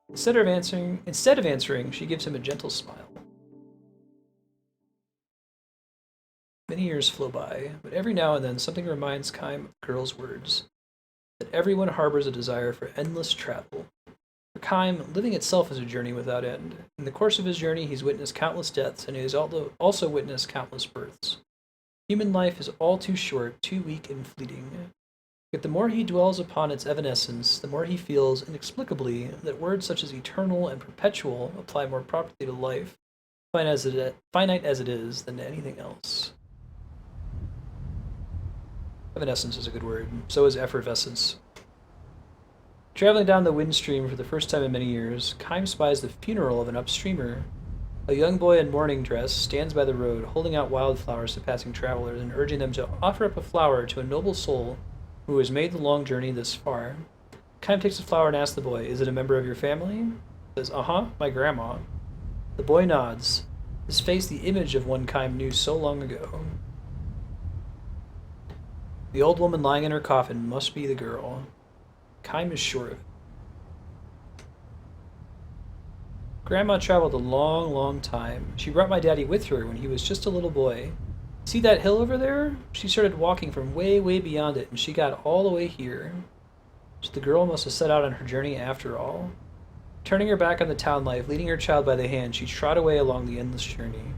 Instead of answering, she gives him a gentle smile. Many years flow by, but every now and then something reminds Kaim of the girl's words. That everyone harbors a desire for endless travel. For Kaim, living itself is a journey without end. In the course of his journey, he's witnessed countless deaths, and he has also witnessed countless births. Human life is all too short, too weak and fleeting. Yet the more he dwells upon its evanescence, the more he feels, inexplicably, that words such as eternal and perpetual apply more properly to life, finite as it is, than to anything else. Evanescence is a good word. So is effervescence. Traveling down the wind stream for the first time in many years, Kaim spies the funeral of an upstreamer. A young boy in mourning dress stands by the road, holding out wildflowers to passing travelers and urging them to offer up a flower to a noble soul who has made the long journey this far. Kaim takes the flower and asks the boy, is it a member of your family? He says, my grandma. The boy nods, his face the image of one Kaim knew so long ago. The old woman lying in her coffin must be the girl. Kaim is sure of it. Grandma traveled a long, long time. She brought my daddy with her when he was just a little boy. See that hill over there? She started walking from way, way beyond it, and she got all the way here. So the girl must have set out on her journey after all. Turning her back on the town life, leading her child by the hand, she trod away along the endless journey.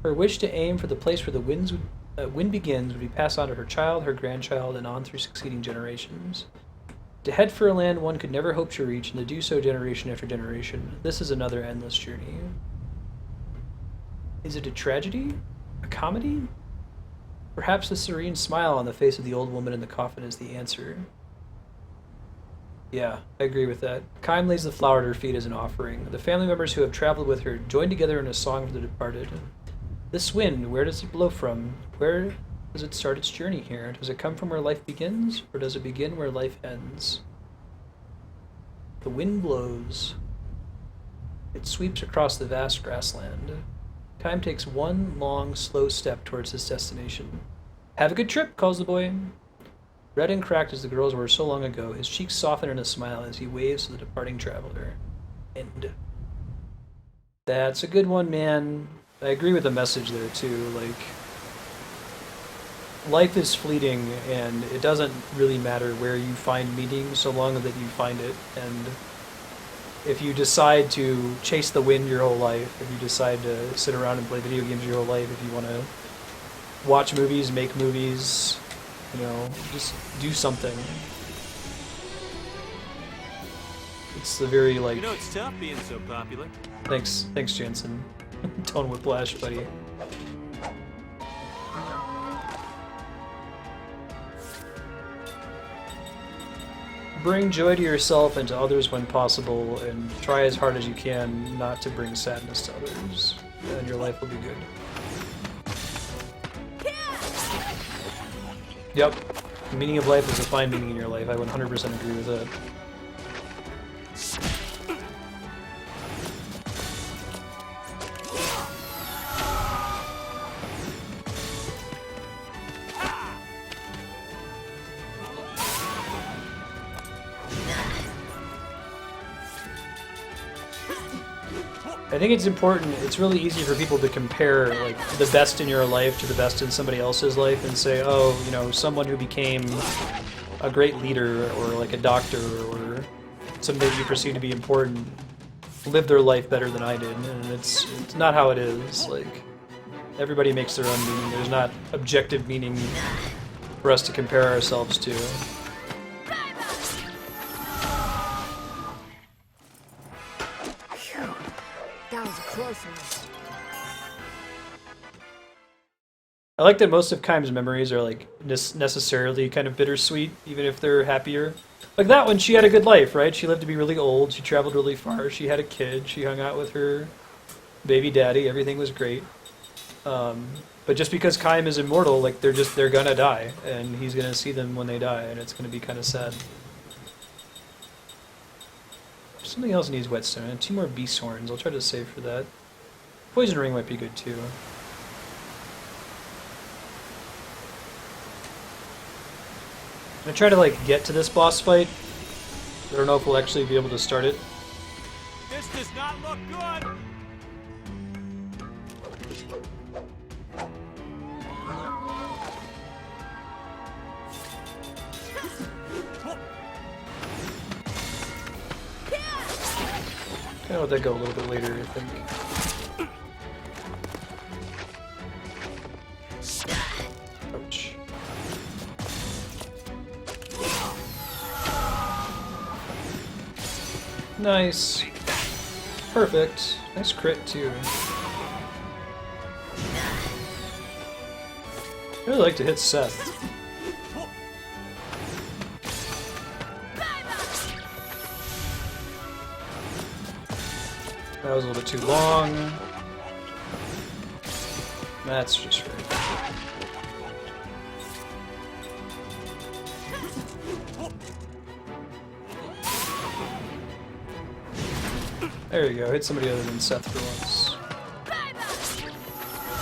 Her wish to aim for the place where the wind begins would be passed on to her child, her grandchild, and on through succeeding generations. To head for a land one could never hope to reach, and to do so generation after generation, this is another endless journey. Is it a tragedy? A comedy? Perhaps the serene smile on the face of the old woman in the coffin is the answer. Yeah, I agree with that. Kaim lays the flower at her feet as an offering. The family members who have traveled with her join together in a song for the departed. This wind, where does it blow from? Where does it start its journey here? Does it come from where life begins, or does it begin where life ends? The wind blows. It sweeps across the vast grassland. Kaim takes one long, slow step towards his destination. Have a good trip, calls the boy. Red and cracked as the girls were so long ago, his cheeks soften in a smile as he waves to the departing traveler. End. That's a good one, man. I agree with the message there, too. Like, life is fleeting, and it doesn't really matter where you find meaning so long that you find it. And if you decide to chase the wind your whole life, if you decide to sit around and play video games your whole life, if you want to watch movies, make movies, just do something. It's the very, like... it's tough being so popular. Thanks, Jensen. Tone whiplash, buddy. Bring joy to yourself and to others when possible, and try as hard as you can not to bring sadness to others, and your life will be good. Yep. The meaning of life is to find meaning in your life. I 100% agree with that. I think it's important. It's really easy for people to compare like the best in your life to the best in somebody else's life and say, oh, you know, someone who became a great leader or like a doctor or somebody you perceive to be important lived their life better than I did, and it's not how it is. Like, everybody makes their own meaning. There's not objective meaning for us to compare ourselves to. That was a close one. I like that most of Kaim's memories are like necessarily kind of bittersweet, even if they're happier. Like that one, she had a good life, right? She lived to be really old, she traveled really far, she had a kid, she hung out with her baby daddy, everything was great. But just because Kaim is immortal, like they're gonna die, and he's gonna see them when they die, and it's gonna be kind of sad. Something else needs whetstone, and 2 more beast horns. I'll try to save for that. Poison ring might be good too. I'm gonna try to like get to this boss fight. I don't know if we'll actually be able to start it. This does not look good! Kind of let that go a little bit later, I think. Ouch. Nice. Perfect. Nice crit, too. I really like to hit Seth. That was a little bit too long. That's just right. There you go, hit somebody other than Seth for once.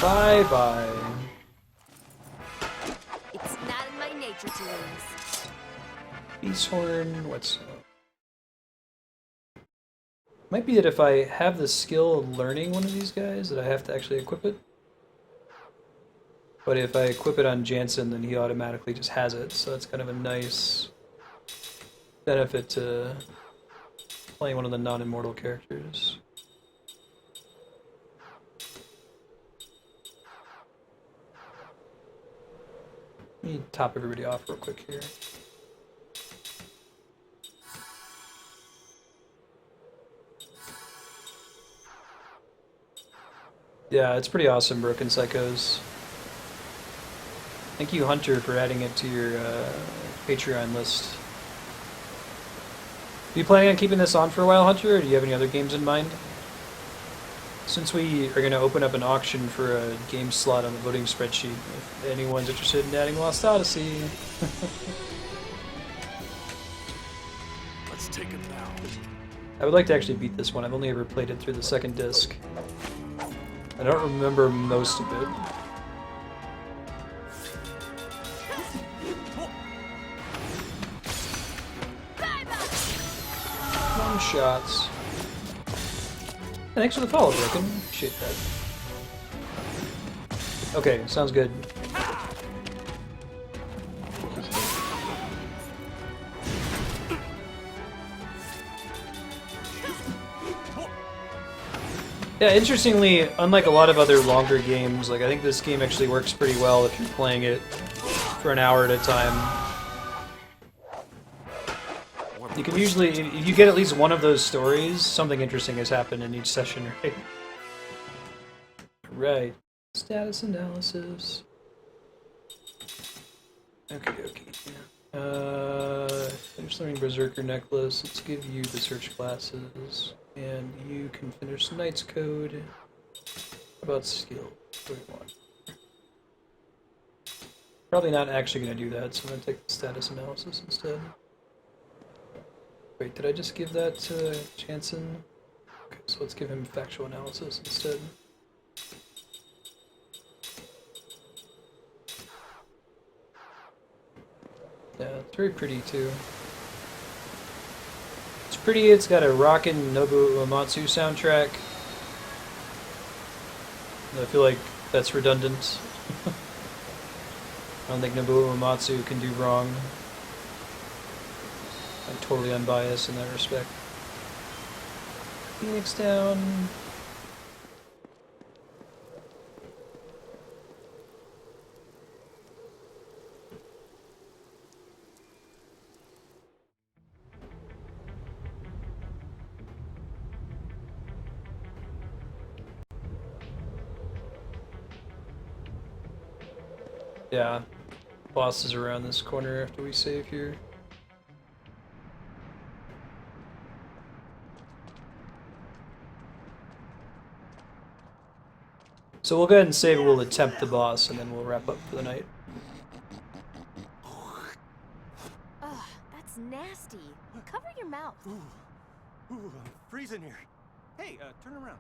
Bye-bye. It's not in my nature to lose. Beasthorn, what's up? Might be that if I have the skill of learning one of these guys, that I have to actually equip it. But if I equip it on Jansen, then he automatically just has it, so that's kind of a nice benefit to playing one of the non-immortal characters. Let me top everybody off real quick here. Yeah, it's pretty awesome, Broken Psychos. Thank you, Hunter, for adding it to your Patreon list. Are you planning on keeping this on for a while, Hunter, or do you have any other games in mind? Since we are going to open up an auction for a game slot on the voting spreadsheet, if anyone's interested in adding Lost Odyssey. Let's take it now. I would like to actually beat this one. I've only ever played it through the second disc. I don't remember most of it. One shots. Hey, thanks for the follow, Broken. Appreciate that. Okay, sounds good. Yeah, interestingly, unlike a lot of other longer games, like I think this game actually works pretty well if you're playing it for an hour at a time. You can usually, if you get at least one of those stories, something interesting has happened in each session, right? Right. Status analysis. Okay, okay. Finish learning Berserker Necklace. Let's give you the search classes. And you can finish Knight's Code. How about skill? What do we want? Probably not actually going to do that, so I'm going to take the status analysis instead. Wait, did I just give that to Jansen? Okay, so let's give him factual analysis instead. Yeah, it's very pretty too. It's pretty, it's got a rockin' Nobuo Uematsu soundtrack. I feel like that's redundant. I don't think Nobuo Uematsu can do wrong. I'm totally unbiased in that respect. Phoenix down. Yeah, boss is around this corner after we save here. So we'll go ahead and save and we'll attempt the boss and then we'll wrap up for the night. Ugh, that's nasty. Cover your mouth. Ooh, I'm freezing here. Hey, turn around.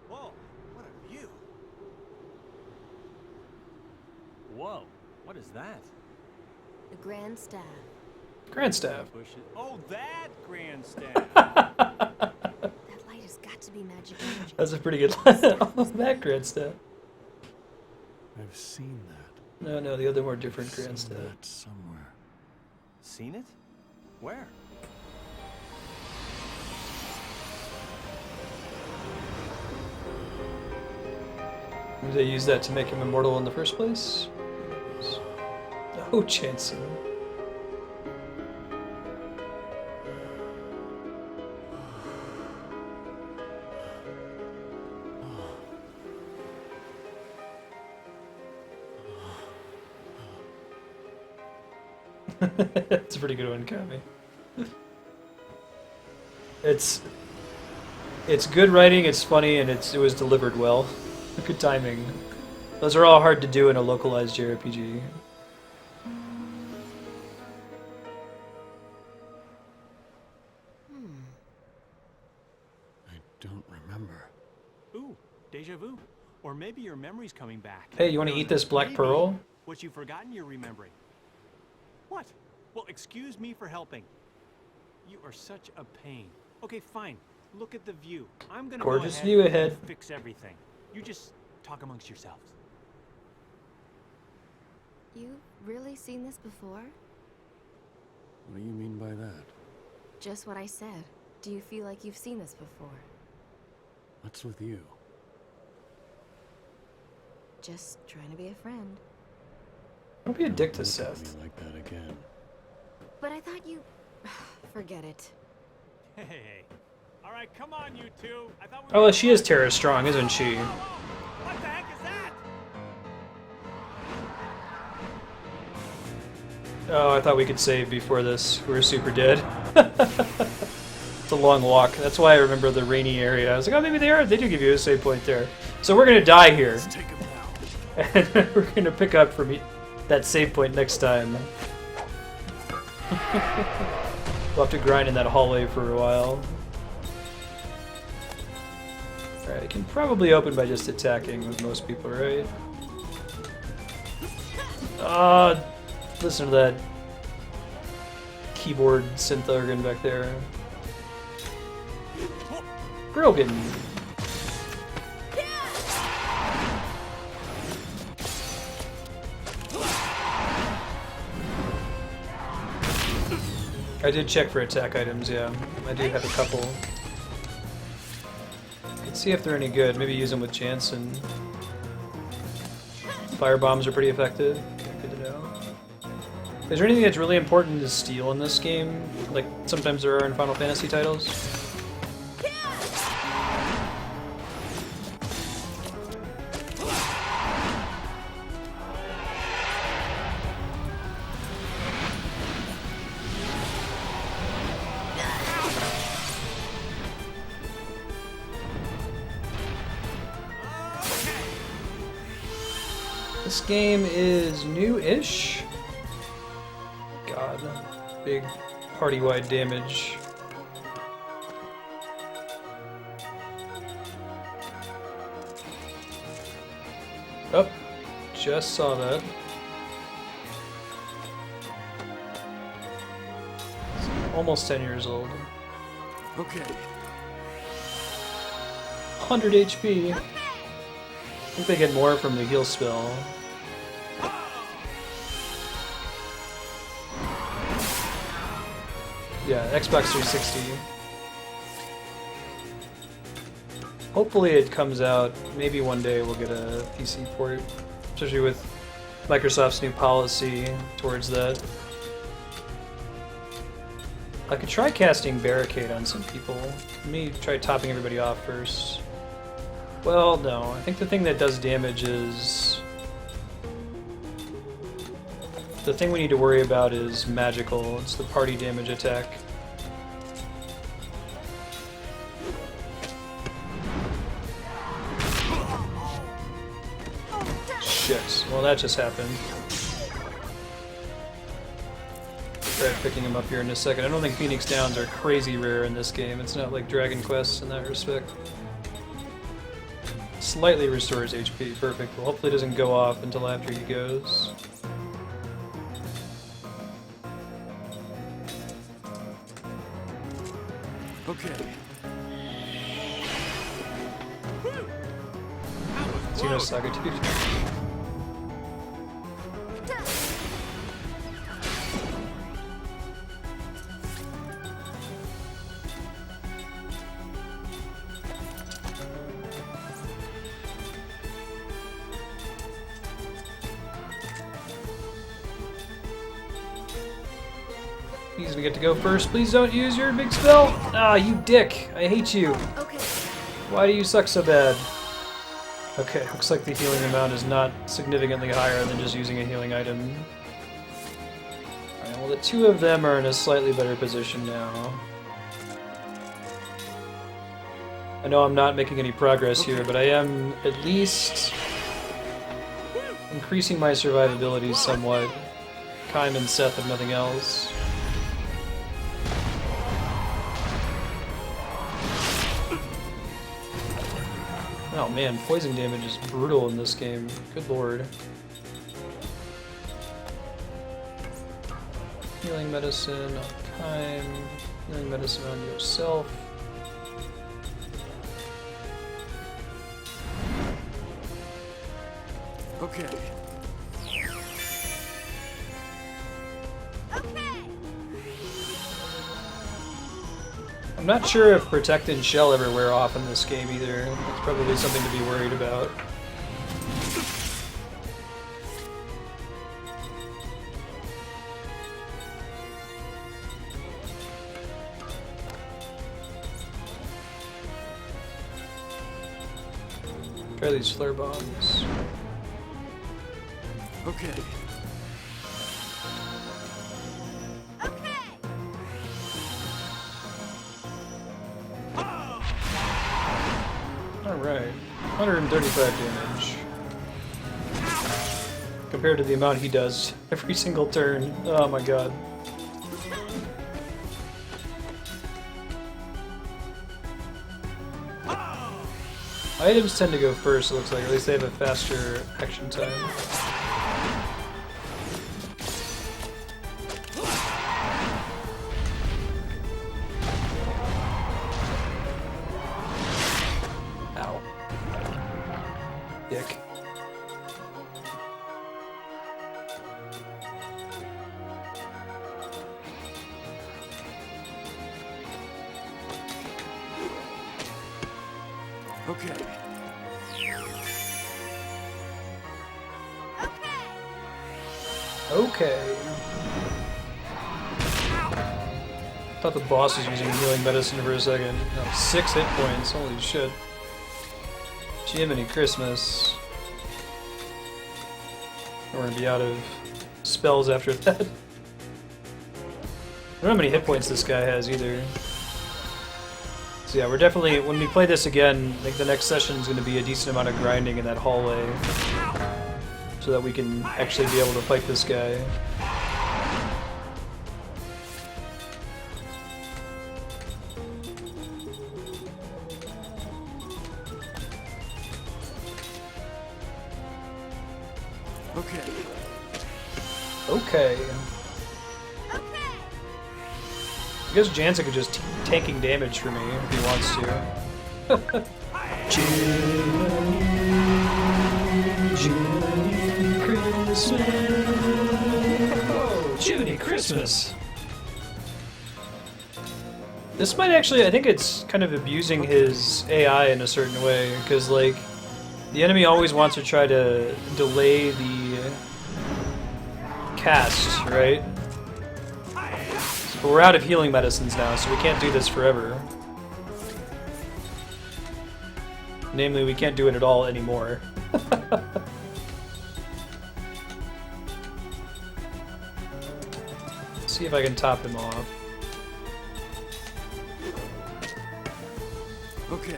Whoa, what a view. Whoa, what is that? The Grand Staff. Grandstaff. Oh, that grandstand. That light has got to be magic energy. That's a pretty good line. Oh, that grandstaff. I've seen that. No, the other more different Seen grandstaff. that somewhere. Seen it? Where? Did they use that to make him immortal in the first place? Oh, Jansen. That's a pretty good one, Kami. It's good writing, it's funny, and it was delivered well. Good timing. Those are all hard to do in a localized JRPG. I don't remember. Ooh, deja vu. Or maybe your memory's coming back. Hey, you want to eat this black Maybe pearl? what you've forgotten you're remembering. What? Well, excuse me for helping. You are such a pain. Okay, fine. Look at the view. I'm gonna Gorgeous go ahead view and ahead. fix everything. You just talk amongst yourselves. You've really seen this before? What do you mean by that? Just what I said. Do you feel like you've seen this before? What's with you? Just trying to be a friend. Don't be a dick to Don't look Seth. at me like that again. But I thought you... Forget it. Hey. All right, come on, you two. I thought we Oh, were well, she is fun. Terra strong, isn't she? Whoa, whoa. What the heck is that? Oh, I thought we could save before this. We're super dead. It's a long walk. That's why I remember the rainy area. I was like, oh, maybe they do give you a save point there. So we're gonna die here. Take him now. And we're gonna pick up from that save point next time. We'll have to grind in that hallway for a while. Alright, it can probably open by just attacking with most people, right? Listen to that keyboard synth organ back there. Broken. I did check for attack items, yeah. I do have a couple. Let's see if they're any good. Maybe use them with Jansen. Fire bombs are pretty effective. Yeah, good to know. Is there anything that's really important to steal in this game? Like sometimes there are in Final Fantasy titles? This game is new-ish. God, big party-wide damage. Oh, just saw that. It's almost 10 years old. Okay. 100 HP. I think they get more from the heal spell. Yeah, Xbox 360. Hopefully it comes out. Maybe one day we'll get a PC port, especially with Microsoft's new policy towards that. I could try casting Barricade on some people. Let me try topping everybody off first. Well, no. I think the thing that does damage is... The thing we need to worry about is magical. It's the party damage attack. Shit. Well, that just happened. Try picking him up here in a second. I don't think Phoenix Downs are crazy rare in this game. It's not like Dragon Quest in that respect. Slightly restores HP. Perfect. Well, hopefully it doesn't go off until after he goes. Okay. Xeno Saga 2. He's gonna get to go first. Please don't use your big spell! Ah, you dick! I hate you! Okay. Why do you suck so bad? Okay, looks like the healing amount is not significantly higher than just using a healing item. Alright, well the two of them are in a slightly better position now. I know I'm not making any progress here, but I am at least increasing my survivability somewhat. Kaim and Seth, if nothing else. Oh man, poison damage is brutal in this game. Good lord. Healing medicine on Kaim. Healing medicine on yourself. Okay. I'm not sure if Protect and Shell ever wear off in this game either. That's probably something to be worried about. Try these flare bombs. Okay. Alright, 135 damage. Compared to the amount he does every single turn. Oh my god. Items tend to go first, it looks like. At least they have a faster action time. Ow. Dick. Okay. Okay. Thought the boss was using healing medicine for a second. No, 6 hit points, holy shit. Jiminy Christmas. We're gonna be out of spells after that. I don't know how many hit points this guy has either. So yeah, we're definitely, when we play this again, I think the next session is going to be a decent amount of grinding in that hallway. So that we can actually be able to fight this guy. Okay. Okay. I guess Jansen could just tanking damage for me if he wants to. Junie Christmas. Oh, Junie Christmas. This might actually, I think it's kind of abusing his AI in a certain way, because, like, the enemy always wants to try to delay the cast, right? But we're out of healing medicines now, so we can't do this forever. Namely, we can't do it at all anymore. Let's see if I can top him off. Okay.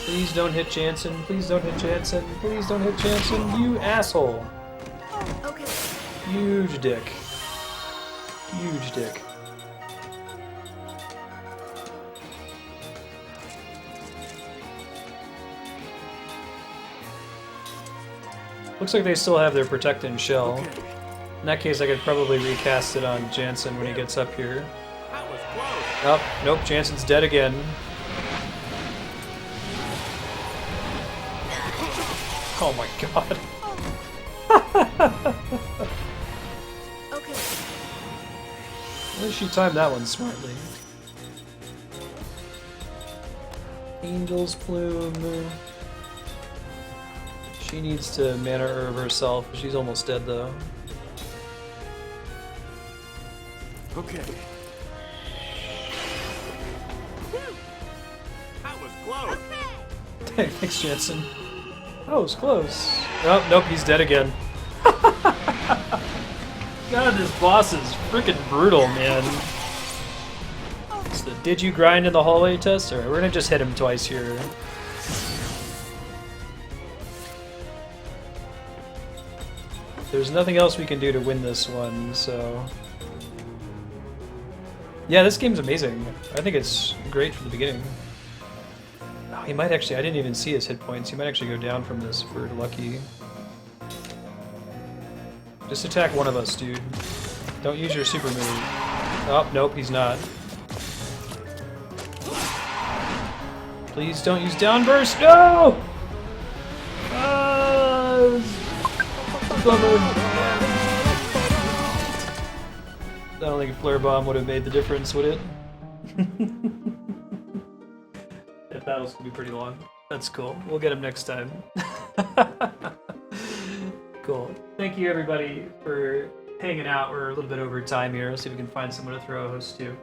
Please don't hit Jansen. Please don't hit Jansen. Please don't hit Jansen. You asshole. Okay. Huge dick. Huge dick. Looks like they still have their protect and shell. Okay. In that case, I could probably recast it on Jansen when he gets up here. That was close. Oh, nope, Jansen's dead again. Oh my god. Okay. At least she timed that one smartly. Angel's Plume. She needs to mana herb herself. She's almost dead though. Okay. That was close. Thanks, Jansen. Oh, it was close. Oh, nope, he's dead again. God, this boss is freaking brutal, man. So, did you grind in the hallway test? Alright, we're gonna just hit him twice here. There's nothing else we can do to win this one, so... Yeah, this game's amazing. I think it's great from the beginning. Oh, he might actually... I didn't even see his hit points. He might actually go down from this if we're lucky. Just attack one of us, dude. Don't use your super move. Oh, nope, he's not. Please don't use downburst. No! Bummer. I don't think a flare bomb would have made the difference, would it? That battle's gonna be pretty long. That's cool. We'll get him next time. Cool. Thank you everybody for hanging out. We're a little bit over time here. Let's see if we can find someone to throw a host to.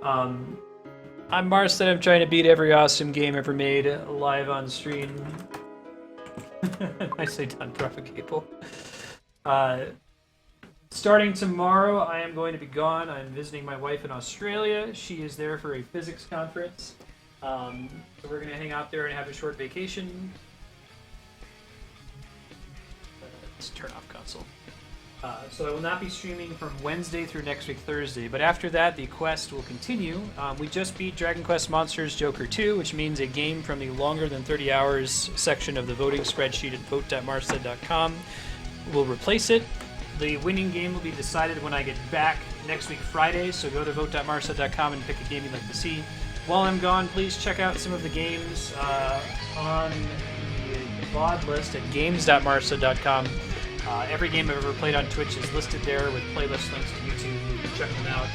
I'm Marston. I'm trying to beat every awesome game ever made live on stream. Nicely done, Prophet Cable. Starting tomorrow, I am going to be gone. I'm visiting my wife in Australia. She is there for a physics conference. So we're going to hang out there and have a short vacation. Let's turn off console. So I will not be streaming from Wednesday through next week Thursday, but after that the quest will continue. We just beat Dragon Quest Monsters Joker 2, which means a game from the longer than 30 hours section of the voting spreadsheet at vote.marstead.com will replace it. The winning game will be decided when I get back next week Friday, so go to vote.marstead.com and pick a game you'd like to see. While I'm gone, please check out some of the games on the VOD list at games.marstead.com. Every game I've ever played on Twitch is listed there with playlist links to YouTube. You can check them out.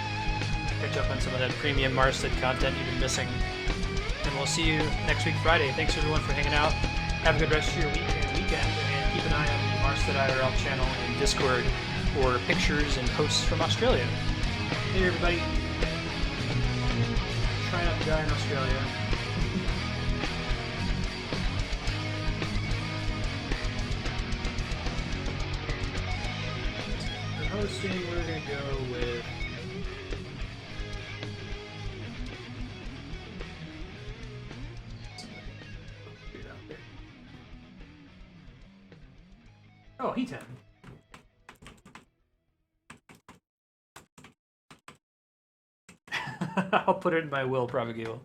Catch up on some of that premium Marsted content you've been missing. And we'll see you next week Friday. Thanks everyone for hanging out. Have a good rest of your week and weekend. And keep an eye on the Marsted IRL channel and Discord for pictures and posts from Australia. Hey everybody. Try not to die in Australia. Hosting, we're gonna go with oh, Heaton. I'll put it in my will, Propagule.